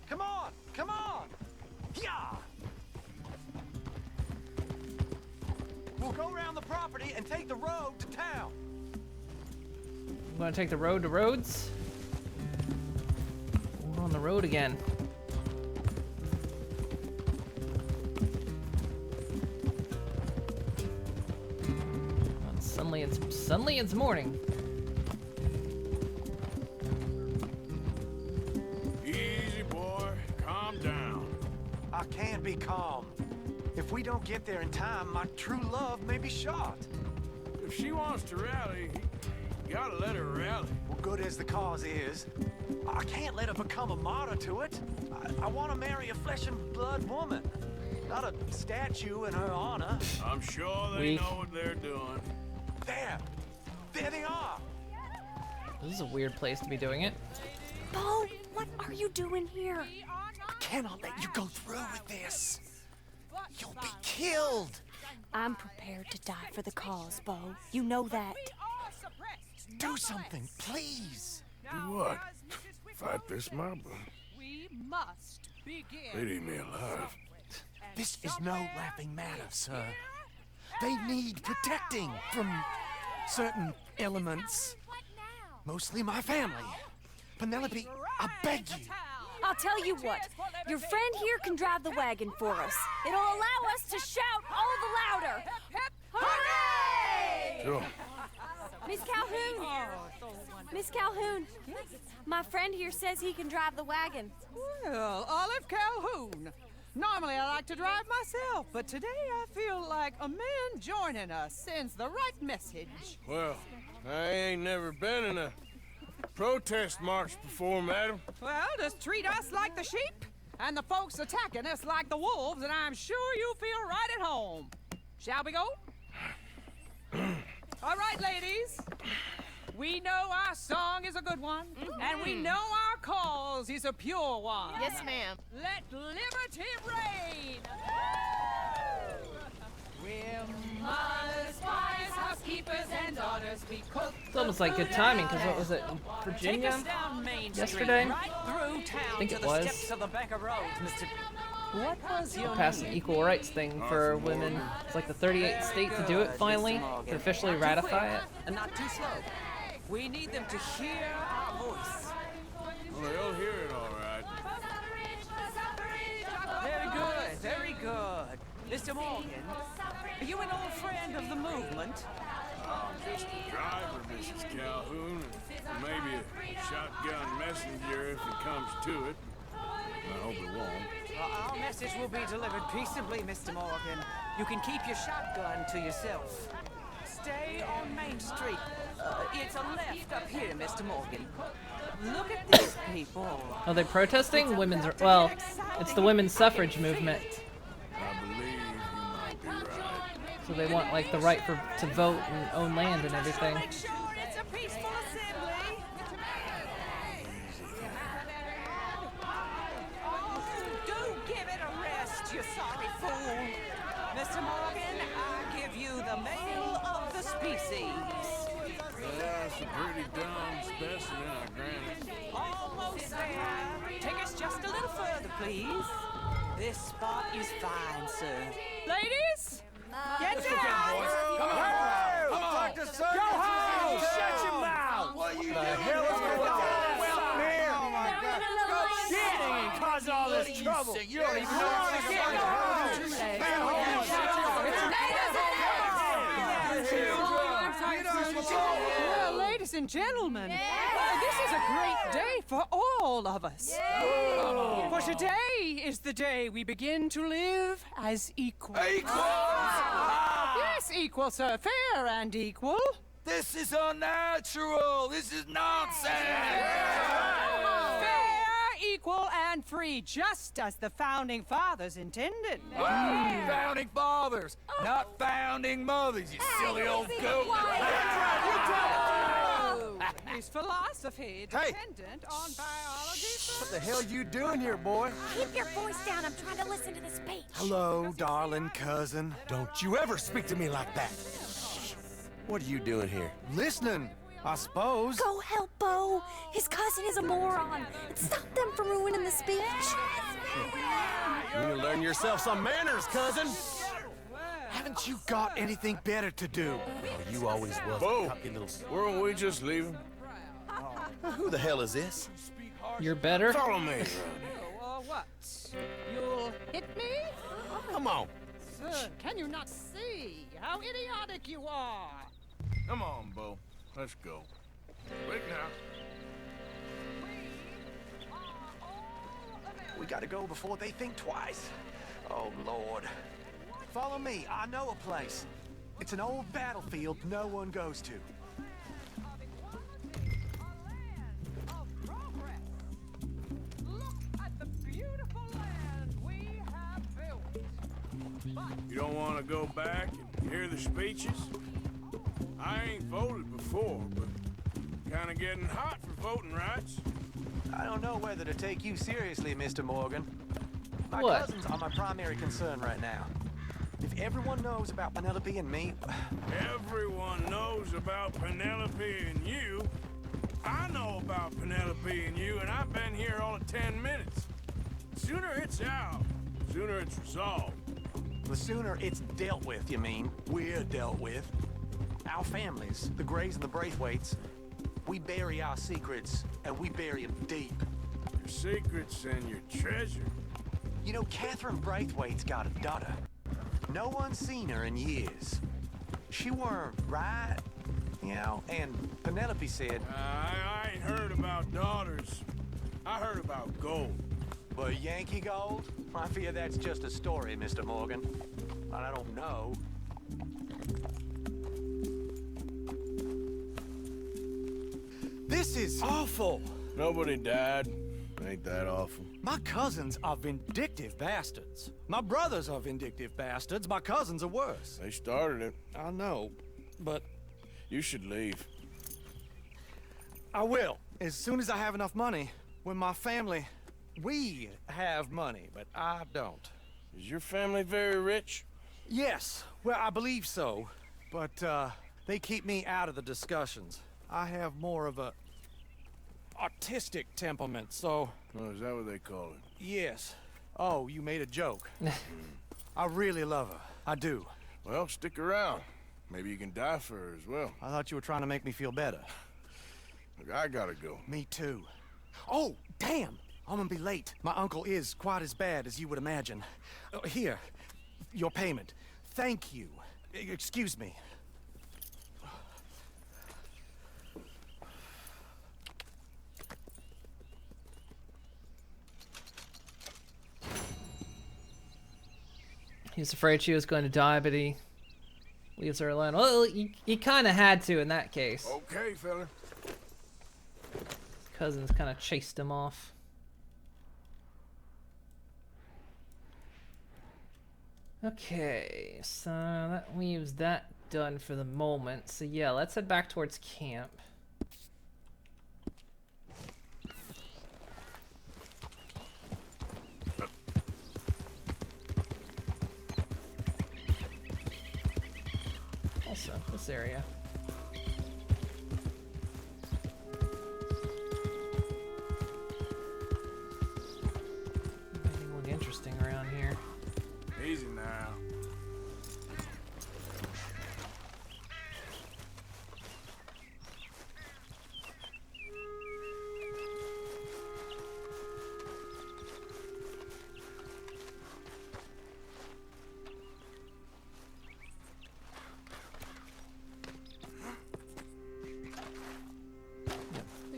Speaker 4: Come on! Come on! Yeah! We'll go around the property and take the road to town.
Speaker 1: I'm gonna take the road to Rhodes. We're on the road again. Suddenly it's morning.
Speaker 3: Easy, boy. Calm down.
Speaker 4: I can be calm. If we don't get there in time, my true love may be shot.
Speaker 3: If she wants to rally, you gotta let her rally.
Speaker 4: Well, good as the cause is, I can't let her become a martyr to it. I want to marry a flesh and blood woman, not a statue in her honor.
Speaker 3: I'm sure they know what they're doing.
Speaker 4: There they are.
Speaker 1: This is a weird place to be doing it.
Speaker 12: Bo, what are you doing here?
Speaker 4: I cannot let you go through with this. You'll be killed.
Speaker 12: I'm prepared to die for the cause, Bo. You know that.
Speaker 4: Do something, please.
Speaker 3: Do what? Fight this mob?
Speaker 19: We must begin.
Speaker 3: They'd eat me alive.
Speaker 4: This is no laughing matter, sir. They need protecting from certain elements. Mostly my family. Penelope, I beg you.
Speaker 12: I'll tell you what. Your friend here can drive the wagon for us. It'll allow us to shout all the louder. Hooray!
Speaker 3: Sure.
Speaker 12: Miss Calhoun! Miss Calhoun! My friend here says he can drive the wagon.
Speaker 19: Well, Olive Calhoun. Normally I like to drive myself, but today I feel like a man joining us sends the right message.
Speaker 3: Well, I ain't never been in a protest march before, madam.
Speaker 19: Well, just treat us like the sheep, and the folks attacking us like the wolves, and I'm sure you feel right at home. Shall we go? All right, ladies. We know our song is a good one, and we know our cause is a pure one.
Speaker 20: Yes, ma'am.
Speaker 19: Let liberty reign! We're mothers, wives, housekeepers, and daughters. We cook.
Speaker 1: It's almost like good timing, because what was it, in Virginia?
Speaker 19: Take us down Main Street,
Speaker 1: Yesterday?
Speaker 19: right through town
Speaker 1: I think
Speaker 19: to
Speaker 1: it
Speaker 19: the
Speaker 1: was.
Speaker 19: steps of the Bank of Rhodes, Mr. What was your
Speaker 1: Passed an
Speaker 19: name?
Speaker 1: equal rights thing for women. It's like the 38th state to do it finally, to officially ratify it.
Speaker 19: And not too slow. We need them to hear our voice.
Speaker 3: Well, they'll hear it all right.
Speaker 19: Very good, very good. Mr. Morgan, are you an old friend of the movement?
Speaker 3: I'm just a driver, Mrs. Calhoun, and maybe a shotgun messenger if it comes to it. I hope it won't.
Speaker 19: Our message will be delivered peaceably, Mr. Morgan. You can keep your shotgun to yourself. Stay on Main Street. It's a left up here, Mr. Morgan. Look at these people.
Speaker 1: Are they protesting? Well, it's the women's suffrage movement.
Speaker 3: I believe you might be right.
Speaker 1: So they want like the right to vote and own land and everything.
Speaker 19: Make sure it's a peaceful assembly. Do give it a rest, you sorry fool. Mr. Morgan, I give you the male of the species.
Speaker 3: That's a pretty dumb specimen, I grant it.
Speaker 19: Almost there. Take us just a little further, please. This spot is fine, sir. Ladies, get down!
Speaker 4: Come on! Come on!
Speaker 19: Go home!
Speaker 4: Shut your mouth! What are you doing? The hell is going on? Well, man! us trouble.
Speaker 19: You don't even know Well, ladies and gentlemen, this is a great day for all of us. For today is the day we begin to live as equals. Yes, equal, sir. Fair and equal.
Speaker 4: This is unnatural. This is nonsense.
Speaker 19: Fair, equal, and free, just as the Founding Fathers intended.
Speaker 4: Founding fathers, not founding mothers, you silly old goat.
Speaker 19: Is philosophy dependent on biology?
Speaker 11: What the hell you doing here, boy?
Speaker 10: Keep your voice down. I'm trying to listen to the speech.
Speaker 11: Hello, darling cousin. Don't you ever speak to me like that. What are you doing here? Listening, I suppose.
Speaker 12: Go help Bo. His cousin is a moron. And stop them from ruining the speech.
Speaker 11: You need to learn yourself some manners, cousin. Haven't you got anything better to do? Oh, you always was.
Speaker 3: Bo, weren't we just leaving?
Speaker 11: Who the hell is this?
Speaker 1: You're better?
Speaker 3: Follow me.
Speaker 19: What? You'll hit me?
Speaker 11: Come on.
Speaker 19: Sir, can you not see how idiotic you are?
Speaker 3: Come on, Bo. Let's go. Quick now.
Speaker 4: We gotta go before they think twice. Oh, Lord. Follow me. I know a place. It's an old battlefield no one goes to.
Speaker 3: You don't want to go back and hear the speeches? I ain't voted before, but kind of getting hot for voting rights.
Speaker 4: I don't know whether to take you seriously, Mr. Morgan. My
Speaker 1: What?
Speaker 4: cousins are my primary concern right now. If everyone knows about Penelope and me...
Speaker 3: Everyone knows about Penelope and you. I know about Penelope and you, and I've been here all of 10 minutes. Sooner it's out, sooner it's resolved.
Speaker 4: The sooner it's dealt with, you mean, we're dealt with. Our families, the Grays and the Braithwaites, we bury our secrets, and we bury them deep.
Speaker 3: Your secrets and your treasure.
Speaker 4: You know, Catherine Braithwaite's got a daughter. No one's seen her in years. She weren't right, you know, and Penelope said...
Speaker 3: I ain't heard about daughters. I heard about gold.
Speaker 4: Well, Yankee gold? I fear that's just a story, Mr. Morgan. I don't know.
Speaker 11: This is awful.
Speaker 3: Nobody died. Ain't that awful.
Speaker 11: My cousins are vindictive bastards. My brothers are vindictive bastards. My cousins are worse.
Speaker 3: They started it.
Speaker 11: I know, but...
Speaker 3: You should leave.
Speaker 11: I will, as soon as I have enough money. When my family... We have money, but I don't.
Speaker 3: Is your family very rich?
Speaker 11: Yes, well, I believe so. But, they keep me out of the discussions. I have more of a... artistic temperament, so...
Speaker 3: Oh, is that what they call it?
Speaker 11: Yes. Oh, you made a joke. I really love her. I do.
Speaker 3: Well, stick around. Maybe you can die for her as well.
Speaker 11: I thought you were trying to make me feel better.
Speaker 3: Look, I gotta go.
Speaker 11: Me too. Oh, damn! I'm gonna be late. My uncle is quite as bad as you would imagine. Here, your payment. Thank you. Excuse me.
Speaker 1: He was afraid she was going to die, but he leaves her alone. Well, he kind of had to in that case.
Speaker 3: Okay, fella.
Speaker 1: Cousins kind of chased him off. Okay, so that leaves that done for the moment. So yeah, let's head back towards camp. Also, this area. Anything look interesting around here?
Speaker 3: Easy now.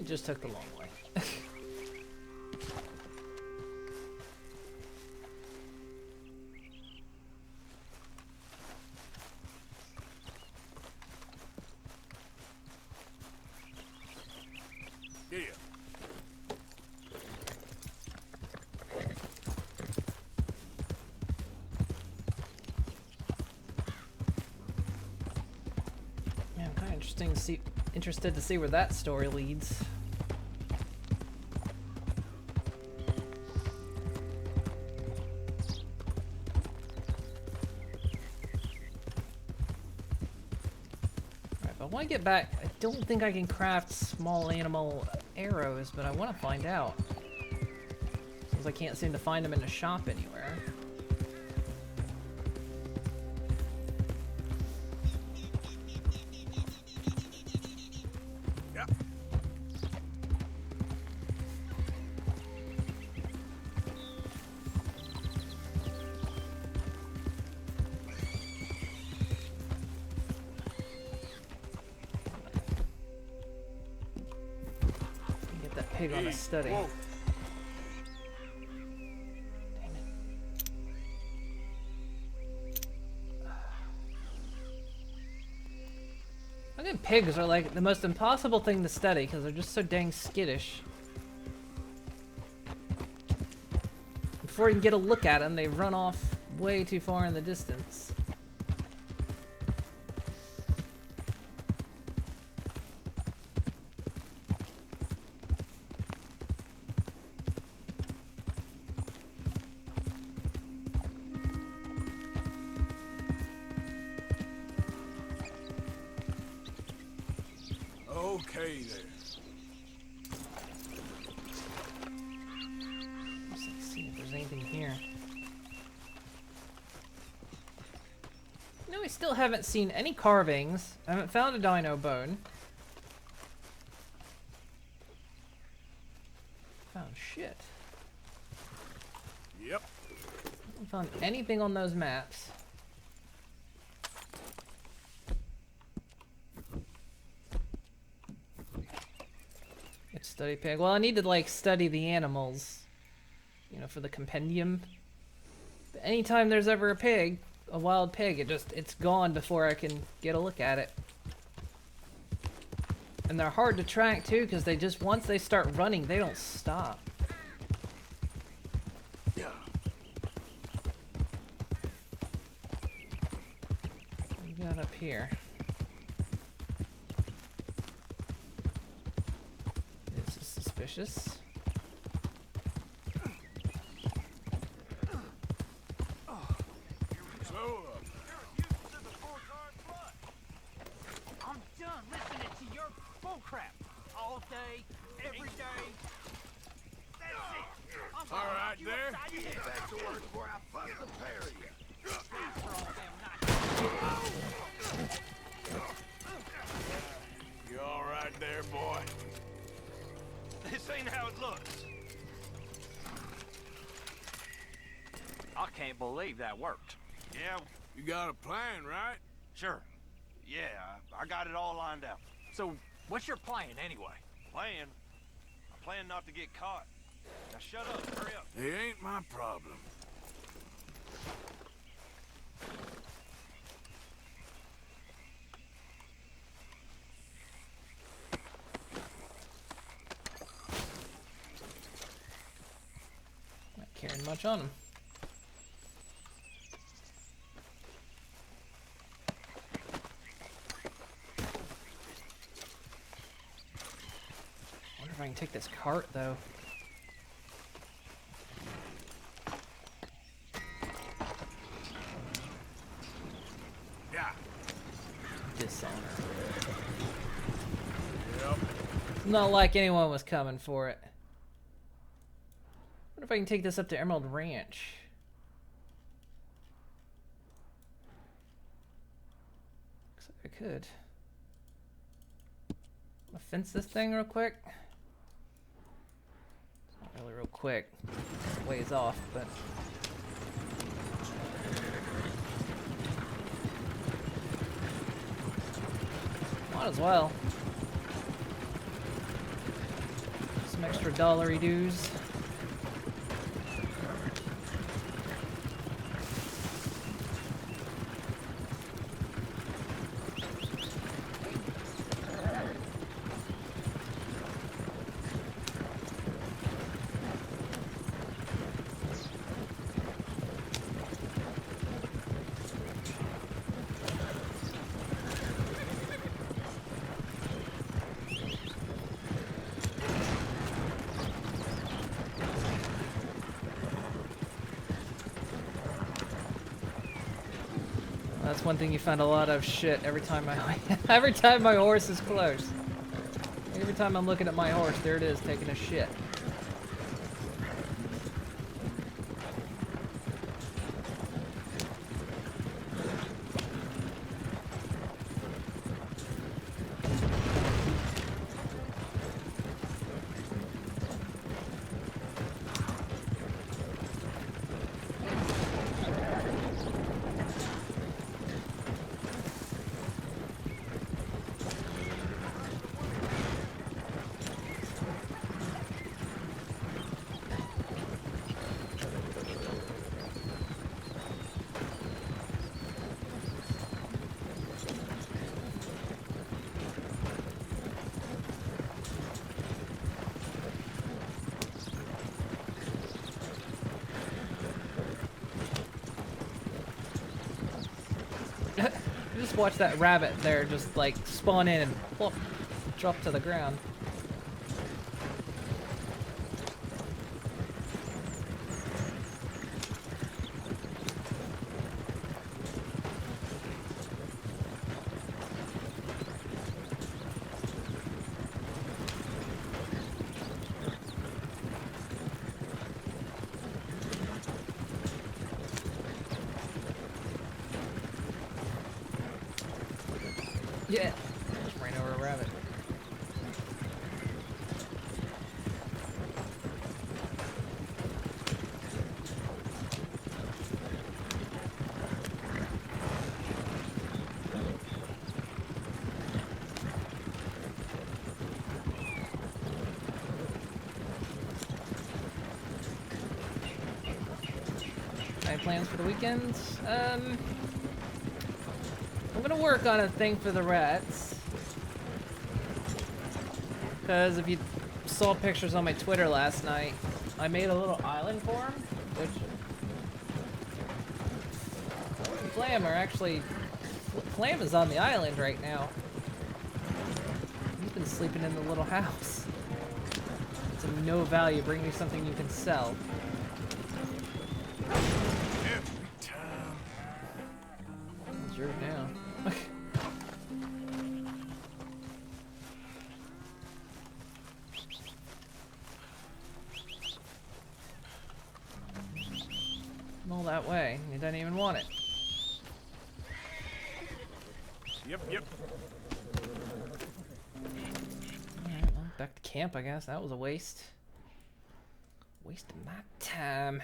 Speaker 1: just took the long way.
Speaker 3: Yeah.
Speaker 1: Yeah, I'm kind of interested to see where that story leads. Alright, but I want to get back. I don't think I can craft small animal arrows, but I want to find out. Since I can't seem to find them in the shop anywhere. Pig on a study.
Speaker 3: Whoa.
Speaker 1: I think pigs are like the most impossible thing to study because they're just so dang skittish. Before you can get a look at them, they run off way too far in the distance.
Speaker 3: Okay there.
Speaker 1: Let's see if there's anything here. No, we still haven't seen any carvings. I haven't found a dino bone. Found shit.
Speaker 3: Yep.
Speaker 1: Haven't found anything on those maps. Study pig. Well, I need to like study the animals, you know, for the compendium. But anytime there's ever a pig, a wild pig, it's gone before I can get a look at it. And they're hard to track too, because they just once they start running, they don't stop.
Speaker 3: Yeah.
Speaker 1: What we got up here? Suspicious.
Speaker 9: I'm done listening to your bullcrap all day, every day. That's it. I'm
Speaker 3: All right
Speaker 9: you
Speaker 3: there.
Speaker 9: upside your
Speaker 3: Get
Speaker 9: head.
Speaker 3: back to work before I fuck the pair of you.
Speaker 9: For all them nights.
Speaker 3: You all right there, boy?
Speaker 18: This ain't how it looks. I can't believe that worked. Yeah.
Speaker 3: You got a plan, right?
Speaker 18: Sure. Yeah, I got it all lined out.
Speaker 9: So, what's your plan anyway?
Speaker 18: Plan? I plan not to get caught. Now shut up, hurry up.
Speaker 3: It ain't my problem.
Speaker 1: Not carrying much on him. Wonder if I can take this cart though.
Speaker 3: Yeah.
Speaker 1: Dishonor.
Speaker 3: Yep.
Speaker 1: Not like anyone was coming for it. What if I can take this up to Emerald Ranch? Looks like I could. I'll fence this thing real quick. It's not really real quick. It's a ways off, but. Might as well. some extra dollary dues. That's one thing you find a lot of shit every time every time my horse is close. Every time I'm looking at my horse, there it is, taking a shit. Just watch that rabbit there just like spawn in and plop, drop to the ground. Yeah, just ran over a rabbit. Any plans for the weekend? I'm gonna work on a thing for the rats. Because if you saw pictures on my Twitter last night, I made a little island for them, which Flam are actually... Flam is on the island right now. He's been sleeping in the little house. It's of no value. Bring me something you can sell. It's yours now. All that way. He doesn't even want it.
Speaker 3: Yep.
Speaker 1: Alright, well, back to camp, I guess. That was a waste. Waste of my time.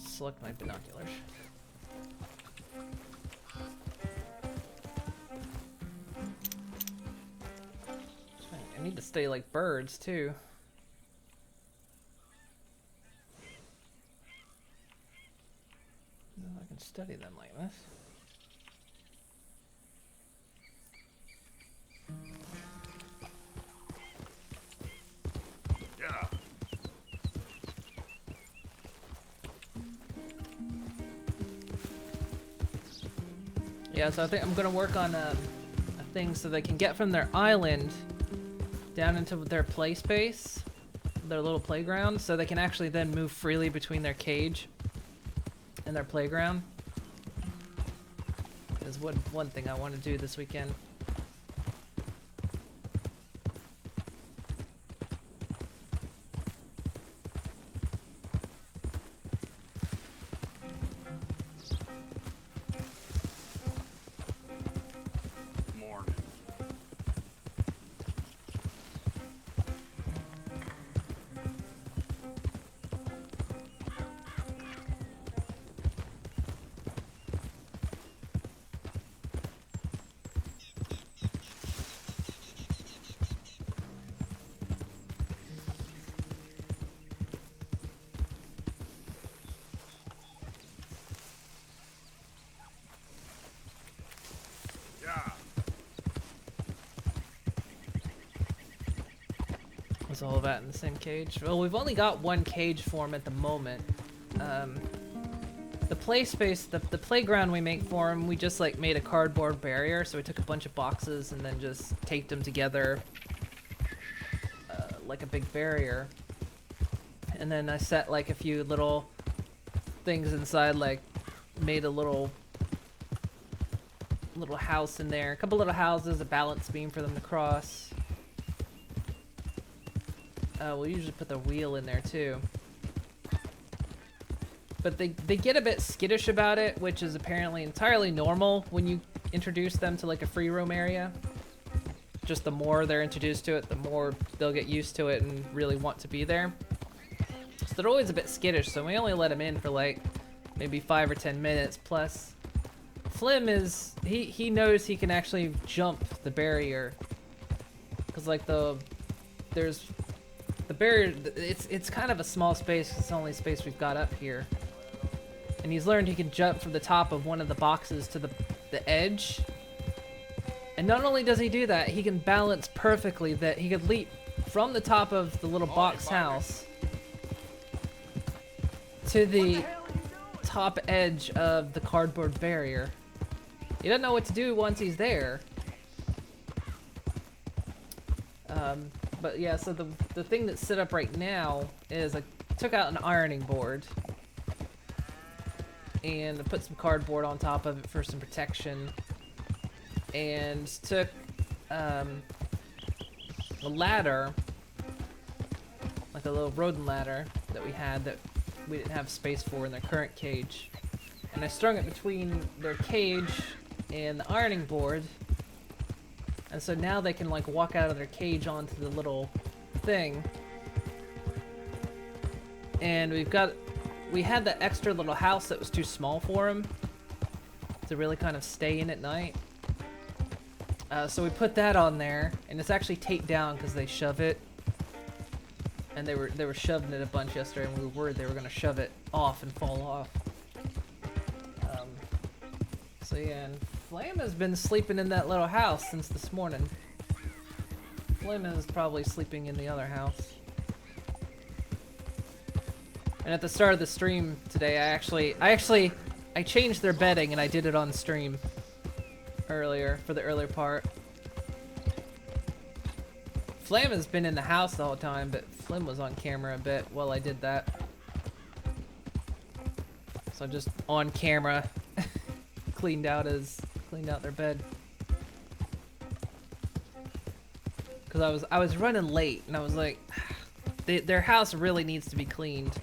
Speaker 1: Select my binoculars. I need to stay like birds too. I can study them like this.
Speaker 3: Yeah.
Speaker 1: Yeah, so I think I'm gonna work on a thing so they can get from their island down into their play space, their little playground, so they can actually then move freely between their cage and their playground. Is one thing I want to do this weekend. all that in the same cage. Well, we've only got one cage for him at the moment. The play space, the playground we make for him, we just like made a cardboard barrier. So we took a bunch of boxes and then just taped them together like a big barrier. And then I set like a few little things inside, like made a little house in there, a couple little houses, a balance beam for them to cross. We'll usually put the wheel in there too. But they get a bit skittish about it, which is apparently entirely normal when you introduce them to like a free roam area. Just the more they're introduced to it, the more they'll get used to it and really want to be there. So they're always a bit skittish, so we only let them in for like maybe 5 or 10 minutes. Plus, Flim is, he knows he can actually jump the barrier. Cause like there's the barrier, it's kind of a small space, it's the only space we've got up here. And he's learned he can jump from the top of one of the boxes to the edge. And not only does he do that, he can balance perfectly that he could leap from the top of the little box house to the top edge of the cardboard barrier. He doesn't know what to do once he's there. But yeah, so the thing that's set up right now is I took out an ironing board and I put some cardboard on top of it for some protection, and took a ladder, like a little rodent ladder that we had that we didn't have space for in their current cage, and I strung it between their cage and the ironing board, and so now they can like walk out of their cage onto the little thing. And we had that extra little house that was too small for him to really kind of stay in at night. So we put that on there, and it's actually taped down because they shove it. And they were shoving it a bunch yesterday, and we were worried they were gonna shove it off and fall off. So yeah, and Flam has been sleeping in that little house since this morning. Flam is probably sleeping in the other house. And at the start of the stream today, I changed their bedding, and I did it on stream earlier for the earlier part. Flam has been in the house the whole time, but Flim was on camera a bit while I did that. So just on camera cleaned out their bed. Cause I was running late, and I was like, their house really needs to be cleaned.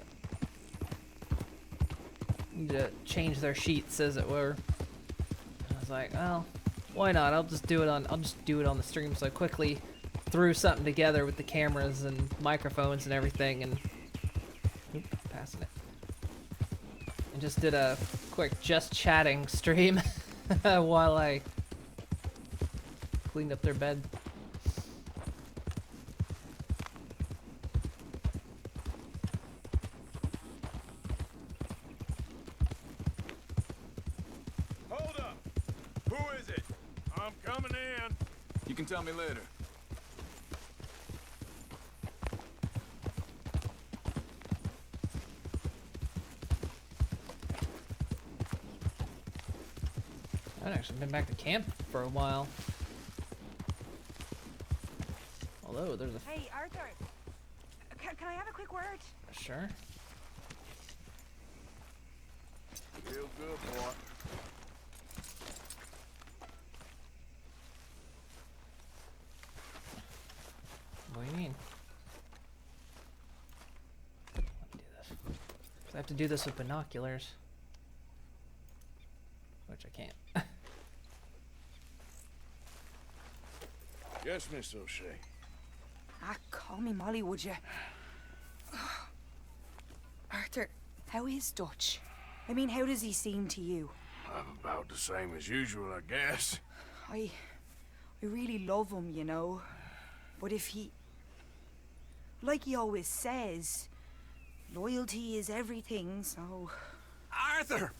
Speaker 1: Need to change their sheets, as it were. And I was like, well, why not? I'll just do it on the stream. So I quickly threw something together with the cameras and microphones and everything, and passing it. And just did a quick just chatting stream while I cleaned up their bed.
Speaker 3: Hold up! Who is it? I'm coming in.
Speaker 13: You can tell me later.
Speaker 1: I haven't actually been back to camp for a while. Although there's a...
Speaker 20: Hey, Arthur. Can I have a quick word?
Speaker 1: Sure.
Speaker 3: Real good, boy.
Speaker 1: What do you mean? Let me do this. I have to do this with binoculars. Which I can't.
Speaker 3: Yes, Miss O'Shea.
Speaker 20: Ah, call me Molly, would you? Arthur, how is Dutch? I mean, how does he seem to you?
Speaker 3: About the same as usual, I guess.
Speaker 20: I really love him, you know. But if he... Like he always says, loyalty is everything, so...
Speaker 4: Arthur!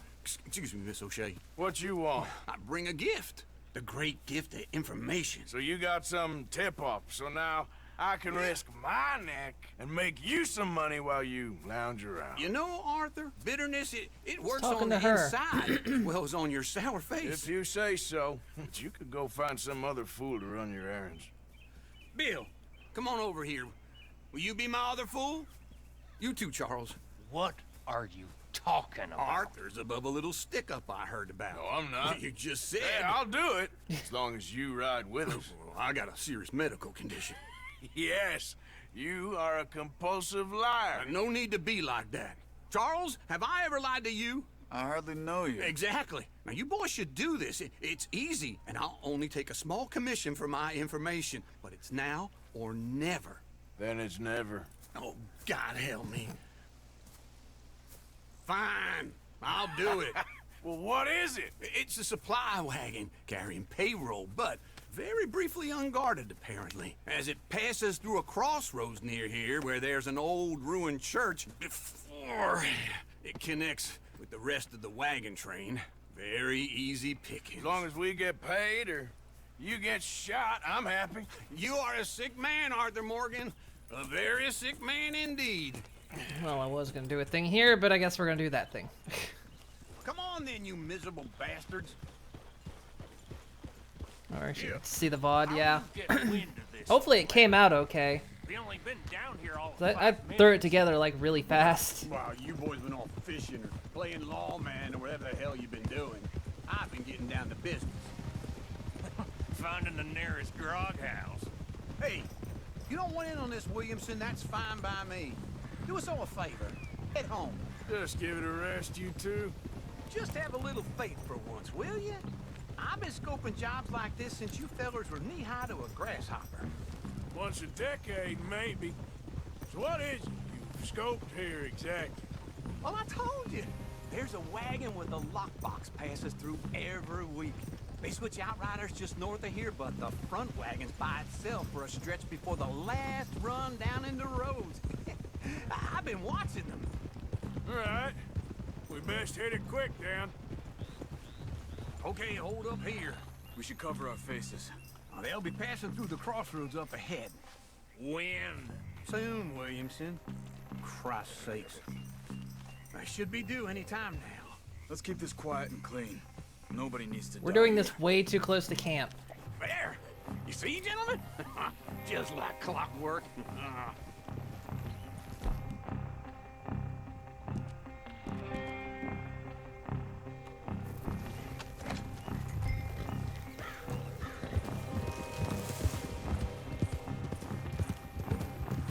Speaker 4: Excuse me, Miss O'Shea.
Speaker 3: What you want?
Speaker 4: I bring a gift. The great gift of information.
Speaker 3: So you got some tip-off. So now, I can risk my neck and make you some money while you lounge around.
Speaker 4: You know, Arthur, bitterness, it works
Speaker 1: talking
Speaker 4: on
Speaker 1: to
Speaker 4: the
Speaker 1: her.
Speaker 4: inside as well as on your sour face.
Speaker 3: If you say so, but you could go find some other fool to run your errands.
Speaker 4: Bill, come on over here. Will you be my other fool? You too, Charles.
Speaker 9: What are you talking about?
Speaker 4: Arthur's above a little stick-up I heard about.
Speaker 3: No, I'm not.
Speaker 4: You just said...
Speaker 3: Hey, I'll do it, as long as you ride with us.
Speaker 4: Well, I got a serious medical condition.
Speaker 3: Yes, you are a compulsive liar.
Speaker 4: No need to be like that. Charles, have I ever lied to you?
Speaker 13: I hardly know you.
Speaker 4: Exactly. Now, you boys should do this. It's easy, and I'll only take a small commission for my information. But it's now or never.
Speaker 3: Then it's never.
Speaker 4: Oh, God help me. Fine, I'll do it.
Speaker 3: Well, what is it?
Speaker 4: It's a supply wagon carrying payroll, but very briefly unguarded, apparently. As it passes through a crossroads near here where there's an old ruined church before it connects with the rest of the wagon train. Very easy pickings.
Speaker 3: As long as we get paid or you get shot, I'm happy.
Speaker 4: You are a sick man, Arthur Morgan. A very sick man indeed.
Speaker 1: Well, I was gonna do a thing here, but I guess we're gonna do that thing.
Speaker 4: Come on then, you miserable bastards.
Speaker 1: Alright, you can see the VOD, yeah.
Speaker 9: Get wind of this.
Speaker 1: Hopefully it came out okay.
Speaker 9: We only been down here all
Speaker 1: I threw it together like really fast.
Speaker 4: Wow, you boys been off fishing or playing lawman or whatever the hell you've been doing. I've been getting down to business.
Speaker 9: Finding the nearest grog house.
Speaker 4: Hey, you don't want in on this, Williamson, that's fine by me. Do us all a favor. Head home.
Speaker 3: Just give it a rest, you two.
Speaker 4: Just have a little faith for once, will you? I've been scoping jobs like this since you fellers were knee-high to a grasshopper.
Speaker 3: Once a decade, maybe. So what is it you've scoped here exactly?
Speaker 4: Well, I told you. There's a wagon with a lockbox passes through every week. They switch outriders just north of here, but the front wagon's by itself for a stretch before the last run down into roads. I've been watching them.
Speaker 3: All right. We best hit it quick, Dan.
Speaker 4: Okay, hold up here.
Speaker 13: We should cover our faces.
Speaker 4: They'll be passing through the crossroads up ahead.
Speaker 9: When?
Speaker 4: Soon, Williamson. Christ's sakes. They should be due any time now.
Speaker 13: Let's keep this quiet and clean. Nobody needs to
Speaker 1: We're
Speaker 13: die
Speaker 1: doing
Speaker 13: here.
Speaker 1: this way too close to camp.
Speaker 4: There! You see, gentlemen? Just like clockwork.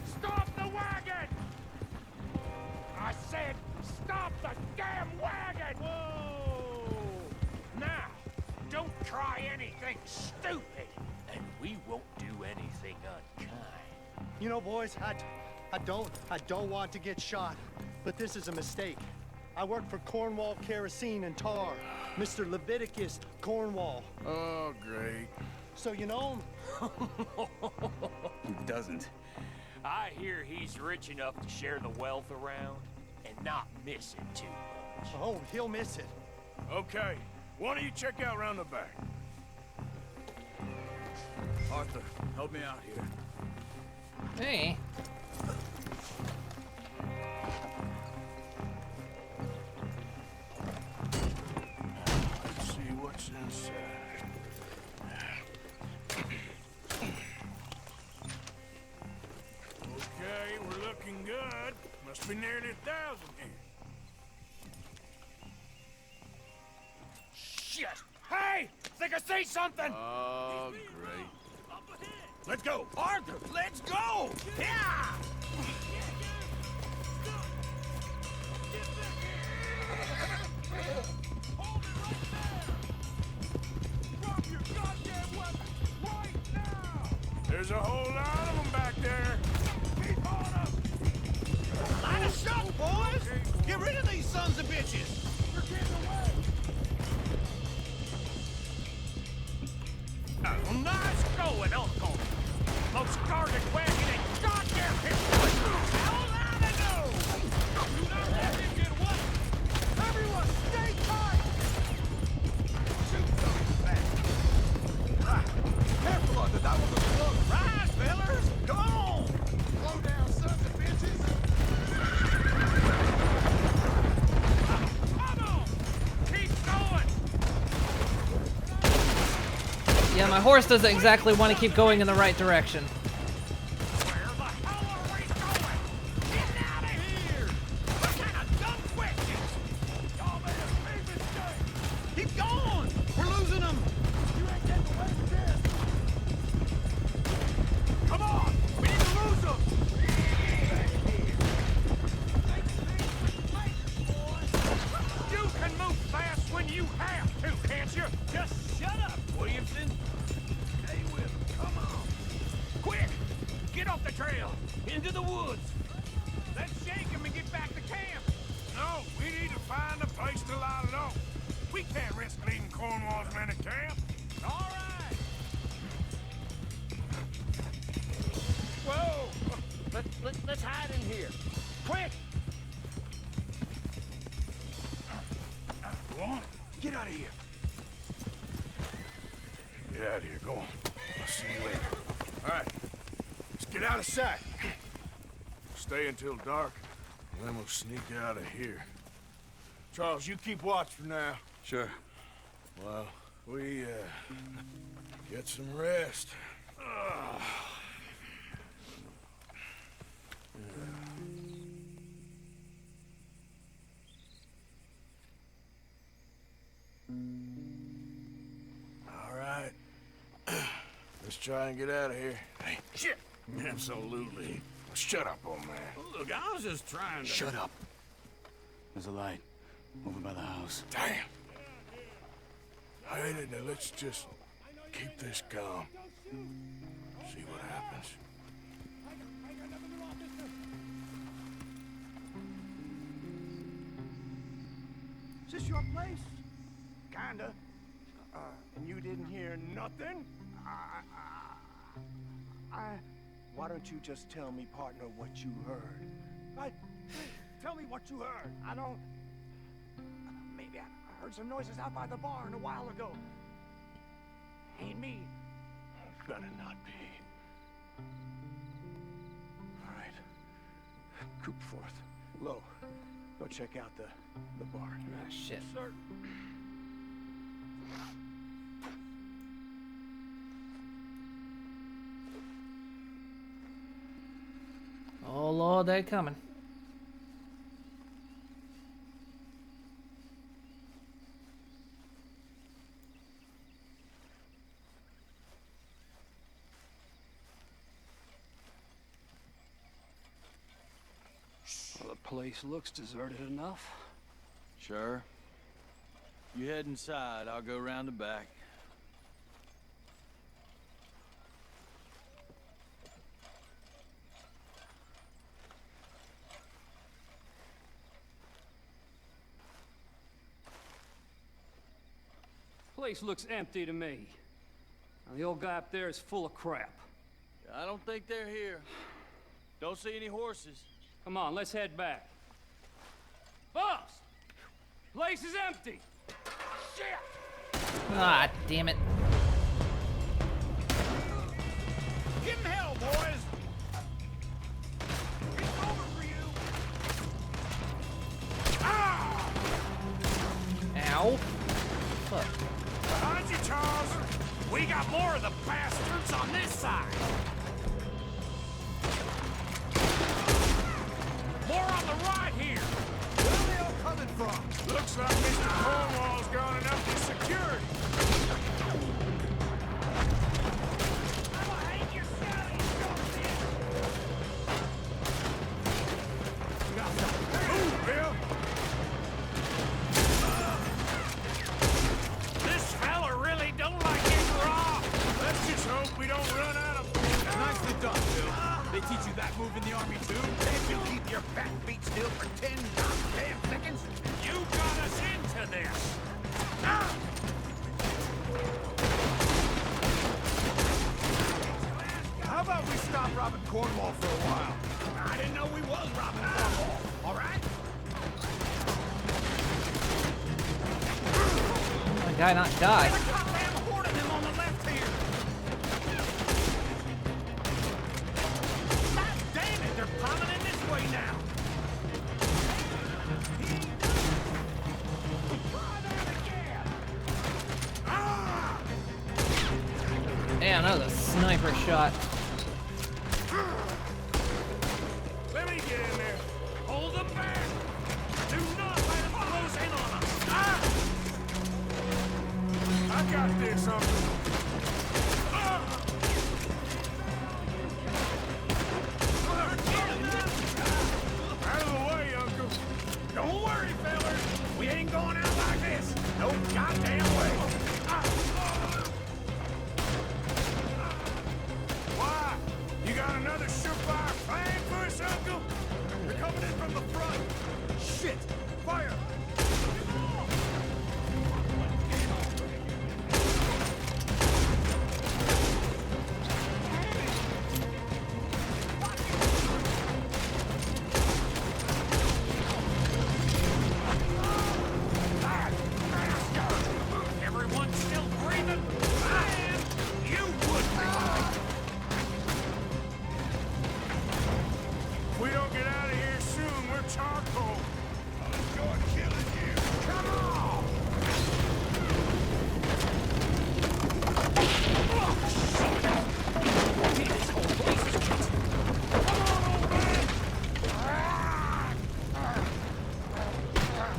Speaker 9: Stop the wagon! I said, stop the damn wagon! Whoa! Now, don't try anything stupid, and we won't do anything unkind.
Speaker 21: You know, boys, I don't want to get shot, but this is a mistake. I work for Cornwall Kerosene and Tar, Mr. Leviticus Cornwall.
Speaker 3: Oh, great.
Speaker 21: So you know him?
Speaker 4: Who doesn't?
Speaker 9: I hear he's rich enough to share the wealth around and not miss it too much.
Speaker 21: Oh, he'll miss it.
Speaker 3: Okay. Why don't you check out round the back?
Speaker 13: Arthur, help me out here.
Speaker 1: Hey.
Speaker 3: Let's see what's inside. Okay, we're looking good. Must be nearly 1,000 here.
Speaker 9: Shit! Hey! Think I see something!
Speaker 3: Oh, great.
Speaker 4: Let's go! Arthur, let's go! Yeah!
Speaker 3: There's a whole lot of them back there. Keep on up.
Speaker 4: Line of shot, boys! Get rid of these sons of bitches!
Speaker 3: We're getting away.
Speaker 9: Nice going, Uncle! Most guarded wagon in goddamn history! How loud I know! Do not let him get away! Everyone, stay tight!
Speaker 4: Shoot those back! Careful, Arthur, that was a slug! Rise
Speaker 1: my horse doesn't exactly want to keep going in the right direction.
Speaker 9: Keep going! We're losing them! You ain't getting away with this! Come on! We need to lose them! You can move fast when you have to, can't you? Just shut up, Williamson! Stay with him, come on! Quick! Get off the trail! Into the woods! Let's shake him and get back to camp! No, we need to find a place to lie low. We can't risk leaving Cornwall's men at camp. All right. Whoa! Let's hide in here. Quick! Go on. Get out of here. Get out of here. Go on. I'll see you later. All right. Let's get out of sight. Stay until dark, and then we'll sneak out of here. Charles, you keep watch for now.
Speaker 3: Sure.
Speaker 9: Well, we, get some rest. All right. Let's try and get out of here. Hey, shit! Absolutely. Shut up, old man.
Speaker 3: Look, I was just trying to...
Speaker 9: Shut up.
Speaker 3: There's a light over by the house.
Speaker 9: Damn. All right, now let's just keep this calm. See what happens.
Speaker 21: Is this your place? Kinda. And you didn't hear nothing? Why don't you just tell me, partner, what you heard? Tell me what you heard. I don't... Maybe I heard some noises out by the barn a while ago. Ain't me.
Speaker 9: Better not be. All right. Coopforth. Low. Go check out the barn.
Speaker 1: Ah, shit.
Speaker 9: Sir.
Speaker 1: Oh Lord, they're coming.
Speaker 7: Well, the place looks deserted enough.
Speaker 22: Sure. You head inside, I'll go round the back.
Speaker 7: Place looks empty to me. Now, the old guy up there is full of crap.
Speaker 22: I don't think they're here. Don't see any horses.
Speaker 7: Come on, let's head back. Boss! Place is empty!
Speaker 9: Shit!
Speaker 1: Ah, damn it.
Speaker 9: Give him hell, boys! It's over for you! Ah!
Speaker 1: Ow. Fuck.
Speaker 9: Behind you, Charles! We got more of the bastards on this side! More on the right here! Where are they all coming from? Looks like Mr. Cornwall's gone and upped his security. Move, Bill! This fella really don't like getting raw. Let's just hope we don't run out of...
Speaker 4: Nicely done, Bill. They teach you that move in the army, too? Can't you keep your back beat still for 10 damn seconds?
Speaker 9: You got us into this.
Speaker 4: How about we stop robbing Cornwall for a while? I didn't know we was robbing Cornwall. All right?
Speaker 1: The guy not die.
Speaker 9: There's a goddamn horde of them on the left here. God damn it, they're piling in this way now. Try that again. Ah!
Speaker 1: Damn, that was a sniper shot.
Speaker 9: Let me get in there. Hold them back. Do not let them close in on us. Ah! I got this, Uncle. Out of the way, Uncle. Don't worry, fellas. We ain't going out like this. No goddamn way. Why? You got another surefire plan for us, Uncle? They're coming in from the front. Shit! Fire! Everyone's still breathing? I am. You would be. If we don't get out of here soon, we're charcoal. I'll start killing you. Come on! This whole place is just... Come on, old man!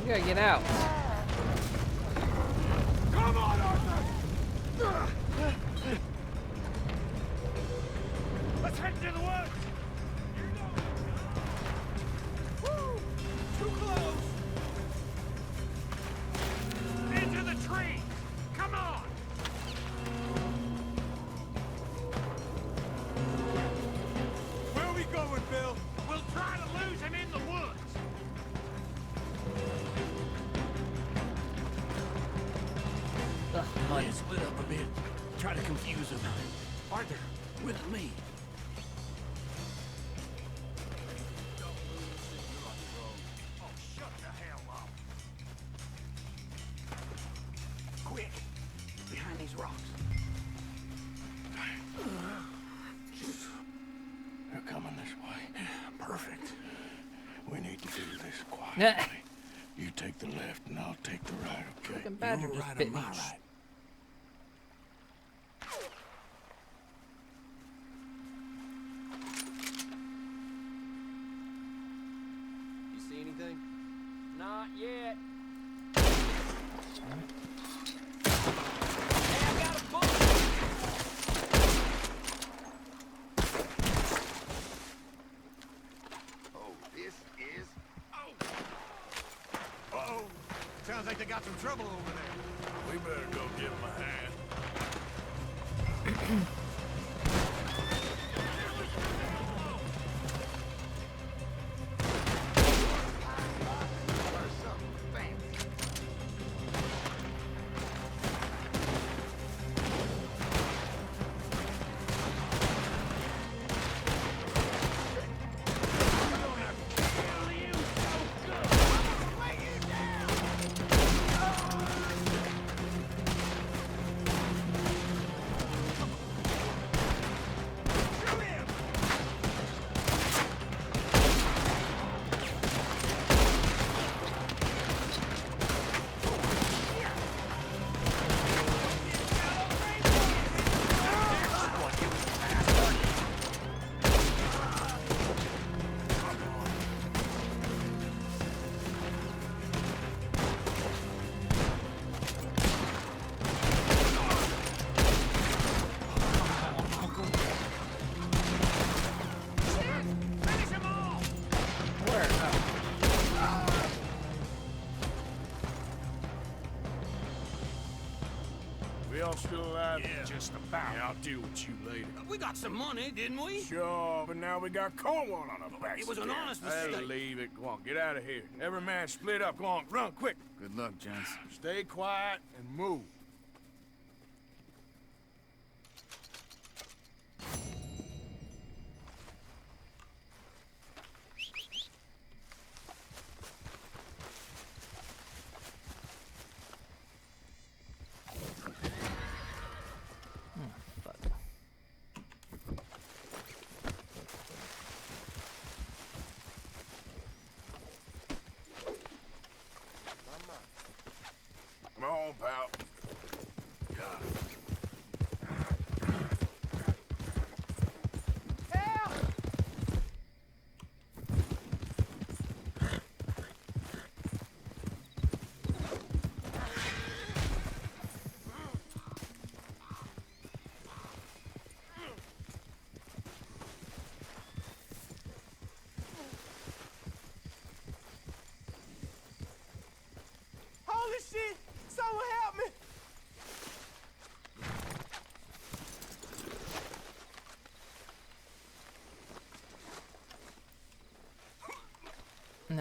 Speaker 1: You gotta get out.
Speaker 9: Come on, Arthur! Let's head to the woods! Woo! Too close! Into the tree! Come on! Where are we going, Bill? We'll try to lose him in the woods!
Speaker 1: Money.
Speaker 5: Split up a bit. Try to confuse him. Arthur, with me.
Speaker 9: Oh, shut the hell up! Quick!
Speaker 5: Behind these rocks.
Speaker 3: They're coming this way. Perfect. We need to do this quietly.
Speaker 1: Yeah.
Speaker 3: You take the left and I'll take the right, okay?
Speaker 1: Fucking badger
Speaker 3: Your
Speaker 1: just
Speaker 3: right
Speaker 1: bit
Speaker 3: or
Speaker 1: me.
Speaker 3: my right?
Speaker 8: You see anything?
Speaker 5: Not yet.
Speaker 4: Oh, this is...
Speaker 21: Uh-oh. Sounds like they got some trouble over there.
Speaker 3: We better go give him a hand. We all still alive?
Speaker 9: Yeah, just about.
Speaker 3: Yeah, I'll deal with you later.
Speaker 5: We got some money, didn't we?
Speaker 3: Sure, but now we got Cornwall on our backs.
Speaker 5: It was an
Speaker 3: again.
Speaker 5: honest
Speaker 3: I'll
Speaker 5: mistake.
Speaker 3: leave it. Go on, get out of here. Every man split up. Go on, run, quick.
Speaker 22: Good luck, gents.
Speaker 3: Stay quiet and move. Come on, pal.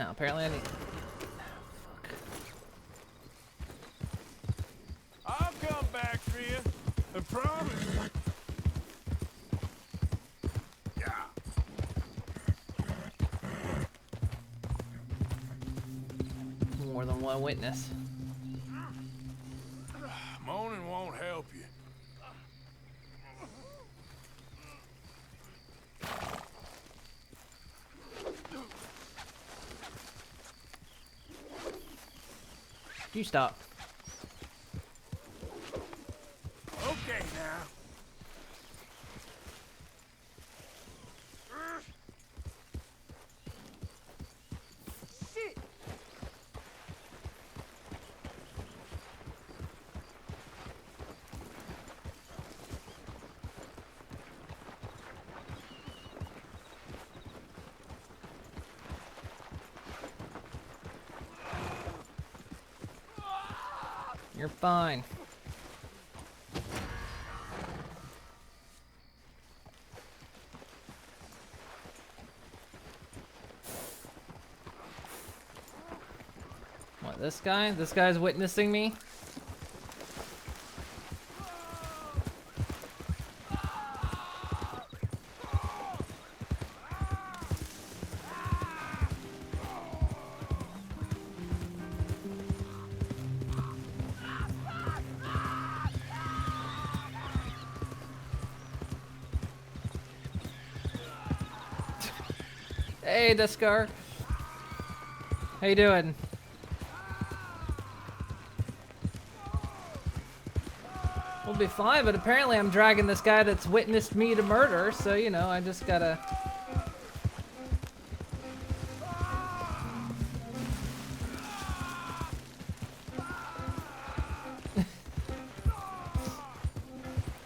Speaker 1: No, apparently I need...
Speaker 3: I'll come back for you. I promise.
Speaker 1: More than one witness.
Speaker 3: Moaning won't help you.
Speaker 1: You stop.
Speaker 3: Okay now.
Speaker 21: Shit!
Speaker 1: You're fine. What, this guy? This guy's witnessing me? Hey, Deskar. How you doing? We'll be fine, but apparently I'm dragging this guy that's witnessed me to murder, so, you know, I just gotta...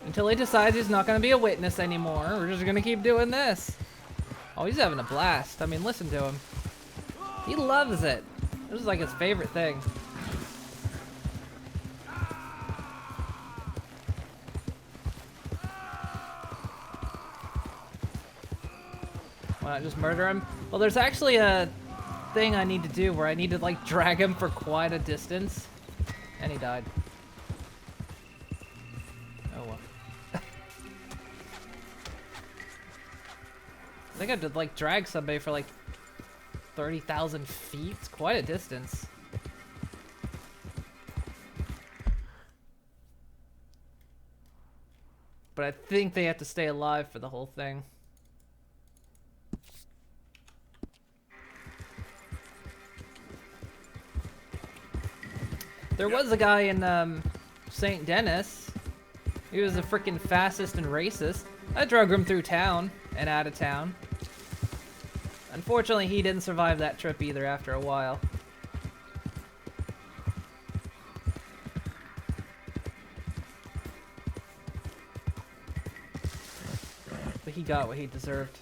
Speaker 1: Until he decides he's not gonna be a witness anymore, we're just gonna keep doing this. Oh, he's having a blast. I mean, listen to him. He loves it. This is like his favorite thing. Why not just murder him? Well, there's actually a thing I need to do where I need to, like, drag him for quite a distance. And he died. Oh, well. I think I have to, like, drag somebody for, like, 30,000 feet. It's quite a distance. But I think they have to stay alive for the whole thing. There was a guy in St. Denis. He was a freaking fascist and racist. I drug him through town and out of town. Unfortunately, he didn't survive that trip either after a while. But he got what he deserved.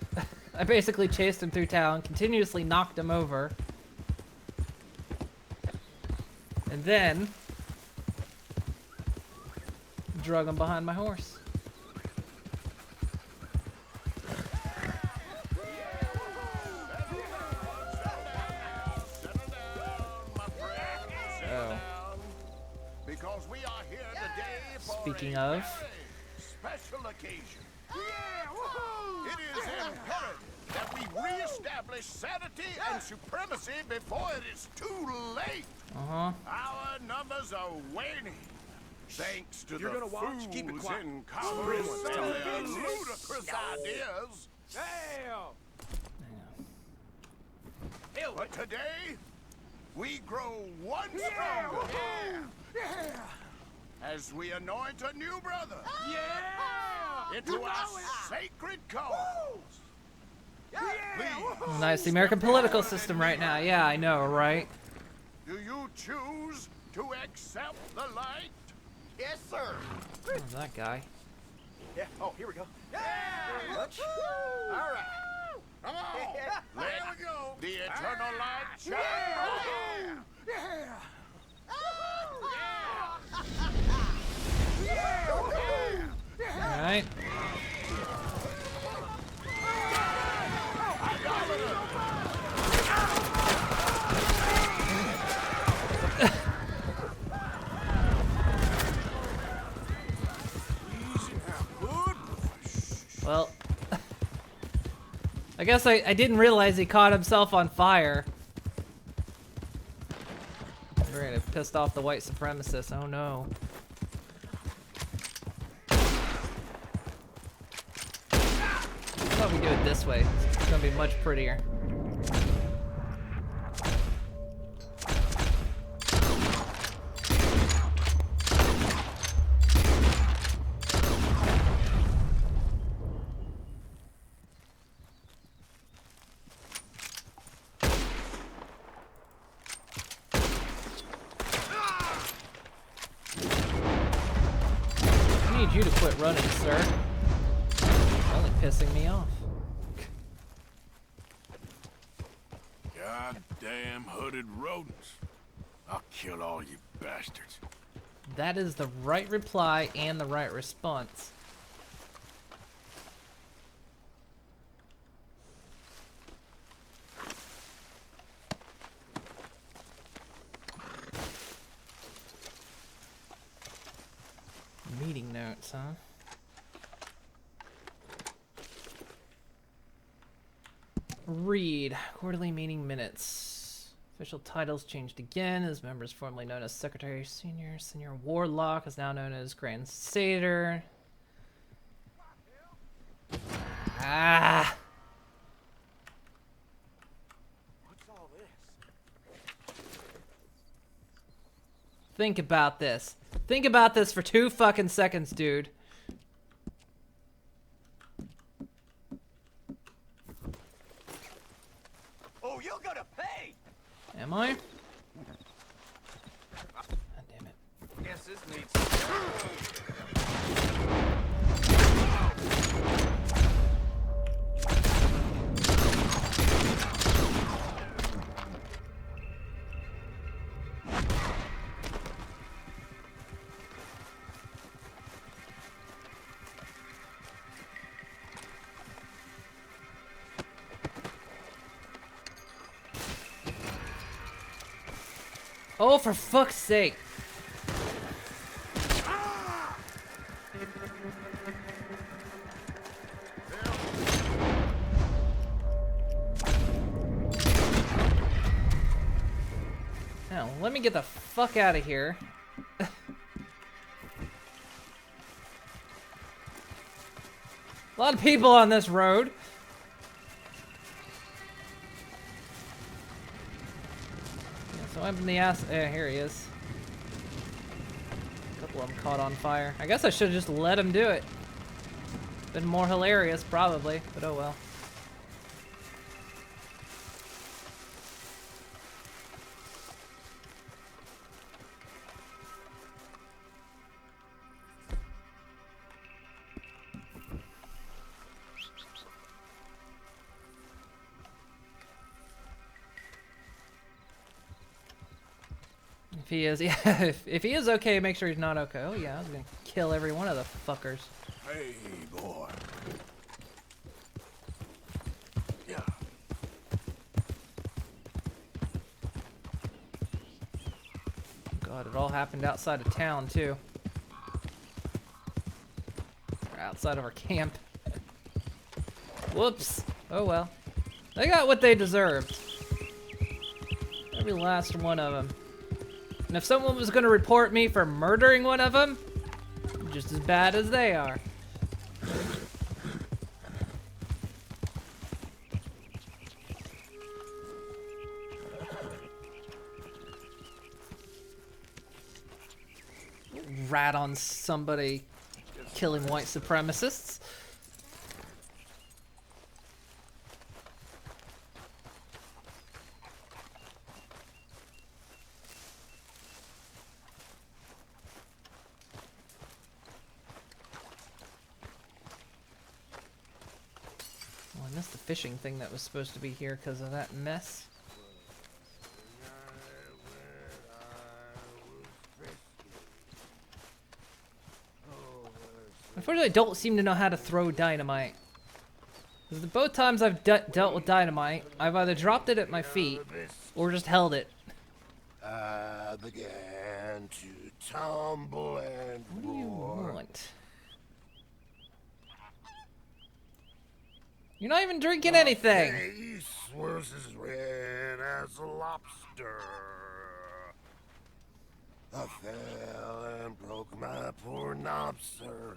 Speaker 1: I basically chased him through town, continuously knocked him over. And then drug him behind my horse.
Speaker 9: Because we are here today for
Speaker 1: Speaking
Speaker 9: a
Speaker 1: of,
Speaker 9: very special occasion. It is imperative that we re-establish sanity and supremacy before it is too late.
Speaker 1: Uh-huh.
Speaker 9: Our numbers are waning. Thanks to
Speaker 21: You're
Speaker 9: the
Speaker 21: gonna watch?
Speaker 9: fools
Speaker 21: Keep it quiet.
Speaker 9: in Congress and their ludicrous ideas. But today, we grow one stronger. As we anoint a new brother. Into our sacred cause.
Speaker 1: Oh, nice. The American political system right now. Yeah, I know, right?
Speaker 9: Do you choose to accept the light?
Speaker 21: Yes, sir.
Speaker 1: Oh, that guy.
Speaker 21: Yeah. Oh, here we go.
Speaker 9: All right. Come on. Let we go. The eternal light shine.
Speaker 1: All right. I guess I didn't realize he caught himself on fire. We're gonna pissed off the white supremacists. Oh no. How about we do it this way? It's gonna be much prettier. I need you to quit running, sir. You're only pissing me off.
Speaker 3: Goddamn hooded rodents. I'll kill all you bastards.
Speaker 1: That is the right reply and the right response. Meeting notes, huh? Read. Quarterly meeting minutes. Official titles changed again, as members formerly known as Secretary Senior. Senior Warlock is now known as Grand Satyr. Ah!
Speaker 21: What's all this?
Speaker 1: Think about this. Think about this for 2 fucking seconds, dude.
Speaker 4: Oh, you're gonna pay!
Speaker 1: Am I?
Speaker 4: God
Speaker 1: damn it.
Speaker 4: Guess this needs...
Speaker 1: Oh, for fuck's sake. Now, let me get the fuck out of here. A lot of people on this road. So I'm in the ass. Here he is. A couple of them caught on fire. I guess I should have just let him do it. Been more hilarious, probably, but oh well. If he is, yeah, if he is okay, make sure he's not okay. Oh yeah, I was gonna kill every one of the fuckers.
Speaker 3: Hey, boy. Yeah.
Speaker 1: God, it all happened outside of town, too. Or outside of our camp. Whoops. Oh well. They got what they deserved. Every last one of them. And if someone was going to report me for murdering one of them, I'm just as bad as they are. Rat on somebody killing white supremacists. Well, I missed the fishing thing that was supposed to be here because of that mess. Unfortunately, I don't seem to know how to throw dynamite. Because the both times I've dealt with dynamite, I've either dropped it at my feet or just held it.
Speaker 9: I began to tumble and
Speaker 1: What do you want? You're not even drinking anything.
Speaker 15: Face was as red as a lobster. I fell and broke my poor knob, sir.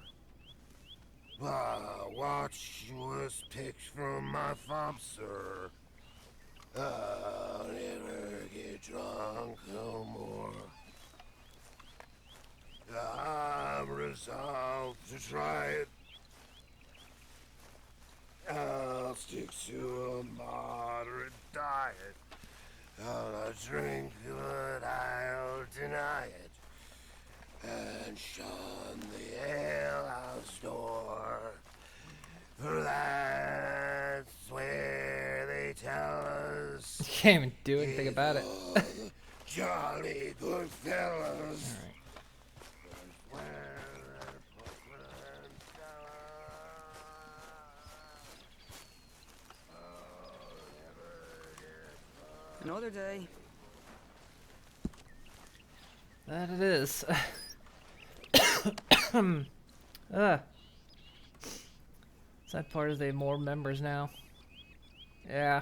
Speaker 15: My watch was picked from my fob, sir. I'll never get drunk no more. I'm resolved to try it. I'll stick to a moderate diet. I'll drink, but I'll deny it. And shun the alehouse door. For that's where they tell us.
Speaker 1: You can't even do anything about it.
Speaker 15: Jolly good fellas.
Speaker 19: Another day.
Speaker 1: That it is. Sad part is they have more members now. Yeah.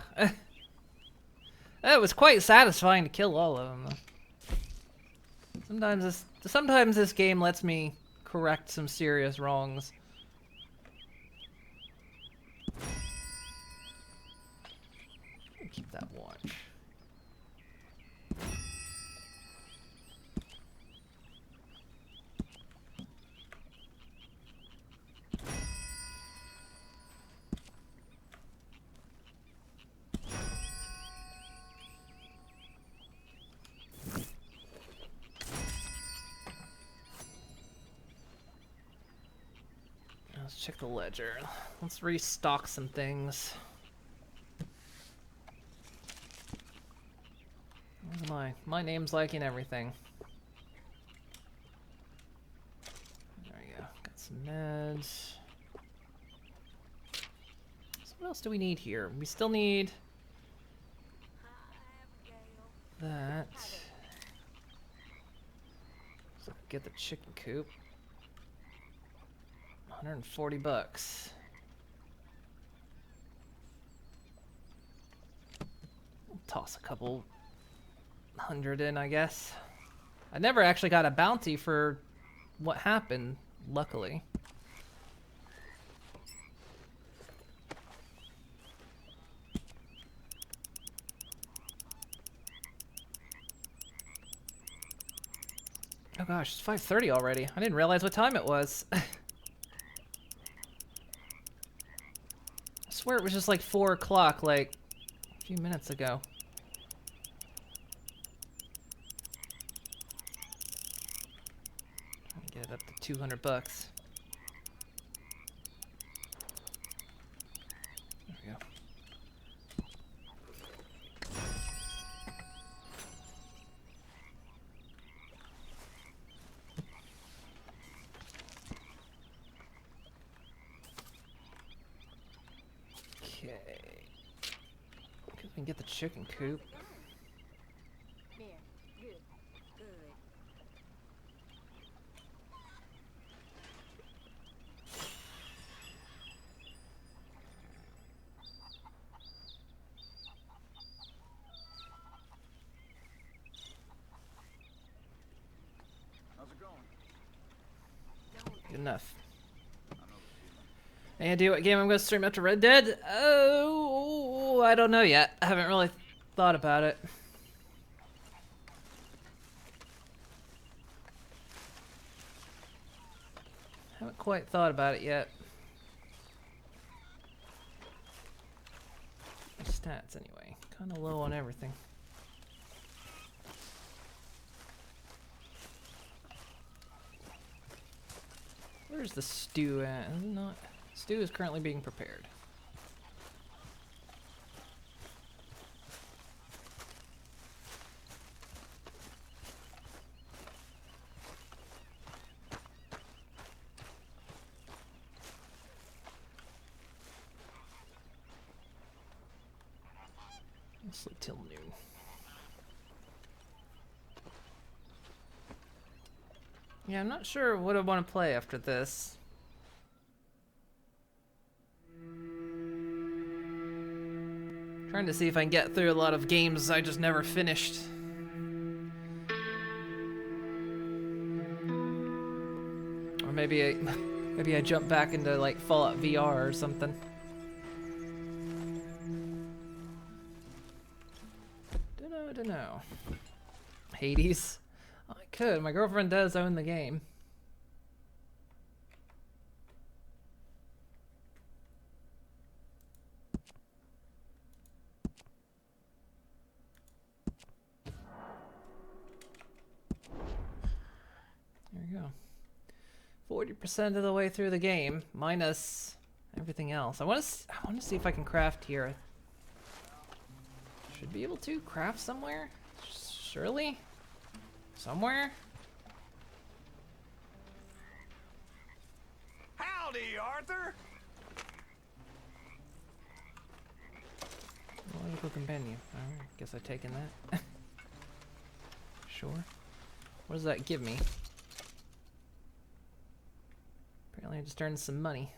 Speaker 1: It was quite satisfying to kill all of them, though. Sometimes this game lets me correct some serious wrongs. Keep that watch. Let's check the ledger. Let's restock some things. My name's liking everything. There we go. Got some meds. So what else do we need here? We still need that. So get the chicken coop. 140 bucks. We'll toss a couple hundred in, I guess. I never actually got a bounty for what happened, luckily. Oh gosh, it's 5:30 already. I didn't realize what time it was. I swear it was just like 4 o'clock, like a few minutes ago. Get it up to 200 bucks. There we go. Okay. Guess we can get the chicken coop.
Speaker 10: There. Good. Good.
Speaker 22: How's it going?
Speaker 1: Good enough. Any idea what game I'm going to stream after Red Dead? Oh, I don't know yet. I haven't really thought about it. Haven't quite thought about it yet. Stats, anyway. Kind of low on everything. Where's the stew at? Is it not? Stew is currently being prepared. Let's sleep till noon. Yeah, I'm not sure what I want to play after this. Trying to see if I can get through a lot of games I just never finished. Or maybe I jump back into like Fallout VR or something. Dunno. Hades. I could. My girlfriend does own the game. There we go. 40% of the way through the game, minus everything else. I want to see if I can craft here. Should be able to craft somewhere? Surely? Somewhere?
Speaker 21: Howdy, Arthur!
Speaker 1: Logical companion. I guess I've taken that. Sure. What does that give me? Apparently I just earned some money.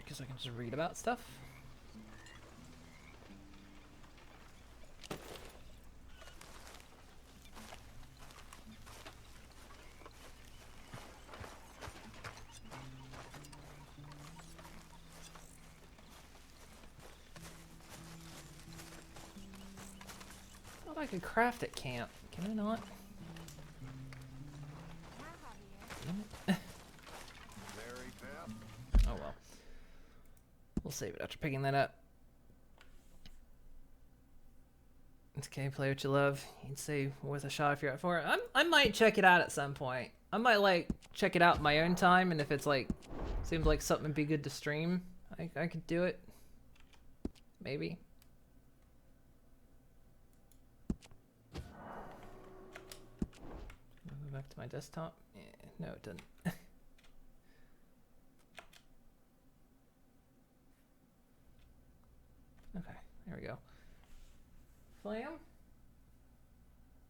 Speaker 1: Guess I can just read about stuff. Thought I could craft at camp. Can I not? Damn it. Oh well. We'll save it after picking that up. It's okay, play what you love. You'd say worth a shot if you're up for it. I might check it out at some point. I might like check it out in my own time, and if it's like seems like something would be good to stream, I could do it. Maybe. Move back to my desktop. Yeah, no, it doesn't. Okay, there we go. Flam?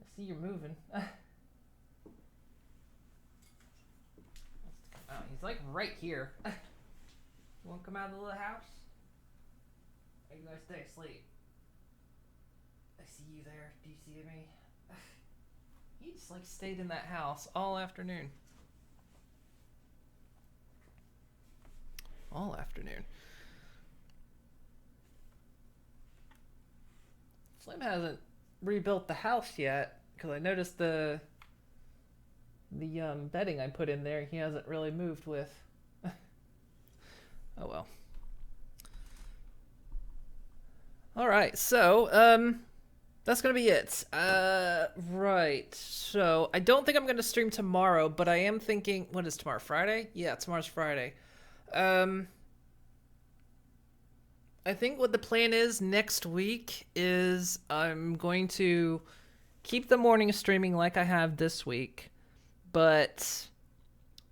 Speaker 1: I see you're moving. Oh, he's like right here. You won't come out of the little house? Or you guys stay asleep? I see you there. Do you see me? He just like stayed in that house all afternoon. All afternoon. Slim hasn't rebuilt the house yet because I noticed the bedding I put in there he hasn't really moved with. Oh well. All right, so that's gonna be it. Right. So I don't think I'm gonna stream tomorrow, but I am thinking. What is tomorrow? Friday? Yeah, tomorrow's Friday. I think what the plan is next week is I'm going to keep the morning streaming like I have this week, but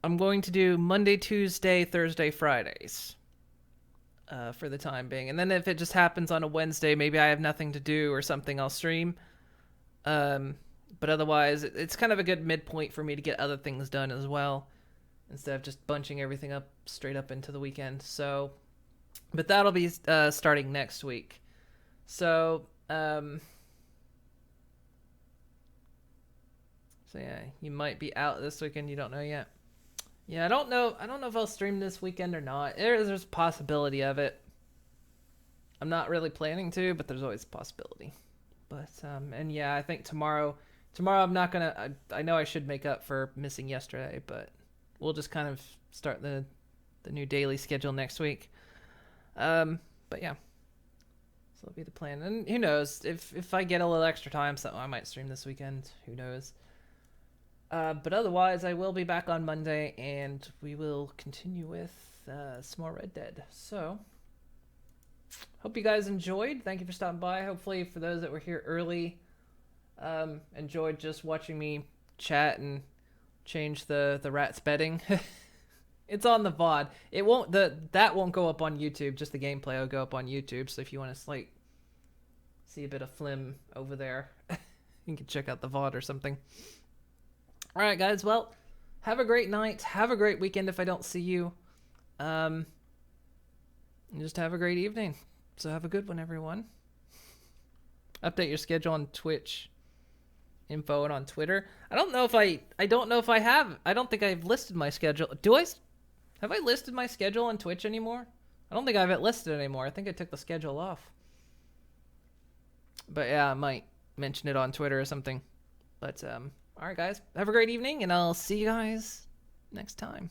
Speaker 1: I'm going to do Monday, Tuesday, Thursday, Fridays for the time being. And then if it just happens on a Wednesday, maybe I have nothing to do or something, I'll stream. But otherwise, it's kind of a good midpoint for me to get other things done as well, instead of just bunching everything up straight up into the weekend. So... But that'll be starting next week. So, so yeah, you might be out this weekend. You don't know yet. Yeah, I don't know if I'll stream this weekend or not. There's a possibility of it. I'm not really planning to, but there's always a possibility. But and yeah, I think tomorrow I'm not gonna. I know I should make up for missing yesterday, but we'll just kind of start the new daily schedule next week. But yeah, so that'll be the plan. And who knows, if I get a little extra time, so I might stream this weekend. Who knows? But otherwise, I will be back on Monday, and we will continue with some more Red Dead. So, hope you guys enjoyed. Thank you for stopping by. Hopefully, for those that were here early, enjoyed just watching me chat and change the rat's bedding. It's on the VOD. It won't that won't go up on YouTube. Just the gameplay will go up on YouTube. So if you want to like see a bit of Flim over there, you can check out the VOD or something. All right, guys. Well, have a great night. Have a great weekend if I don't see you. And just have a great evening. So have a good one, everyone. Update your schedule on Twitch. Info and on Twitter. I don't know if I have. I don't think I've listed my schedule. Have I listed my schedule on Twitch anymore? I don't think I have it listed anymore. I think I took the schedule off. But yeah, I might mention it on Twitter or something. But all right, guys. Have a great evening, and I'll see you guys next time.